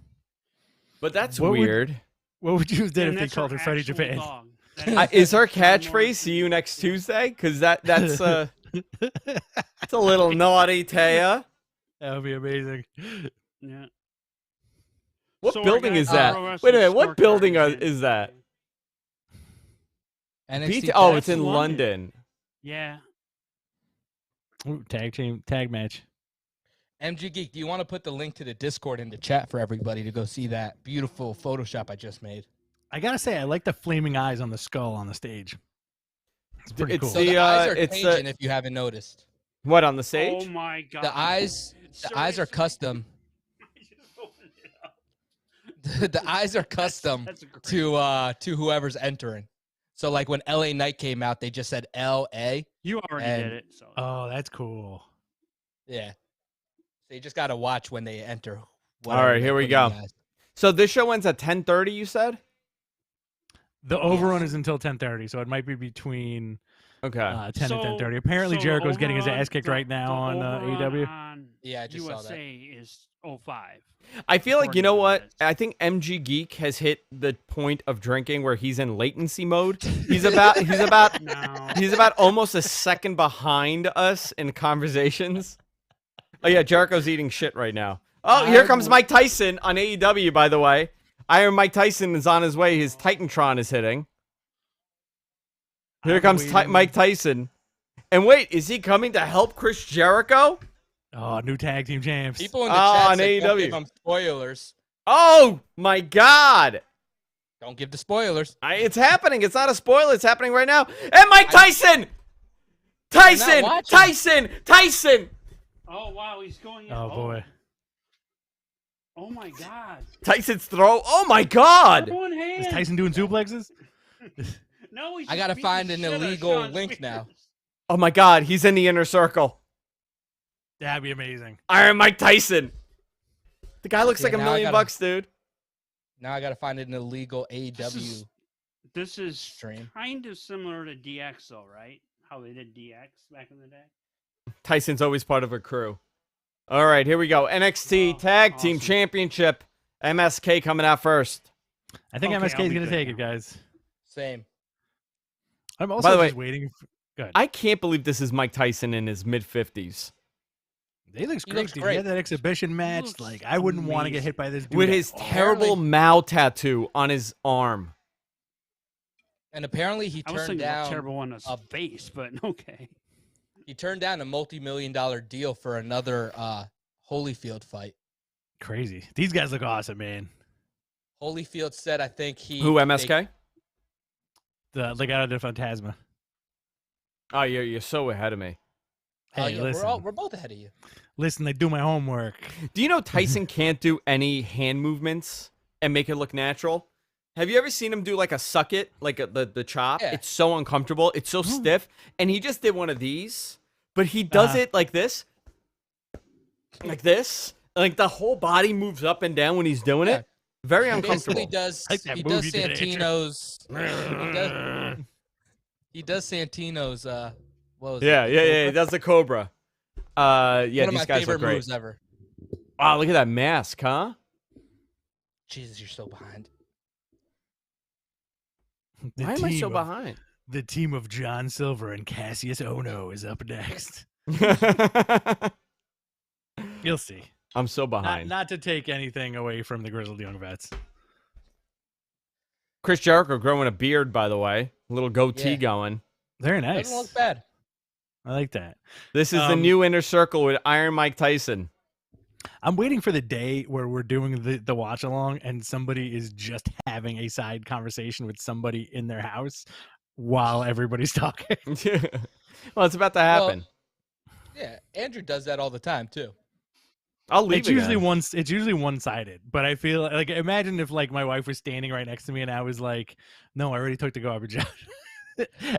But that's What would- weird. What would you have did And if they that's called her Freddie actual Japan? dog. That Is her John Morrison. catchphrase "See you next Tuesday"? Because that's it's a little naughty, Taya. That would be amazing. Yeah. What So our building guys is on that? Pro Wait a Wrestling minute. What Scorecard building in is that? NXT Oh, Tag it's in Team. London. Yeah. Ooh, tag match. MG Geek, do you want to put the link to the Discord in the chat for everybody to go see that beautiful Photoshop I just made? I gotta say, I like the flaming eyes on the skull on the stage. It's pretty It's cool. So The, the eyes are it's changing if you haven't noticed. What on the Oh stage? my god. The eyes are custom. The eyes are custom That's great. to whoever's entering. So like when LA Knight came out, they just said LA. You already and- did it. So. Oh, that's cool. Yeah. So you just gotta watch when they enter. All right, here we go. whatever they put in the eyes. So this show ends at 10:30. You said? The overrun is until 10:30, so it might be between Okay. 10 So- and 10:30. Apparently, so the Jericho's getting his overrun- ass kicked the- right now the on overrun AEW. on Yeah, I just saw that. USA is 05. I feel like, you know 40 what? minutes. I think MG Geek has hit the point of drinking where he's in latency mode. He's about No. he's about almost a second behind us in conversations. Oh yeah, Jericho's eating shit right now. Oh, here comes Mike Tyson on AEW, by the way. Iron Mike Tyson is on his way. His Titantron is hitting. Here comes Mike Tyson. And wait, is he coming to help Chris Jericho? Oh, new tag team champs. People in the chat on said, don't AEW. give them spoilers. Oh my God! Don't give the spoilers. It's happening. It's not a spoiler. It's happening right now. And Mike Tyson! Tyson! Oh wow, he's going. Oh boy. Oh my God. Tyson's throw. Oh my God! Is Tyson doing suplexes? No, he's I gotta beating the find an shit out of illegal Sean link Spears. now. Oh my God! He's in the inner circle. That'd be amazing. Iron Mike Tyson. The guy looks Yeah, like $1 now I million gotta- bucks, dude. Now I gotta find an illegal AEW This is stream. kind of similar to DX, though, right? How they did DX back in the day. Tyson's always part of a crew. All right, here we go. NXT Tag Team awesome. Championship. MSK coming out first. I think Okay, MSK I'll is be gonna good take now. it, guys. Same. I'm By also the way- just waiting. Good. I can't believe this is Mike Tyson in his mid-50s. He looks He great, looks dude. great. He had that exhibition match. looks Like, I wouldn't want to get amazing. hit by this dude With at his all. terrible Mao tattoo on his arm. And apparently he I was turned thinking about down terrible on his a- face, but okay. he turned down a multi-million-dollar deal for another Holyfield fight. Crazy. These guys look awesome, man. Holyfield said, I think he Who, MSK? The Legado del Fantasma. Oh, you're so ahead of me. Oh, Hey, yeah, listen. we're both ahead of you. Listen, I do my homework. Do you know Tyson can't do any hand movements and make it look natural? Have you ever seen him do like a suck it, like the chop? Yeah. It's so uncomfortable. It's so stiff. And he just did one of these, but he does it like this. Like this. Like the whole body moves up and down when he's doing it. Very He uncomfortable. basically does. Like that He move does you did, Andrew. Santino's. He does Santino's. What was it? Yeah. He does the Cobra. Yeah, One of these my guys favorite are great. moves ever. Wow, look at that mask, huh? Jesus, you're so behind. The Why am I so team of- behind? The team of John Silver and Cassius Ono is up next. You'll see. I'm so Not, behind. not to take anything away from the Grizzled Young Vets. Chris Jericho growing a beard, by the way. A little goatee Yeah. going. Very nice. Doesn't look bad. I like that. This is the new Inner Circle with Iron Mike Tyson. I'm waiting for the day where we're doing the watch along and somebody is just having a side conversation with somebody in their house while everybody's talking. Well, it's about to happen. Yeah, Andrew does that all the time too. I'll leave It's usually again. it's usually one-sided, but I feel like imagine if like my wife was standing right next to me and I was like, "No, I already took the garbage out."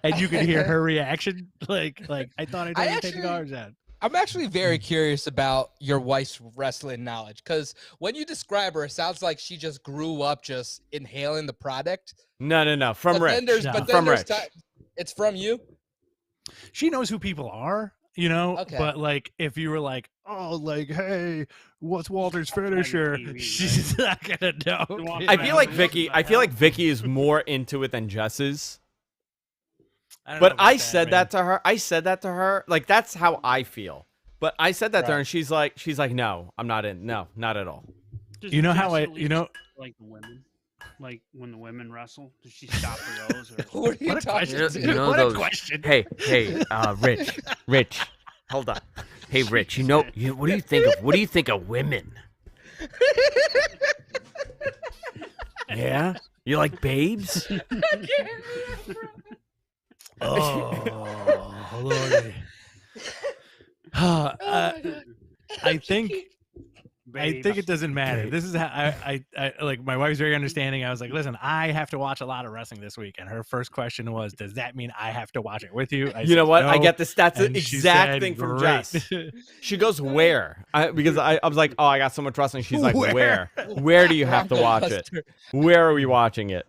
And you could hear her reaction like I thought I told you to take the actually- garbage out. I'm actually very curious about your wife's wrestling knowledge because when you describe her, it sounds like she just grew up just inhaling the product. No. From But Rich. then there's, No. but then From there's Rich. it's from you. She knows who people are, you know. Okay. But like, if you were like, "Oh, like, hey, what's Walter's finisher?" TV, She's not gonna know. Walk I around feel like and Vicky. what I the feel like hell? Vicky is more into it than Jess is. don't know But about I that, said man. that to her. I said that to her. Like that's how I feel. But I said that to her, Right. and she's like, no, I'm not in. No, not at all. Does You know how Jess I, at you least know, like the women, like when the women wrestle, does she stop for those? Or What are you what a talking question. You know- about? you know what those- a question. Hey, Rich, hold on. Hey, Rich, what do you think of women? Yeah, you like babes? Oh, Lordy. I think it doesn't matter. This is how I like my wife's very understanding. I was like, listen, I have to watch a lot of wrestling this week. And her first question was, does that mean I have to watch it with you? You know said, what? I "No." get this. That's the And she exact said, thing from "Great." Jess. She goes, where? Because I was like, oh, I got so much wrestling. She's like, Where? where? Where do you have to watch it? Where are we watching it?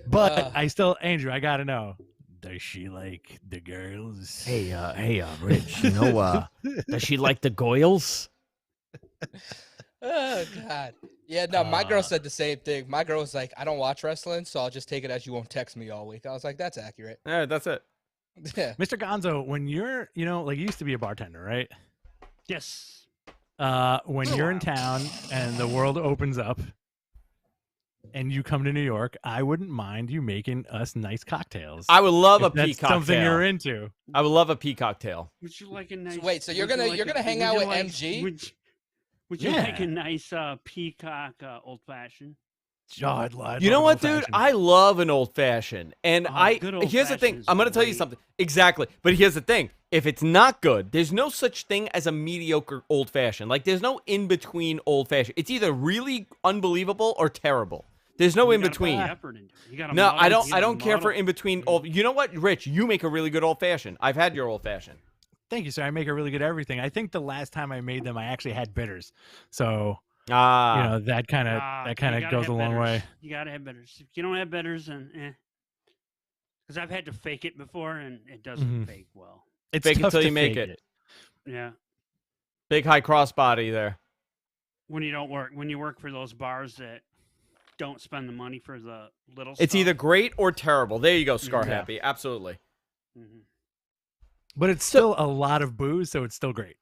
But I still, Andrew, I gotta know. Does she like the girls? Hey, Rich, does she like the Goyles? Oh God. Yeah, no, my girl said the same thing. My girl was like, I don't watch wrestling, so I'll just take it as you won't text me all week. I was like, that's accurate. Yeah, that's it. Yeah. Mr. Gonzo, when you're, like you used to be a bartender, right? yes, When you're in town and the world opens up, and you come to New York, I wouldn't mind you making us nice cocktails. I would love if a that's peacock something tail. you're into. I would love a peacock tail. Would you like a nice? wait, so you're would you gonna like hang would out you with like- MG? Would you like Yeah. a nice peacock old fashioned? Oh, I'd love You know an what, dude? old-fashioned. I love an old fashioned, and Good here's the thing. old-fashioned's I'm gonna tell you great. something. Exactly, but here's the thing. If it's not good, there's no such thing as a mediocre old fashioned. Like there's no in between old fashioned. It's either really unbelievable or terrible. There's no in between. No, I don't care for in between. Old. You know what, Rich? You make a really good old fashioned. I've had your old fashioned. Thank you, sir. I make a really good everything. I think the last time I made them, I actually had bitters. So Ah, you know that kind of goes a long way. You gotta have bitters. If you don't have bitters, then because I've had to fake it before and it doesn't bake well. It's Fake it tough till to you make fake it. Yeah, big high crossbody there. when you work for those bars that don't spend the money for the little. It's stuff. either great or terrible. There you go, Scar Yeah. Happy. Absolutely. Mhm. But it's still a lot of booze, so it's still great.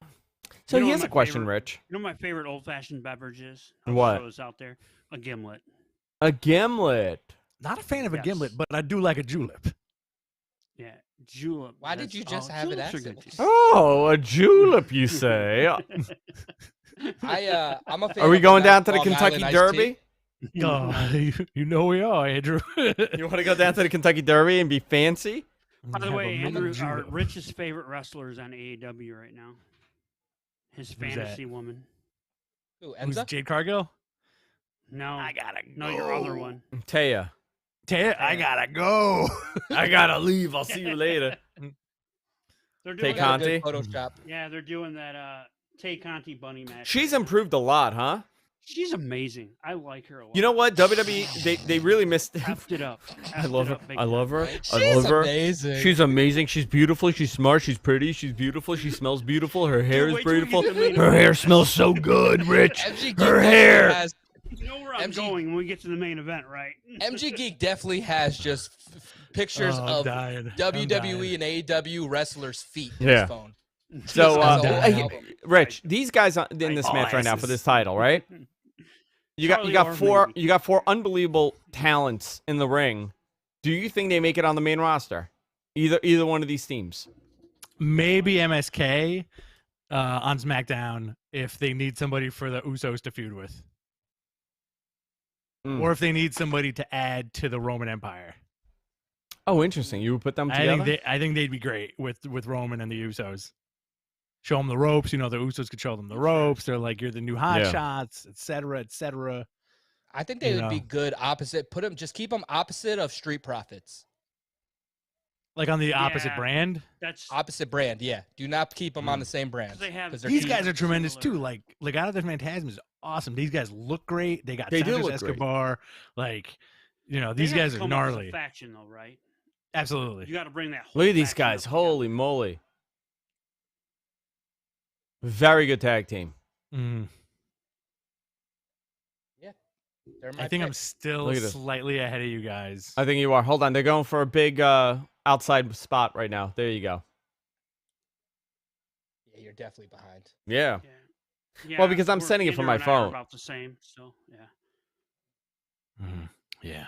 So You know what here's my a question, favorite- Rich. You know my favorite old fashioned beverage is? What? Those out there, a gimlet. A gimlet. Not a fan of a Yes. gimlet, but I do like a julep. Yeah, julep. Why did that's- you just have it juleps are accent? good too. Oh, a julep, you say? I'm a fan Are we of going the down to the Long Kentucky Island iced tea. Derby? Oh, you know we are, Andrew. You want to go down to the Kentucky Derby and be fancy? By the Have a way, mini Andrew, our julep. richest favorite wrestler is on AEW right now. His that? fantasy woman. Ooh, Who's Enza? Jade Cargill? No, gotta no, your other one. Taya. Taya, I gotta go. I gotta leave. I'll see you later. They're Tay doing Got a Conti? good Photoshop. Yeah, they're doing that Tay Conti bunny match. She's right now. improved a lot, huh? She's amazing. I like her a lot. You know what? WWE, they really missed. Effed it up. I Effed love it her. up big I time. love her. She's I love her. amazing. She's amazing. She's beautiful. She's smart. She's pretty. She's beautiful. She smells beautiful. Her hair is wait till we get beautiful. to the main Her event. hair smells so good, Rich. MG Geek Her definitely hair. has- You know where I'm MG going when we get to the main event, right? MG Geek definitely has just pictures Oh, I'm of dying. I'm WWE dying. and AEW wrestlers' feet in Yeah. his phone. So, Just has a whole hey, album. Rich, these guys in this All match right now for asses. this title, right? You Charlie got or four. maybe. You got four unbelievable talents in the ring. Do you think they make it on the main roster? Either one of these teams. Maybe MSK on SmackDown if they need somebody for the Usos to feud with, Mm. or if they need somebody to add to the Roman Empire. Oh, interesting. You would put them together. I think they'd be great with Roman and the Usos. Show them the ropes. You know, the Usos could show them the ropes. They're like, you're the new hot Yeah. shots, et cetera, et cetera. I think they You would be know. good opposite. Just keep them opposite of Street Profits. Like on the opposite Yeah. brand. That's Opposite brand, yeah. Do not keep them on the same brand. they have they're These cheap. guys are tremendous too. similar. Like Legado del Fantasma is awesome. These guys look great. They got They do Santos look great. Escobar. Like, you know, they these have to guys are come up as a gnarly. faction, though, right? Absolutely. You got to bring that. Whole Look at these faction guys. up together. Holy moly. Very good tag team. Mm. They're my I think I'm pick. still Look at this. slightly ahead of you guys. I think you are. Hold on. They're going for a big outside spot right now. There you go. Yeah, you're definitely behind. Yeah. Yeah. Well, because I'm we're- sending it from Andrew my and I are phone. About the same. So yeah. Yeah.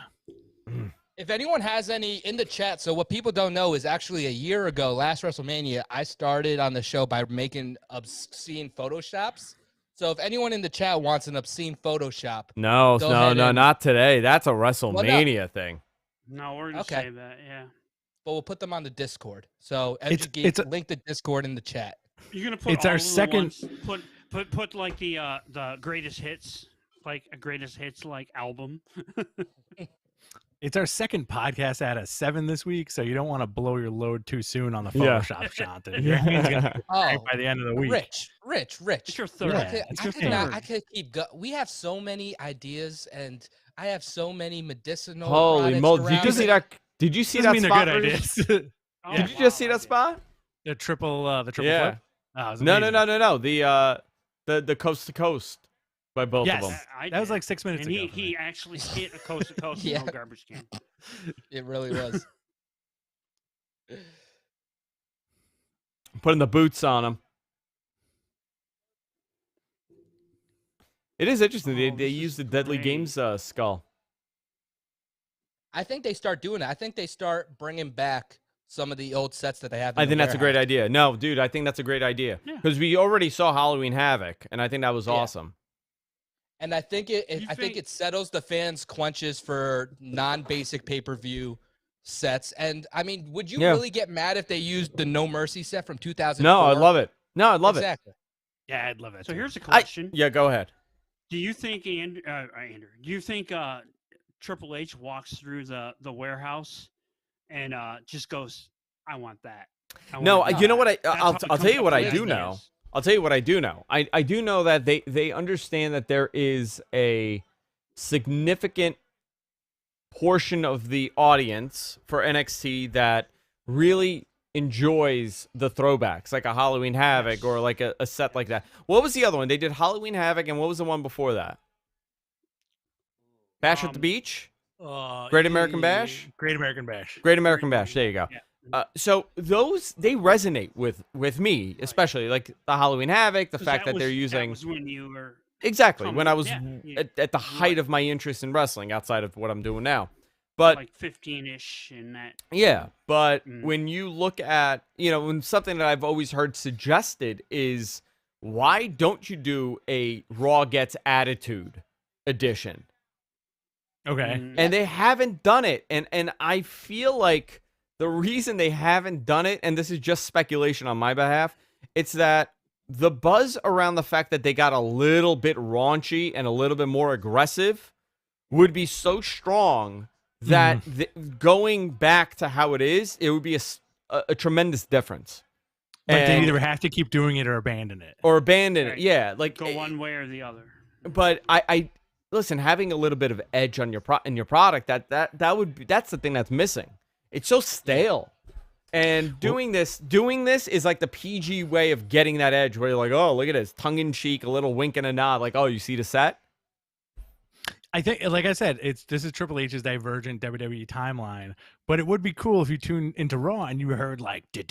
If anyone has any in the chat, so what people don't know is actually a year ago, last WrestleMania, I started on the show by making obscene photoshops. So if anyone in the chat wants an obscene Photoshop, No, Go no, ahead no, and- not today. That's a WrestleMania thing. No, we're gonna Okay. save that. Yeah. but we'll put them on the Discord. So It's- MG Geek, it's a- link the Discord in the chat. You're gonna put It's all our of the second- ones- put like the greatest hits, like a greatest hits like album. It's our second podcast out of 7 this week, so you don't want to blow your load too soon on the Yeah. Photoshop, Jonathan. Your hand's gonna be Oh, by the end of the week. Rich. It's your third. Yeah, it's your third. I could keep we have so many ideas and I have so many medicinal Holy products moly! Did you around see it. that? Did you see Doesn't that mean they're spot? good Rich? ideas. Oh, Did you just see wow, I that did. spot? the triple Yeah. flip. Oh, it was No, no, amazing. no, no, no. The coast to coast by both Yes. of them. I That was did. like 6 minutes And ago. he, for he me. actually hit a coast to coast Yeah. no garbage can. It really was. Putting the boots on them. It is interesting. Oh, They this is use the Deadly great. Games skull. I think they start doing it. I think they start bringing back some of the old sets that they have. I think that's a great idea. No, dude, I think that's a great idea because we already saw Halloween Havoc, and I think that was awesome. And I think I think it settles the fans' quenches for non-basic pay-per-view sets. And I mean, would you really get mad if they used the No Mercy set from 2004? No, I love it. No, I love it. Yeah, I'd love it. So here's a question. Yeah, go ahead. Do you think Andrew? Do you think Triple H walks through the warehouse and just goes, "I want that"? You know what? I'll tell you what I do know. I'll tell you what I do know. I do know that they understand that there is a significant portion of the audience for NXT that really enjoys the throwbacks, like a Halloween Havoc or like a set like that. What was the other one? They did Halloween Havoc, and what was the one before that? Bash at the Beach? Great American Bash? Great American Bash. Great American Bash. There you go. Yeah. So those, they resonate with me, especially like the Halloween Havoc, the fact that they're using. That was when you were exactly when I was at the height of my interest in wrestling, outside of what I'm doing now. But like 15-ish and that. Yeah, but when you look at, when something that I've always heard suggested is, why don't you do a Raw Gets Attitude edition? Okay. And they haven't done it. And I feel like the reason they haven't done it, and this is just speculation on my behalf, it's that the buzz around the fact that they got a little bit raunchy and a little bit more aggressive would be so strong that going back to how it is, it would be a tremendous difference. Like they either have to keep doing it or abandon it. Right. Yeah, like go one way or the other. But I listen, having a little bit of edge on your product, that's the thing that's missing. It's so stale. And doing this is like the PG way of getting that edge, where you're like, oh, look at this, tongue in cheek, a little wink and a nod, like, oh, you see the set. I think, like I said, this is Triple H's divergent WWE timeline, but it would be cool if you tuned into Raw and you heard like, and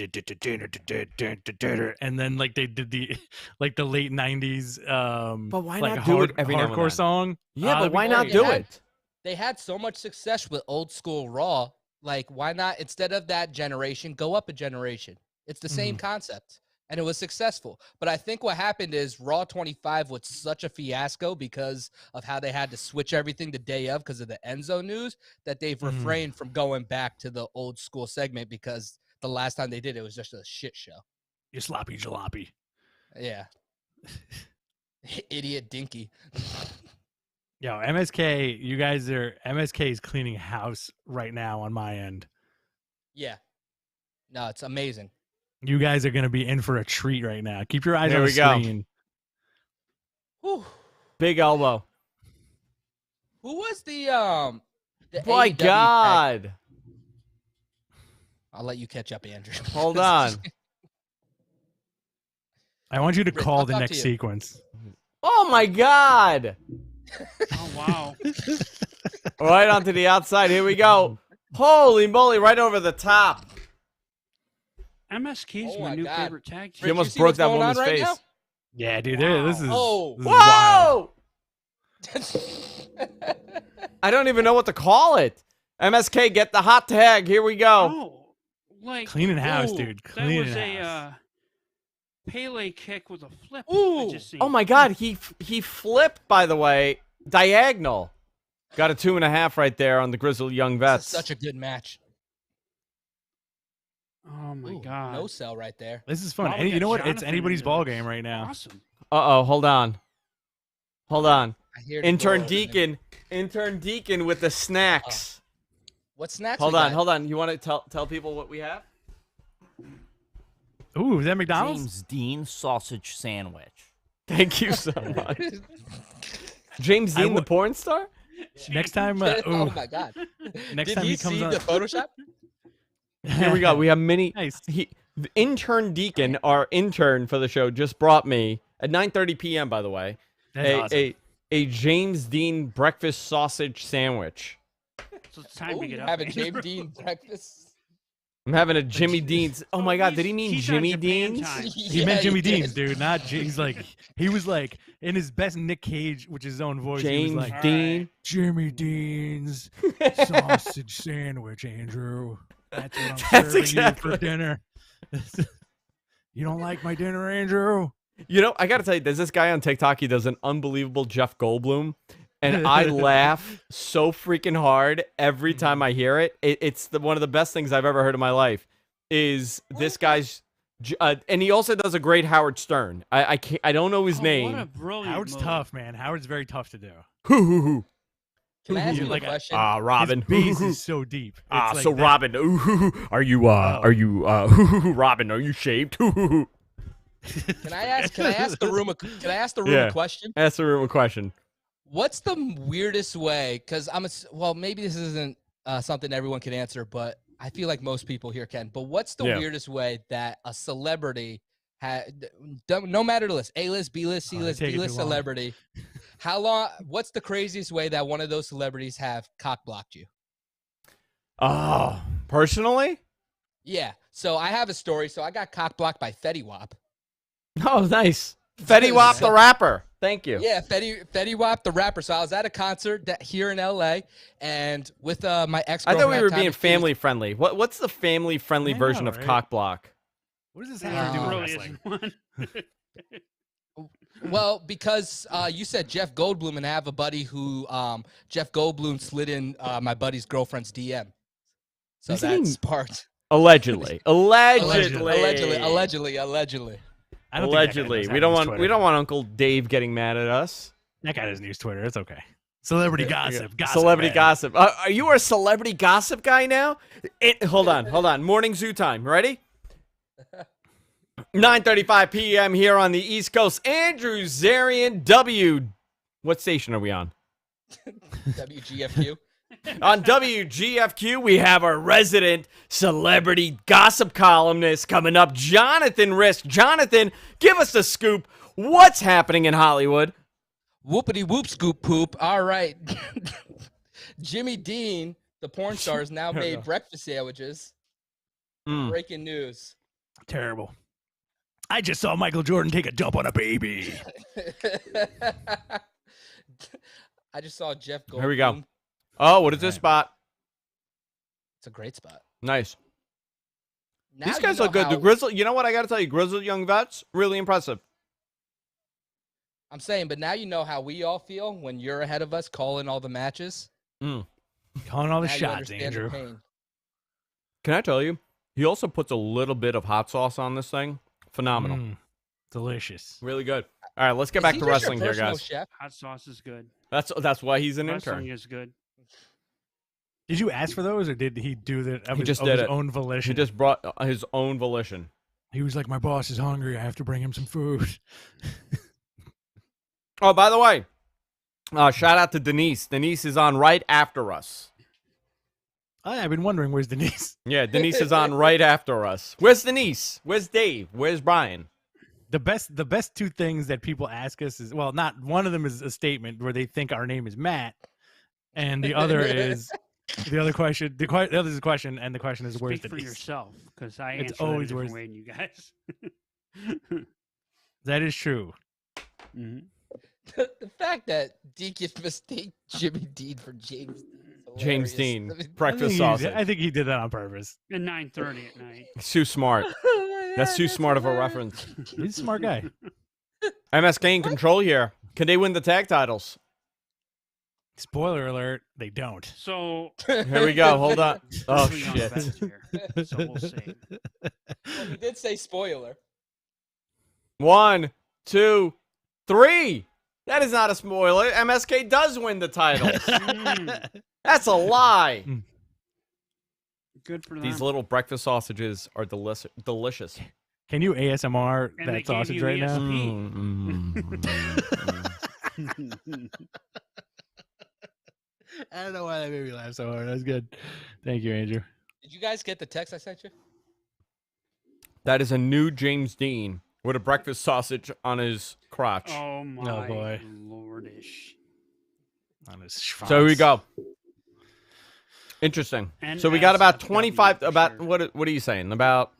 then like they did the late '90s. But why like not do it every now and hardcore then? song? Yeah, but why not do it? They had so much success with old school Raw. Like, why not, instead of that generation, go up a generation? It's the same concept. And it was successful. But I think what happened is Raw 25 was such a fiasco because of how they had to switch everything the day of because of the Enzo news, that they've refrained from going back to the old school segment, because the last time they did it was just a shit show. You sloppy jalopy. Yeah. Idiot Dinky. Yo, MSK, MSK is cleaning house right now on my end. Yeah. No, it's amazing. You guys are going to be in for a treat right now. Keep your eyes There on we the go. screen. Whew. Big elbow. Who was the My AEW God. tag? I'll let you catch up, Andrew. Hold on. I want you to Rick, call I'll the talk next to you. sequence. Oh my God. Oh wow! Right onto the outside. Here we go. Holy moly, right over the top. MSK is Oh my my new God. favorite tag He team. Rick, almost you see broke what's that going on woman's right face. now? Yeah, dude, Wow. this is Oh. wild. Whoa! I don't even know what to call it. MSK, get the hot tag. Here we go. Oh, like Cleaning house, Ooh, dude. that Cleaning was house. a Pele kick with a flip. Ooh. I just seen. Oh my God, he flipped, by the way, diagonal. Got a 2.5 right there on the Grizzled Young This is Vets. such a good match. Oh my Ooh, God! no sell right there. This is fun. Wow, we And you got know what? It's Jonathan anybody's into ball this. game right now. Awesome. Uh-oh, hold on. Hold on. I hear the Intern door opening. Deacon. Intern Deacon with the snacks. What snacks? Hold we on, got? hold on. You want to tell people what we have? Ooh, is that McDonald's? James Dean sausage sandwich. Thank you so much. James Dean, the porn star? Next time, Oh ooh, my God! next Did time he he comes see on. the Photoshop? Here we go. We have mini. Nice. The intern Deacon, our intern for the show, just brought me at 9:30 p.m. By the way, That's awesome. a James Dean breakfast sausage sandwich. So it's time Ooh, to get up. having Andrew. James Dean breakfast. I'm having a Jimmy Dean's. Oh my God, did he mean he's on Jimmy Japan Dean's? time. He meant Jimmy did. Dean's, dude. Not he's like he was like in his best Nick Cage, which is his own voice. He was James like Dean. Jimmy Dean's sausage sandwich, Andrew. That's what I'm That's serving exactly- you for dinner. You don't like my dinner, Andrew? You know, I gotta tell you, there's this guy on TikTok. He does an unbelievable Jeff Goldblum, and I laugh so freaking hard every time I hear it. It's one of the best things I've ever heard in my life. Is this guy's, and he also does a great Howard Stern. I don't know his Oh, name. What a brilliant Howard's movie. tough, man. Howard's very tough to do. Hoo. Can I ask you Like a a- question? Robin. His base is so deep. It's like So that. Robin, are you Robin? Are you shaved? Can I ask the room Yeah. a question? That's a real question. What's the weirdest way? Because well, maybe this isn't something everyone can answer, but I feel like most people here can. But what's the Yeah. weirdest way that a celebrity had, no matter the list, A-list, B-list, C-list, take it D-list too long. celebrity, how long? What's the craziest way that one of those celebrities have cock blocked you? Oh, personally? Yeah. So I have a story. So I got cock blocked by Fetty Wap. Oh, nice. Fetty Wap the rapper. Thank you. Yeah, Fetty Wap the rapper. So I was at a concert here in LA, and with my ex. I thought we were being family friendly. What's the family friendly I version know, of right? cock block? What does this have to do with Really wrestling? isn't one. Well, because you said Jeff Goldblum, and I have a buddy who Jeff Goldblum slid in my buddy's girlfriend's DM. So Isn't that he- sparked. Allegedly. Allegedly. I don't think that guy Allegedly. knows how We to don't use want Twitter. Uncle Dave getting mad at us. That guy doesn't use Twitter. It's okay. Celebrity gossip. Celebrity man. gossip. Are you a celebrity gossip guy now? Hold on. Morning zoo time. Ready? 9:35 p.m. here on the East Coast. Andrew Zarian, what station are we on? WGFQ. On WGFQ, we have our resident celebrity gossip columnist coming up, Jonathan Risk. Jonathan, give us the scoop. What's happening in Hollywood? Whoopity whoop scoop poop. All right. Jimmy Dean, the porn star, has now made breakfast sandwiches. Mm. Breaking news. Terrible. I just saw Michael Jordan take a dump on a baby. I just saw Jeff Goldblum. Here we go. Oh, what is this spot? It's a great spot. Nice. Now These you guys know look good. The how- Grizzle, you know what I got to tell you? Grizzled young vets, really impressive. I'm saying, but now you know how we all feel when you're ahead of us calling all the matches. Calling all the Now you shots, understand the Andrew. pain. Can I tell you? He also puts a little bit of hot sauce on this thing. Phenomenal. Delicious. Really good. All right, let's get Is back he to just your wrestling here, personal guys. chef? Hot sauce is good. That's why he's an Wrestling intern. is good. Did you ask for those, or did he do that of He his, just of did his it. own He volition? just brought his own volition. He was like, my boss is hungry. I have to bring him some food. Oh, by the way, shout out to Denise. Denise is on right after us. I've been wondering, where's Denise? Yeah, Denise is on right after us. Where's Denise? Where's Dave? Where's Brian? The best two things that people ask us is, well, not one of them is a statement where they think our name is Matt, and the other is the other question. The other is a question, and the question is, where's Speak for Denise? yourself, because I It's answer always that a different worse. way than you guys. That is true. Mhm. The fact that Deacon mistake Jimmy Dean for James James hilarious. Dean, I mean, breakfast sausage. I think he did that on purpose. At 9:30 at night. It's too smart. oh my That's God, too smart of a hilarious. reference. He's a smart guy. MSK in control here. Can they win the tag titles? Spoiler alert: they don't. So Here we go. Hold on. Oh, Grizzly Young shit. Vets here, so we'll see. Well, he did say spoiler. 1, 2, 3. That is not a spoiler. MSK does win the titles. Mm, That's a lie. good for them. These little breakfast sausages are delicious. Can you ASMR And they that gave sausage you right now? I don't know why that made me laugh so hard. That was good. Thank you, Andrew. Did you guys get the text I sent you? That is a new James Dean with a breakfast sausage on his crotch. Oh my boy. lordish. On his So here we schwanz. go. Interesting. So we got about 25. About what are you saying? About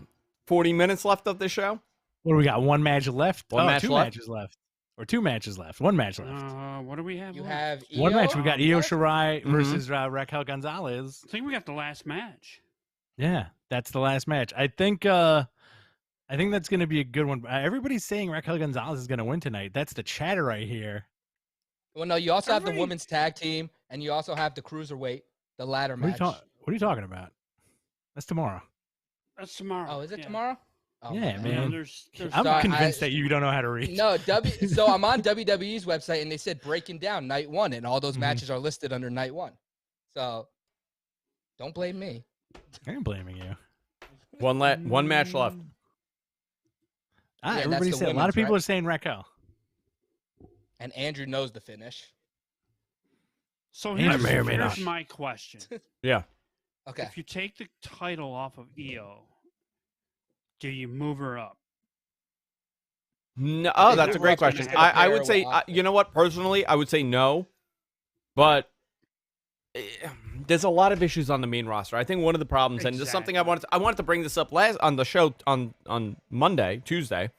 40 minutes left of the show. What do we got? One match left. One match two left? matches left, or 2 matches left. 1 match left. What do we have? You left? have One Io match. We got Io left? Shirai versus Raquel Gonzalez. I think we got the last match. Yeah, that's the last match. I think that's going to be a good one. Everybody's saying Raquel Gonzalez is going to win tonight. That's the chatter right here. Well, no, you also have the women's tag team, and you also have the cruiserweight, the ladder match. What are you talking about? That's tomorrow. That's tomorrow. Oh, is it tomorrow? Oh, yeah, man. There's I'm Sorry, convinced that you don't know how to read. No, so I'm on WWE's website, and they said breaking down night 1, and all those matches are listed under night 1. So don't blame me. I ain't blaming you. One match left. Yeah, Everybody that's the said. A lot of women's, people right? are saying Raquel. And Andrew knows the finish. So Yeah, here's, may or may here's not. my question. Yeah. Okay. If you take the title off of Io, do you move her up? No, think that's a great Ruff's question. gonna have to I pair would say, with Asuka. you know what? Personally, I would say no. But there's a lot of issues on the main roster. I think one of the problems, and this is something I wanted to bring this up last on the show on Tuesday,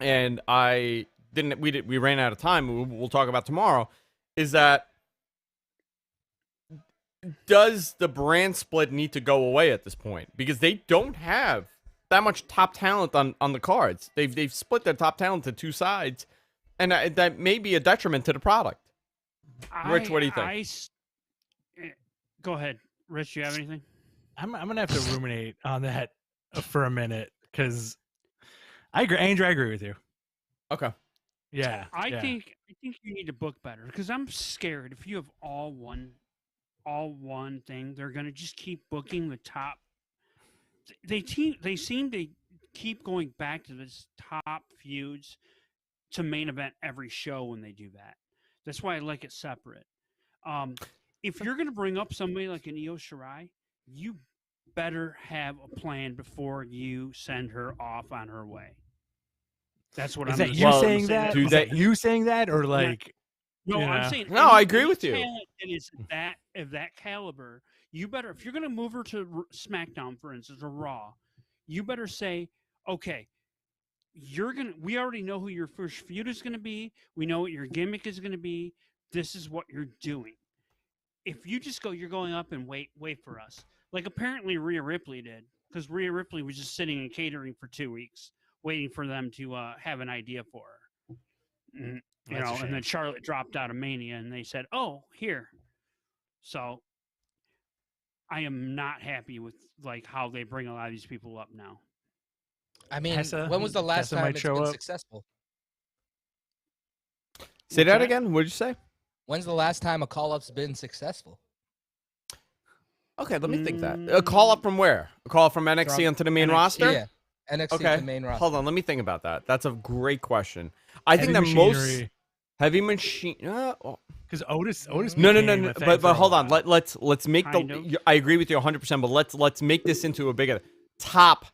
and I didn't. We ran out of time. We'll talk about tomorrow. Is that does the brand split need to go away at this point? Because they don't have that much top talent on the cards. They've split their top talent to two sides, and that may be a detriment to the product. Rich, what do you think? Go ahead, Rich. You have anything? I'm gonna have to ruminate on that for a minute because I agree. Andrew, I agree with you. Okay. Yeah, I think you need to book better because I'm scared if you have all one thing, they're gonna just keep booking the top. They seem to keep going back to this top feuds to main event every show when they do that. That's why I like it separate. If you're gonna bring up somebody like an Io Shirai, you better have a plan before you send her off on her way. That's what Is I'm that gonna you say. saying that? Is that you saying that, or like? No, you I'm know? saying No, I agree with you. talent that is of that caliber, you better, if you're going to move her to SmackDown, for instance, or Raw, you better say, okay, we already know who your first feud is going to be. We know what your gimmick is going to be. This is what you're doing. If you just go, you're going up and wait for us. Like apparently Rhea Ripley did, because Rhea Ripley was just sitting and catering for 2 weeks, waiting for them to have an idea for her. You know, and then Charlotte dropped out of Mania, and they said, "Oh, here." So, I am not happy with like how they bring a lot of these people up now. I mean, Tessa- when was the last Tessa time might it's show been up. successful? Say that again. What did you say? When's the last time a call-up's been successful? Okay, let me think that. A call up from where? A call from NXT onto the main roster? Yeah, NXT Okay. to the main roster. Hold on, let me think about that. That's a great question. I think Heavy that most machinery. heavy machine. Because Otis. No. became a thing for But a hold on. while. Let's make Kind of. I agree with you 100%. But let's make this into a bigger top.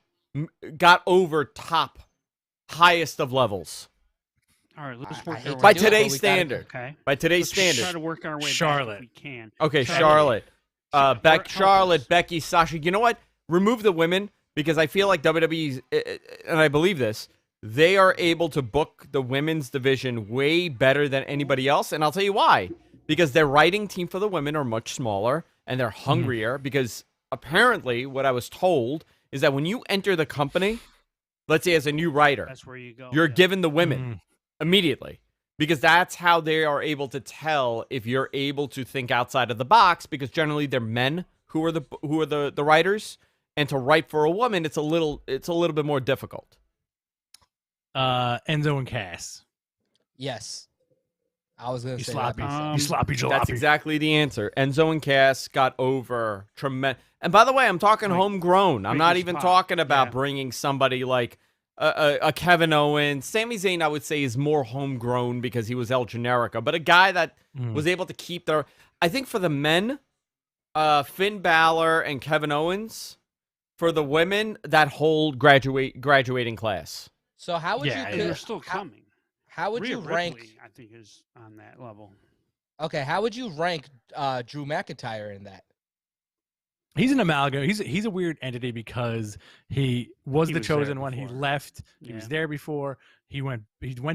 Got over top, highest of levels All right, let's I work hate our to way by do it, down. but today's we gotta- standard. Okay. By today's Let's try standard. to work our way Charlotte. back if we can. Okay, Charlotte. Charlotte, Help Charlotte, us. Becky, Sasha. You know what? Remove the women because I feel like WWE's, and I believe this, they are able to book the women's division way better than anybody else, and I'll tell you why. Because their writing team for the women are much smaller and they're hungrier. Because apparently, what I was told is that when you enter the company, let's say as a new writer, That's where you go. you're yeah. given the women immediately. Because that's how they are able to tell if you're able to think outside of the box. Because generally they're men who are the writers, and to write for a woman, it's a little bit more difficult. Enzo and Cass. Yes, I was gonna You say sloppy. that. You sloppy jalopy. That's exactly the answer. Enzo and Cass got over tremendous. And by the way, I'm talking homegrown. I'm not biggest even pop. talking about Yeah. bringing somebody like a Kevin Owens. Sami Zayn, I would say, is more homegrown because he was El Generico. But a guy that was able to keep their... I think for the men, Finn Balor and Kevin Owens. For the women, that whole graduating class. So how would Yeah, you? And they're still coming. How would Rhea you rank? Ripley, I think, is on that level. Okay, how would you rank Drew McIntyre in that? He's an amalgam. He's a weird entity because he was the chosen one. He before. left. He was there before. He went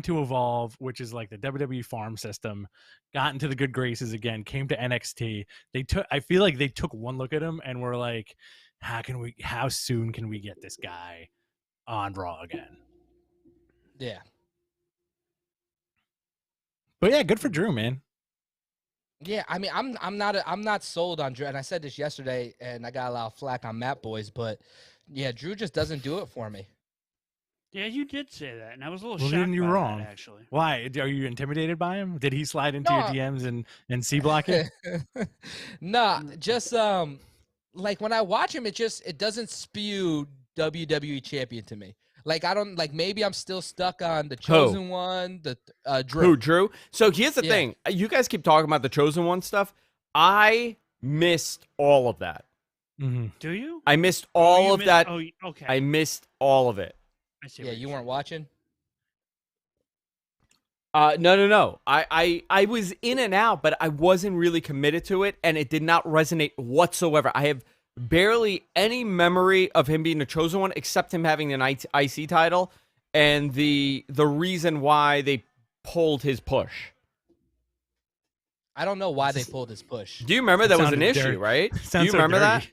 to Evolve, which is like the WWE farm system. Got into the good graces again. Came to NXT. I feel like they took one look at him and were like, how soon can we get this guy on Raw again? Yeah. But yeah, good for Drew, man. Yeah, I mean, I'm not sold on Drew, and I said this yesterday, and I got a lot of flack on Matt Boys, but yeah, Drew just doesn't do it for me. Yeah, you did say that, and I was a little Well, shocked then you're by wrong. that, actually. Why? Are you intimidated by him? Did he slide into No. your DMs and C-block you? Nah, just like when I watch him, it doesn't spew WWE champion to me. Like I don't like. Maybe I'm still stuck on the chosen one. The Drew. Who, Drew? So here's the Yeah. thing. You guys keep talking about the chosen one stuff. I missed all of that. Mm-hmm. Do you? I missed all you of missed- that. Oh, okay. I missed all of it. I see Yeah, what you you're weren't watching. No. I was in and out, but I wasn't really committed to it, and it did not resonate whatsoever. I have barely any memory of him being the chosen one, except him having an IC title, and the reason why they pulled his push. I don't know why they pulled his push. Do you remember that was an Sounded issue, dirty. right? Do Sounds you so remember that?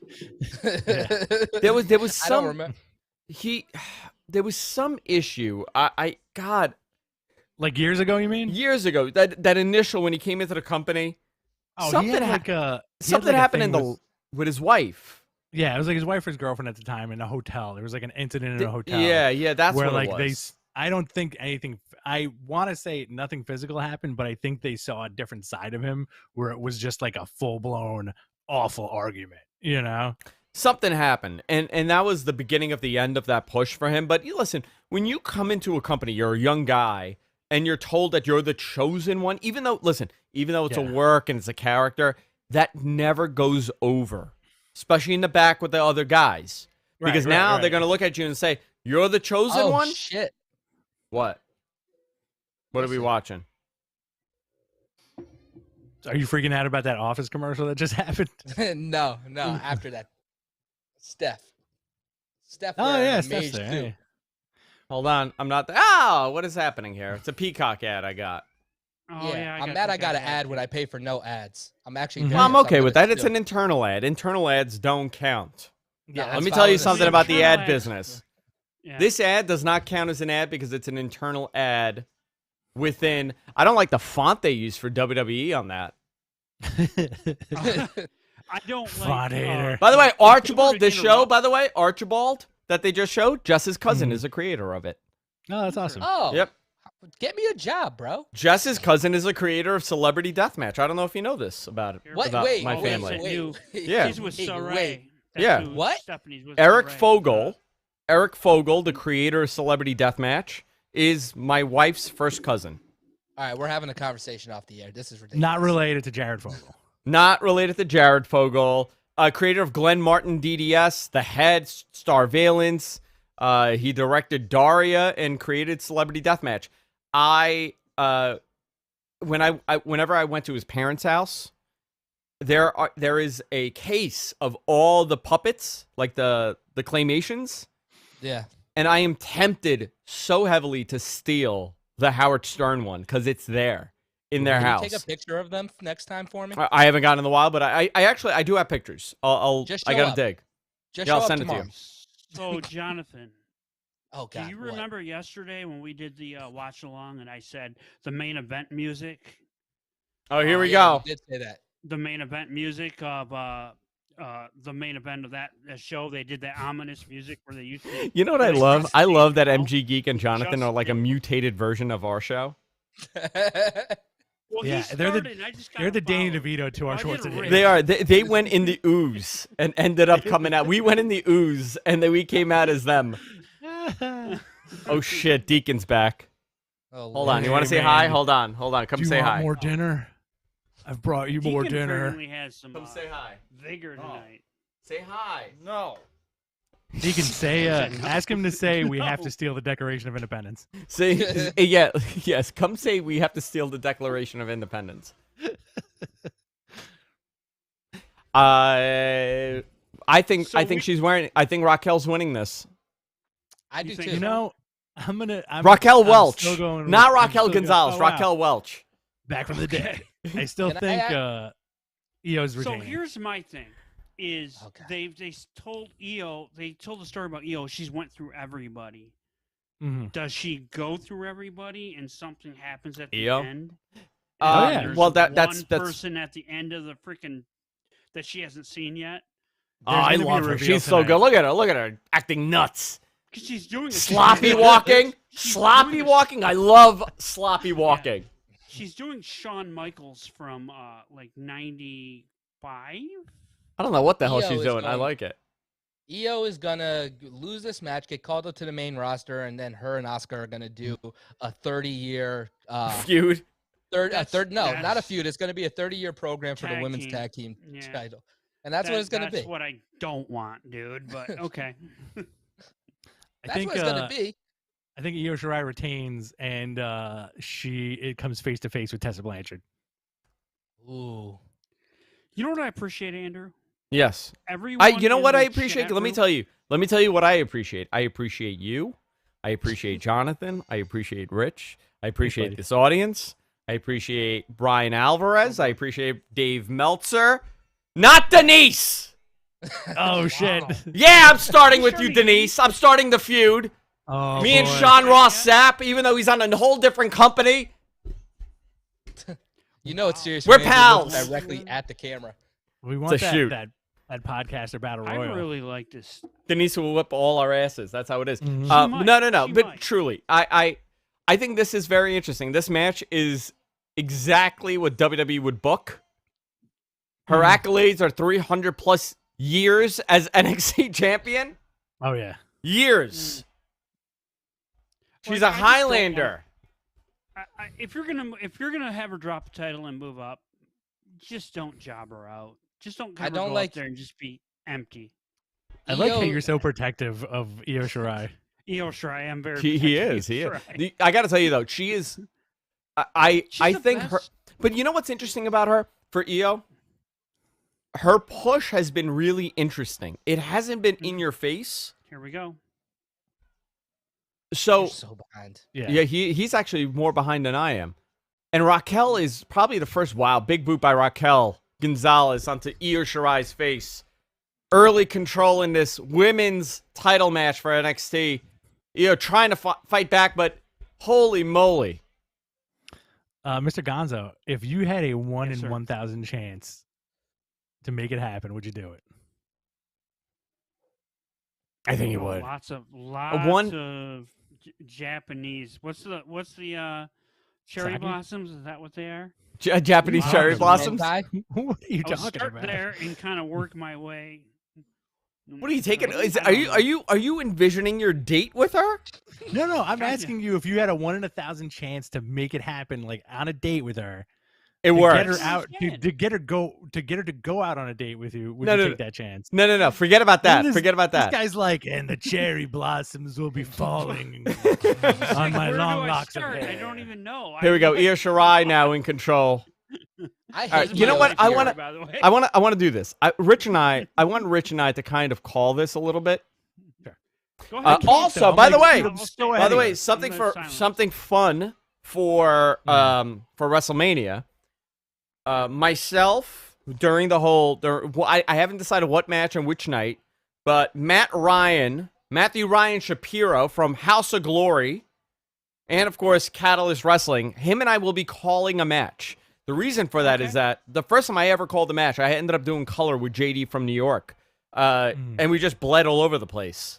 There was I don't some remember. there was some issue. God, Like years ago, you mean? years ago, that initial when he came into the company, Oh, something he had ha- like a something happened thing with his wife. Yeah, it was like his wife or his girlfriend at the time in a hotel. There was like an incident in a hotel. Yeah, that's where what like it was. I don't think anything. I want to say nothing physical happened, but I think they saw a different side of him where it was just like a full blown awful argument. You know? Something happened, and that was the beginning of the end of that push for him. But you listen, when you come into a company, you're a young guy, and you're told that you're the chosen one, even though it's a work and it's a character, that never goes over, especially in the back with the other guys. Because now they're going to look at you and say, you're the chosen one? Shit. What? What are we watching? Are you freaking out about that Office commercial that just happened? no. After that, Steph. Oh wearing yeah, a Steph's mage there. suit. Hey. Hold on. I'm not. Oh, what is happening here? It's a Peacock ad I got. Oh, Yeah, I'm got mad that I got an guy ad when I pay for no ads. I'm actually. Mhm. very Well, I'm upset okay with that. it It's too. an internal ad. Internal ads don't count. Yeah, Let that's me fine tell you with something me. about the Internal ad ads. business. Yeah. This ad does not count as an ad because it's an internal ad within. I don't like the font they use for WWE on that. I don't Font like. hater. By the way, if you were Archibald, to this show, interrupt- by the way, Archibald that they just showed, Jess's cousin Mhm. is a creator of it. Oh, that's awesome. Oh. Yep. Get me a job, bro. Jess's cousin is a creator of Celebrity Deathmatch. I don't know if you know this about it. What? About Wait, my wait, family. wait. Yeah. He's with Wait, Saray. wait. That's Yeah. who What? Stephanie's with Eric Saray. Fogel, the creator of Celebrity Deathmatch, is my wife's first cousin. All right, we're having a conversation off the air. This is ridiculous. Not related to Jared Fogle. Not related to Jared Fogel, creator of Glenn Martin DDS, The Head, Star Valence. He directed Daria and created Celebrity Deathmatch. Whenever I went to his parents' house, there is a case of all the puppets, like the claymations, Yeah. and I am tempted so heavily to steal the Howard Stern one because it's there in their Can house. you take a picture of them next time for me? I haven't gotten in a while, but I actually do have pictures. Just I show gotta up. dig. Just Yeah, I'll show up send it to tomorrow. you. So, Jonathan, Oh God. do you what? remember yesterday when we did the watch along and I said the main event music? Oh, here we Yeah, go. you did say that. The main event music of the main event of that show, they did that ominous music where they used to. You know what I Like, love? I Rusty, love that you know? MG Geek and Jonathan Just are like a did. mutated version of our show. Well, Yeah, he they're the- started, and I just You're the gotta Danny follow. DeVito to our I did Schwarzenegger. Rick. They are. They went in the ooze and ended up coming out. We went in the ooze and then we came out as them. Oh shit, Deacon's back. Oh, Hold on. Lord. You want to Hey, say hi? man. Hold on. Come Do you say want hi. more dinner? I've brought you more Deacon dinner. apparently has some hi. vigor tonight. Say hi. No. Deacon, say, ask him to say we have to steal the Declaration of Independence. Say yeah. Yes. Come say we have to steal the Declaration of Independence. I I think So she's wearing. I think Raquel's winning this. I do You think too. You know, I'm Raquel I'm Welch, still going not with- I'm Raquel still going- Gonzalez. oh, wow. Raquel Welch. Back from the dead. I still Can I think add- Io's So retaining. here's my thing: is Okay. they told Io, they told the story about Io. She's went through everybody. Mhm. Does she go through everybody and something happens at the Io? end? Oh, And yeah. there's Well, that's one person at the end of the freaking that she hasn't seen yet Oh, There's I gonna be a love her. reveal She's so tonight. good. Look at her. Look at her acting nuts. because she's doing it. Sloppy walking. She's Sloppy doing a- walking. I love sloppy walking. She's doing Shawn Michaels from like '95. I don't know what the hell Io she's is doing. I going- like it. Io is gonna lose this match, get called up to the main roster, and then her and Oscar are gonna do a 30-year Feud. That's- not a that's- feud. It's gonna be a 30-year program for the Tag women's team. tag team Yeah. title, and that's what it's gonna That's be. what I don't want, dude. But okay. I That's think what it's gonna be. I think Io Shirai retains, and it comes face to face with Tessa Blanchard. Ooh, You know what I appreciate, Andrew? Yes. Everyone. You know in what the I appreciate? chat Let me room- tell you. Let me tell you what I appreciate. I appreciate you. I appreciate Jonathan. I appreciate Rich. I appreciate buddy. this audience. I appreciate Brian Alvarez. I appreciate Dave Meltzer. Not Denise. Oh shit! Yeah, I'm starting with you, Starting- Denise. I'm starting the feud. Oh, Me and boy. Sean Ross Sapp, even though he's on a whole different company. you know it's serious. We're when Andrew looks pals. directly at the camera. We want a that, shoot. that podcaster battle I royal. really like this. Denise will whip all our asses. That's how it is. Mhm. She might. No. She But might. truly, I think this is very interesting. This match is exactly what WWE would book. Her accolades are 300 plus years as NXT champion. Oh yeah. Years. She's Like, a I just don't Highlander. If you're gonna have her drop a title and move up, just don't job her out. Just don't. I Have her don't go like- up there and just be empty. I like how Io- you're so protective of Io Shirai. Io Shirai, I'm very. He protective is. of He is. Shirai. I got to tell you though, she is. I She's the think her. best. But you know what's interesting about her for Io? Her push has been really interesting. It hasn't been in your face. Here we go. So You're so behind. yeah, he's actually more behind than I am. And Raquel is probably the first. Wow, big boot by Raquel Gonzalez onto Io Shirai's face. Early control in this women's title match for NXT. Io trying to fight back, but holy moly. Mr. Gonzo, if you had a 1 Yes, in sir. 1,000 chance to make it happen, would you do it? I think you Oh, would. Lots of Japanese. What's the cherry Sake? blossoms? Is that what they are? Japanese Wow. cherry Wow. blossoms. Hentai? What are you I'll talking start about? there and kind of work my way. What are you taking? I don't know. Are you envisioning your date with her? No, I'm Kinda. asking you if you had a 1 in 1,000 chance to make it happen, like on a date with her. It to works. Get her out Understand. to get her to go out on a date with you. Would No, you no, take that chance? No. Forget about that. And this- Forget about that. This guy's like, and the cherry blossoms will be falling It's on like, my where long do I locks of start? I hair. don't even know. Here we go. Io Shirai now in control. I All right, hate you know Io what? I Shirai. wanna- By the way. I want to do this. I want Rich and I to kind of call this a little bit. Go ahead. Also, I'm by the like, way, I'm so by ahead the of way, you. something I'm for silent. something fun for WrestleMania. Myself during the whole, I haven't decided what match and which night, but Matthew Ryan Shapiro from House of Glory, and of course Catalyst Wrestling, him and I will be calling a match. The reason for that is that the first time I ever called a match, I ended up doing color with JD from New York, and we just bled all over the place.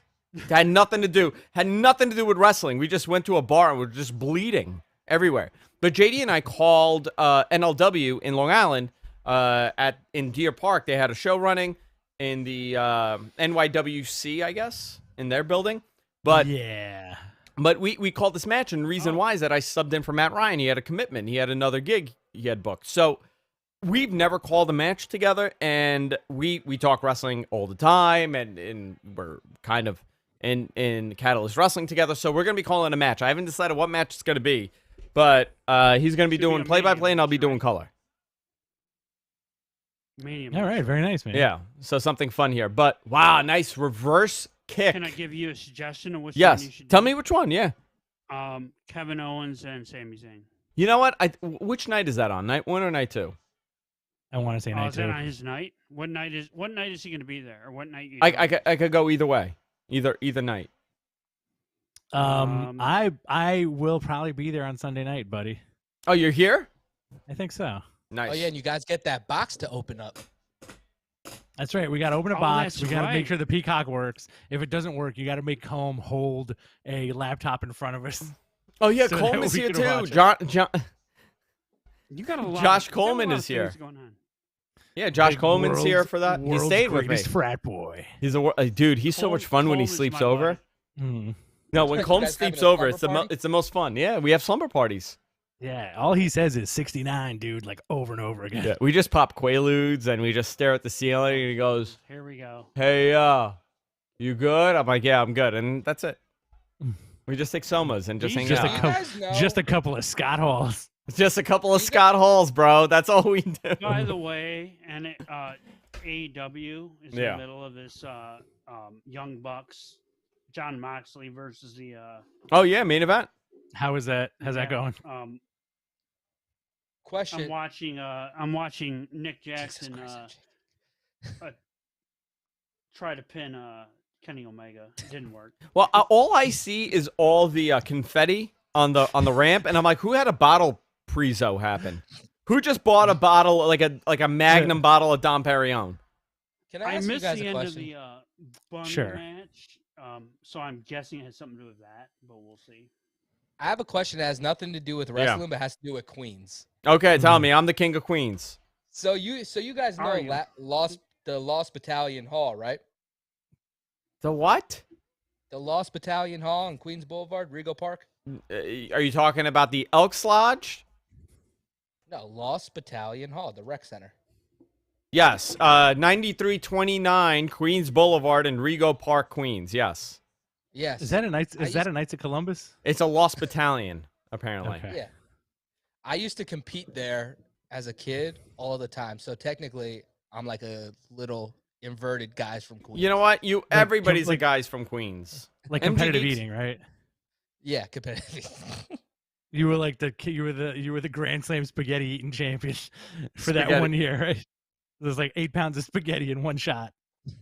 Had nothing to do with wrestling. We just went to a bar and we were just bleeding everywhere. But JD and I called NLW in Long Island in Deer Park. They had a show running in the NYWC, I guess, in their building. But yeah. But we called this match, and the reason why is that I subbed in for Matt Ryan. He had a commitment. He had another gig he had booked. So we've never called a match together, and we talk wrestling all the time, and we're kind of in Catalyst Wrestling together. So we're going to be calling a match. I haven't decided what match it's going to be, but he's going to be Should be doing a play-by-play, and I'll be mania match, doing right? color. Mania All right, match. very nice, man. Yeah, so something fun here. But wow, nice reverse kick. Can I give you a suggestion of which one Yes. you should Tell do? me which one. Yeah. Kevin Owens and Sami Zayn. You know what? Which night is that on? Night 1 or night 2? I want to say night Is that 2. on his night? What night is he going to be there, or what night? I could go either way. Either night. I will probably be there on Sunday night, buddy. Oh, you're here? I think so. Nice. Oh yeah, and you guys get that box to open up. That's right. We got to open a Oh, box. that's We got to right. make sure the Peacock works. If it doesn't work, you got to make home hold a laptop in front of us. Oh yeah, so that Coleman's we here can too. watch it. John. You got a lot. Josh you got a Coleman lot of is here. things Going on. Yeah, Josh Big Coleman's here world's- for that. He world's stayed with me. greatest frat boy. He's dude. He's so much fun when he Cole is sleeps my over. buddy. Mm. No, when You Coleman guys having sleeps a over, it's slumber party? it's the most fun. Yeah, we have slumber parties. Yeah, all he says is 69, dude, like over and over again. Yeah, we just pop Quaaludes and we just stare at the ceiling, and he goes, Here we go. "Hey, you good?" I'm like, "Yeah, I'm good," and that's it. We just take somas and just hang Just Do a you out. guys know? Just a couple of Scott Halls. Just a couple of Scott Halls, bro. That's all we do. By the way, and AEW is in Yeah. the middle of this Young Bucks, John Moxley versus the. Oh yeah, main event. How is that? How's that going? Question. I'm watching Nick Jesus Jackson Christ, try to pin Kenny Omega. It didn't work. Well, all I see is all the confetti on the ramp, and I'm like, who had a bottle prezo happen? Who just bought a bottle like a Magnum bottle of Dom Perignon? Can I I ask you missed guys the a end of question? the Bunny Sure. match, so I'm guessing it has something to do with that, but we'll see. I have a question that has nothing to do with wrestling, but has to do with Queens. Okay, tell me, I'm the king of Queens. So you guys know Are you? the Lost Battalion Hall, right? The what? The Lost Battalion Hall in Queens Boulevard, Rego Park. Are you talking about the Elks Lodge? No, Lost Battalion Hall, the rec center. Yes, 9329 Queens Boulevard in Rego Park, Queens. Yes, Yes. Is that a Knights? I Is that a Knights of Columbus? it's a Lost Battalion apparently. Okay. Yeah. I used to compete there as a kid all the time. So technically, I'm like a little inverted guys from Queens. You know what? Everybody's like- the guys from Queens. Like MG competitive Geeks? eating, right? Yeah, competitive. You were like you were the Grand Slam spaghetti eating champion for that Spaghetti. 1 year, right? There's like 8 pounds of spaghetti in one shot.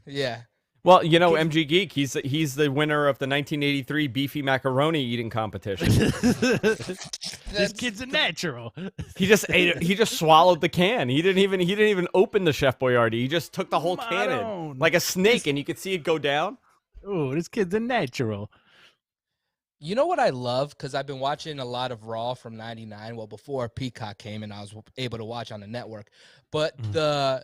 Yeah. Well, you know, MG Geek, he's the winner of the 1983 beefy macaroni eating competition. This kid's a natural. He just ate it. He just swallowed the can. He didn't even open the Chef Boyardee. He just took the whole can in Maroon. like a snake, and you could see it go down. Oh, this kid's a natural. You know what I love? Because I've been watching a lot of Raw from '99. Well, before Peacock came and I was able to watch on the network. But the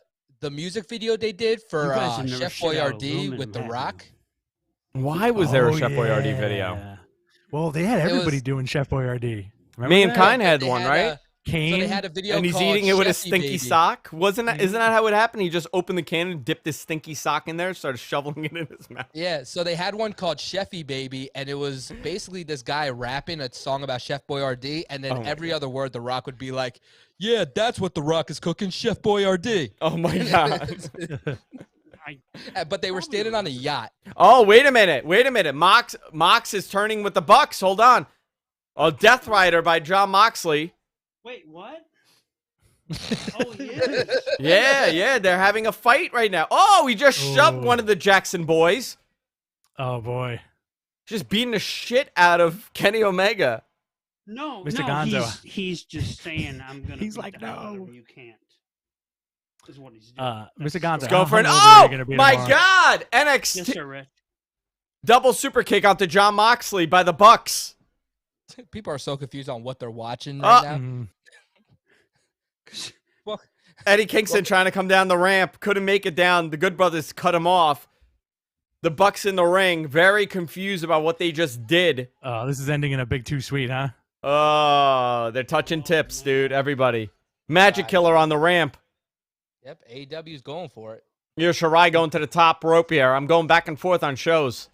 music video they did for You guys have never Chef shit out Boyardee aluminum, with The have you? Rock. Why was there a Oh, Chef Boyardee video? yeah. Well, they had It everybody was- doing Chef Boyardee. Remember Mankind that? had They one, had right? a- So Kane. they had a video And he's called eating it with a Chefy stinky Baby. sock. Isn't that how it happened? He just opened the can and dipped his stinky sock in there, and started shoveling it in his mouth. Yeah, so they had one called Chefy Baby, and it was basically this guy rapping a song about Chef Boyardee, and then Oh my every other word, The Rock would be like, "Yeah, that's what The Rock is cooking, Chef Boyardee." Oh my god. But they were standing on a yacht. Oh, wait a minute. Mox is turning with the Bucks. Hold on. Oh, Death Rider by John Moxley. Wait, what? Oh, he is. Yeah, they're having a fight right now. Oh, he just shoved one of the Jackson boys. Oh boy. Just beating the shit out of Kenny Omega. No, Mr. no, Gonzo. he's just saying, "I'm gonna." He's beat like, the hell out of "No." him, you can't. Is what he's doing. Mr. Gonzo. Let's go how for an hungover are you gonna oh be my tomorrow? god! Yes, NXT sir, Rich. double super kick out to John Moxley by the Bucks. People are so confused on what they're watching right now. Mhm. Well, Eddie Kingston trying to come down the ramp, couldn't make it down. The Good Brothers cut him off. The Bucks in the ring, very confused about what they just did. Oh, this is ending in a big too sweet, huh? Oh, they're touching tips, dude. Everybody. Magic Killer on the ramp. yep, AEW's going for it. Io Shirai going to the top rope here. I'm going back and forth on shows.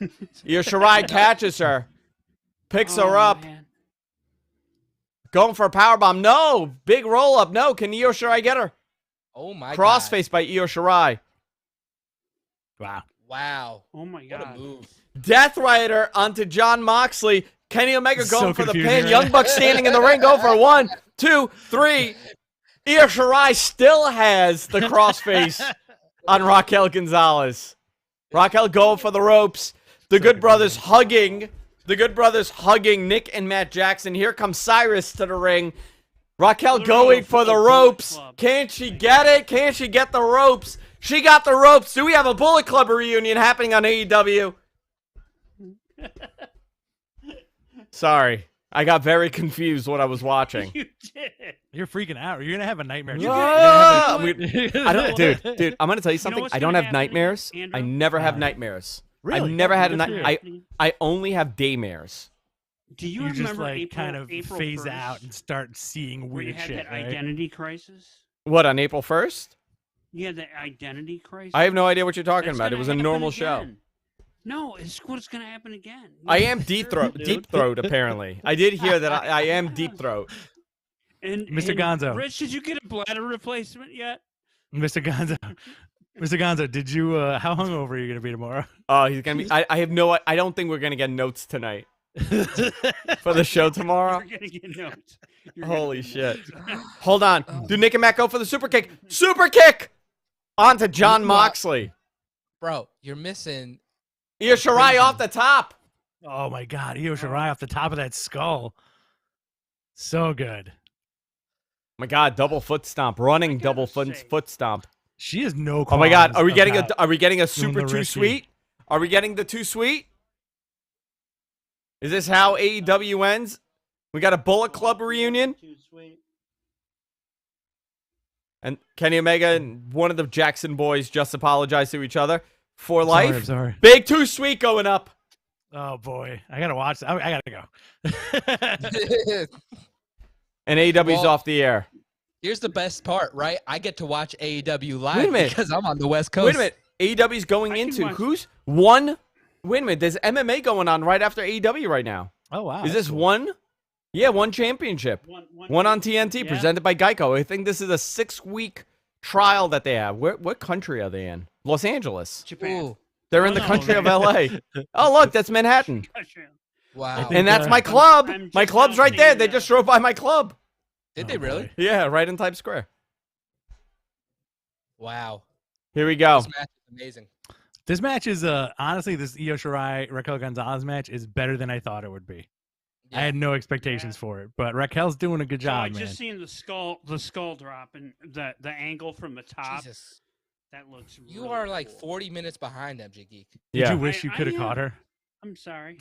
Io Shirai catches her. Picks her up. Man. Going for a powerbomb. No. Big roll up. No. Can Io Shirai get her? Oh my Crossface by Io Shirai. Wow. God. Wow. Oh my What a god. move. Death Rider onto John Moxley. Kenny Omega So going for the confusing pin. right Young now. Bucks standing in the ring. Go for 1, 2, 3. Io Shirai still has the crossface on Raquel Gonzalez. Raquel going for the ropes. The Good Brothers hugging. The Good Brothers hugging Nick and Matt Jackson. Here comes Cyrus to the ring. Raquel going for the ropes. Can't she get it? Can't she get the ropes? She got the ropes. Do we have a Bullet Club reunion happening on AEW? Sorry. I got very confused what I was watching. You did. You're freaking out. You're gonna have a nightmare. Ah! You know I don't, dude. I'm gonna tell you You know something. what's I don't gonna have happen, nightmares. Andrew? I never have Alright. nightmares. Really? I've never had a What's night. happening? I only have daymares. Do you You remember just like April, kind of April phase 1st, out and start seeing where you weird had shit, that right? identity crisis? What, on April 1st? You had that identity crisis. I have no idea what you're talking That's about. It gonna was a happen normal show. again. No, it's what's going to happen again. I You am know, deep sure, throat. dude. Deep throat. Apparently, I did hear that. I am deep throat. And Mr. and Gonzo. Rich, did you get a bladder replacement yet? Mr. Gonzo. Mr. Gonzo, did you how hungover are you gonna be tomorrow? Oh, he's gonna be. I have no. I don't think we're gonna get notes tonight for the show tomorrow. You're going to get notes. You're gonna Holy get shit! notes. Hold on. Do Nick and Matt go for the super kick? Super kick onto John Moxley. Bro, you're missing. Io Shirai off the top. Oh my god, Io Shirai off the top of that skull. So good. My God, double foot stomp, running gotta double say- foot stomp. She has no Oh my God, qualms are we getting a about super the too risky. sweet? Are we getting the too sweet? Is this how AEW ends? We got a Bullet Club reunion, Too sweet. and Kenny Omega and one of the Jackson boys just apologized to each other for Sorry, life. I'm sorry. Big too sweet going up. Oh boy, I gotta watch. I gotta go. And AEW's Well, off the air. Here's the best part, right? I get to watch AEW live Wait a minute. because I'm on the West Coast. Wait a minute. AEW's going I can into watch- who's one? Wait a minute. There's MMA going on right after AEW right now. Oh wow, Is that's this cool. one? Yeah, one championship. One on TNT, Yeah. presented by Geico. I think this is a 6-week trial that they have. What country are they in? Los Angeles. Japan. Ooh, They're in the No, country of man. LA. Oh, look, that's Manhattan. Gotcha. wow. think- And that's my I'm club. just My club's now right there. seeing They that. just drove by my club. Did Oh, they really? boy. Yeah, right in Times Square. Wow. Here we go. This match is amazing. This match is honestly, this Io Shirai Raquel Gonzalez match is better than I thought it would be. I had no expectations Yeah. for it, but Raquel's doing a good So I job, man. just seen the skull drop and the angle from the top. Jesus. That looks. You really are like cool. 40 minutes behind MG Geek. Did Yeah. you wish you I could have am. caught her? I'm sorry.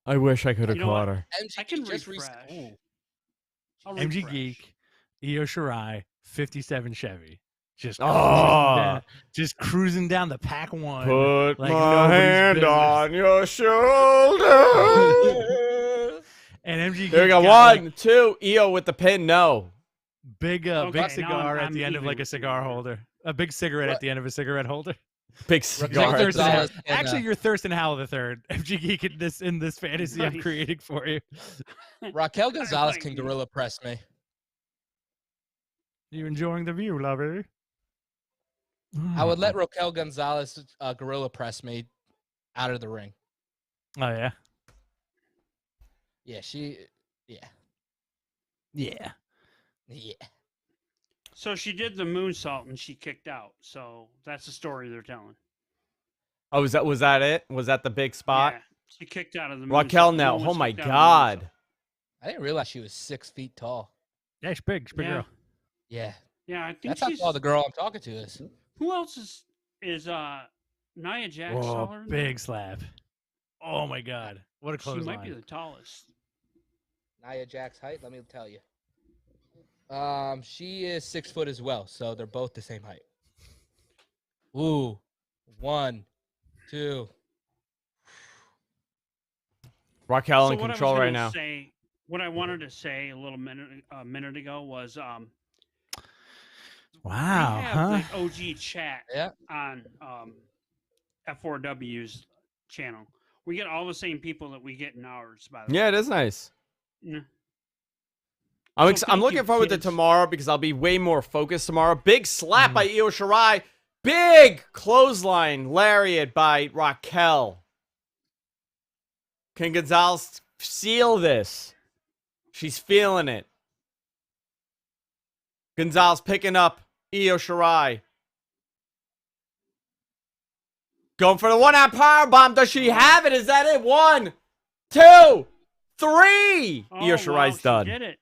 I wish I could have You know what? caught her. MG I can Geek just refresh. Ooh. I'll MG refresh. Geek, Io Shirai, 57 Chevy. Oh. Just cruising down the pack one. Put like my nobody's hand business. on your shoulder. And MG There we Geek's go. got, 1, 2. Io with the pin. No. big Okay, now cigar at I'm the end of like even a cigar with you. holder. A big cigarette What? at the end of a cigarette holder. Big Raquel You're cigar. Thurston Gonzalez Howell. and, Actually, you're Thurston Howell the third. MG Geek in this fantasy I'm Nice. creating for you. Raquel Gonzalez like can you. gorilla press me. You enjoying the view, lover? I would let Raquel Gonzalez gorilla press me out of the ring. Oh yeah. Yeah, yeah. Yeah. Yeah. So she did the moonsault and she kicked out. So that's the story they're telling. Oh, was that it? Was that the big spot? Yeah, she kicked out of the Raquel moonsault. now. No Oh one's my kicked out of the God. moonsault. I didn't realize she was 6 feet tall. Yeah, she's big. She's a big Yeah. girl. Yeah. Yeah, I think That's how she's. tall the girl I'm talking to is. Who else is Nia Jax? Whoa, taller than big that? slap. Oh my God. What a She might be clothesline. the tallest. Nia Jax's height, let me tell you. She is 6 foot as well, so they're both the same height. Ooh. 1, 2. Raquel So in what I was control right gonna now. say- what I wanted to say a minute ago was Wow. we Huh? have the OG chat Yeah. on F4W's channel. We get all the same people that we get in ours. By the way. Yeah, it is nice. Yeah. I'm thank looking you, forward to kids. tomorrow because I'll be way more focused tomorrow. Big slap by Io Shirai. Big clothesline lariat by Raquel. Can Gonzalez seal this? She's feeling it. Gonzalez picking up Io Shirai. Going for the one-out powerbomb. Does she have it? Is that it? 1, 2, 3. Io Shirai's she done. did it.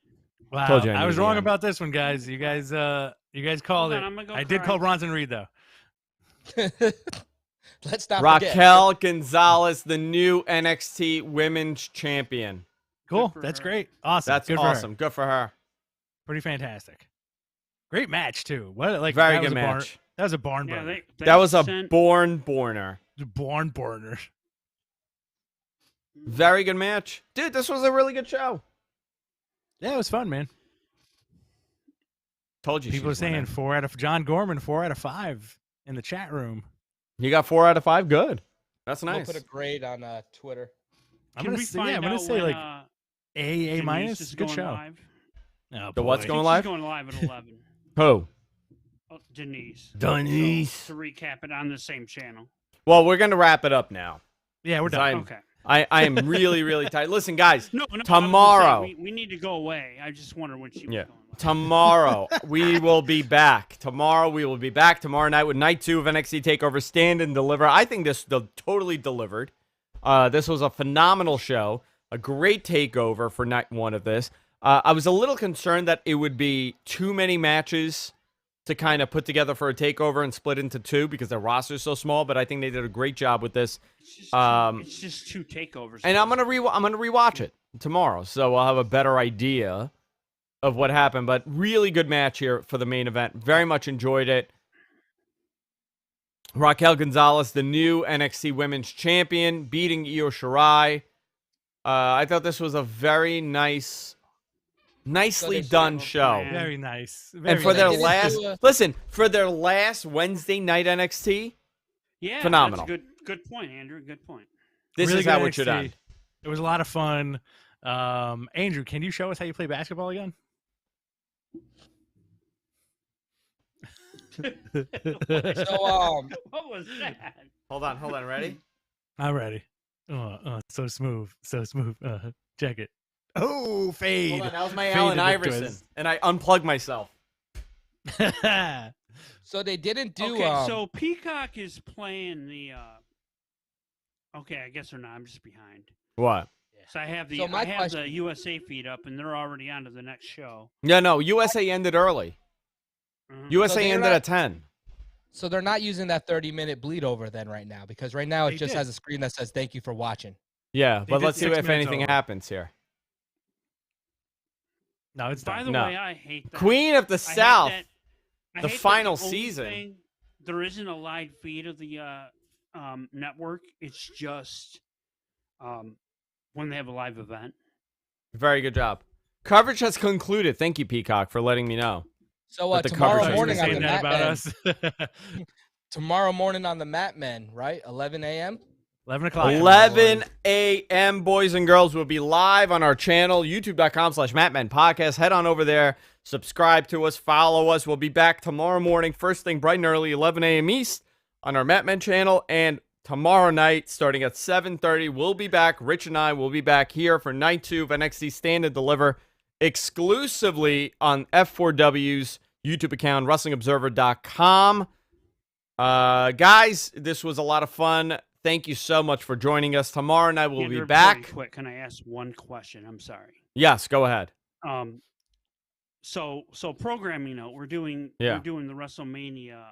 Wow, Told you I I was knew the wong end. about this one, guys. You guys called on, it. I'm gonna go I did cry. call Bronson Reed though. Let's not forget. Raquel Gonzalez, the new NXT Women's Champion. Cool, for that's her. great, awesome. That's Good for her. awesome. Good for her. Pretty fantastic. Great match too. What like Very that was good a barn- match. That was a barn Yeah, burner. That was a sent- borner. Barn burner. Very good match. Dude, this was a really good show. Yeah, it was fun, man. Told you People are she's saying winning. 4 out of John Gorman, 4 out of 5 in the chat room. You got 4 out of 5. Good. That's We'll nice. put a grade on Twitter. I'm Can gonna we say, find yeah, I'm gonna out say when, like A Denise minus. is Good going show. live? Oh, The what's boy. going She's live? going live at 11. Who? Oh, Denise. Denise. So, to recap it on the same channel. Well, we're going to wrap it up now. Yeah, we're done. I'm- Okay. I am really, really tired. Listen, guys. No, I was gonna Tomorrow. say, we need to go away. I just wonder when she was Yeah. going live. Tomorrow, we will be back. Tomorrow night with night 2 of NXT TakeOver Stand and Deliver. I think this totally delivered. This was a phenomenal show. A great takeover for night 1 of this. I was a little concerned that it would be too many matches to kind of put together for a takeover and split into 2 because the roster is so small, but I think they did a great job with this. It's just 2 takeovers. And I'm gonna rewatch it tomorrow, so I'll have a better idea of what happened. But really good match here for the main event. Very much enjoyed it. Raquel Gonzalez, the new NXT Women's Champion, beating Io Shirai. I thought this was a very nicely done show. plan. Very nice. And Very for their nice. last, for their last Wednesday night NXT, Yeah, phenomenal. That's a good point, Andrew. Good point. this Really is good how it should NXT. end. It was a lot of fun. Andrew, can you show us how you play basketball again? So What was that? Hold on, ready? I'm ready. So smooth. Check it. Oh, fade. Hold on, that was my Fade Allen to the Iverson, twist. and I unplugged myself. so they didn't do Okay, so Peacock is playing the. Okay, I guess they're not. I'm just behind. What? So I have the So my I have question- the USA feed up, and they're already on to the next show. Yeah, no, USA ended early. Mhm. USA they're ended not- at 10. So they're not using that 30-minute bleed over then right now because right now it They just did. has a screen that says thank you for watching. Yeah, They but did let's see 6 if minutes anything over. happens here. No, it's By done. the No. way, I hate that. Queen of the I hate South. that- I the hate that final only season. thing- there isn't a live feed of the network. It's just when they have a live event. Very good job. Coverage has concluded. Thank you, Peacock, for letting me know. So But the tomorrow coverage morning on saying the that Mat about Men, us. tomorrow morning on the Mat Men, right? 11 a.m. 11 o'clock. 11 a.m., boys and girls, will be live on our channel, youtube.com/MattMen Podcast. Head on over there, subscribe to us, follow us. We'll be back tomorrow morning, first thing bright and early, 11 a.m. East on our Matt Men channel. And tomorrow night, starting at 7:30, we'll be back. Rich and I will be back here for night 2 of NXT Stand and Deliver exclusively on F4W's YouTube account, WrestlingObserver.com. Guys, this was a lot of fun. Thank you so much for joining us. Tomorrow night we'll Andrew, be back. very quick, can I ask one question? I'm sorry. Yes, go ahead. So programming note, we're doing the WrestleMania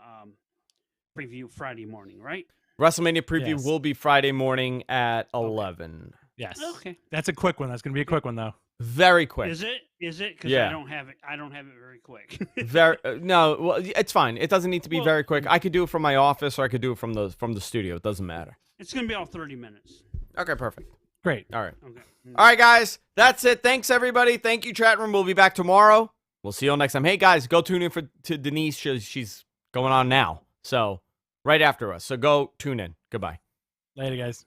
preview Friday morning, right? WrestleMania preview Yes. will be Friday morning at 11. Yes. Okay. That's a quick one. That's going to be a quick one, though. Very quick. Is it? Because Yeah. I don't have it. I don't have it very quick. Very no, well, it's fine. It doesn't need to be Well- very quick. I could do it from my office or I could do it from the studio. It doesn't matter. It's gonna be all 30 minutes. Okay, perfect. Great. All right. Okay. All right, guys. That's it. Thanks, everybody. Thank you, chat room. We'll be back tomorrow. We'll see you all next time. Hey, guys, go tune in to Denise. She's going on now. So, right after us. So, go tune in. Goodbye. Later, guys.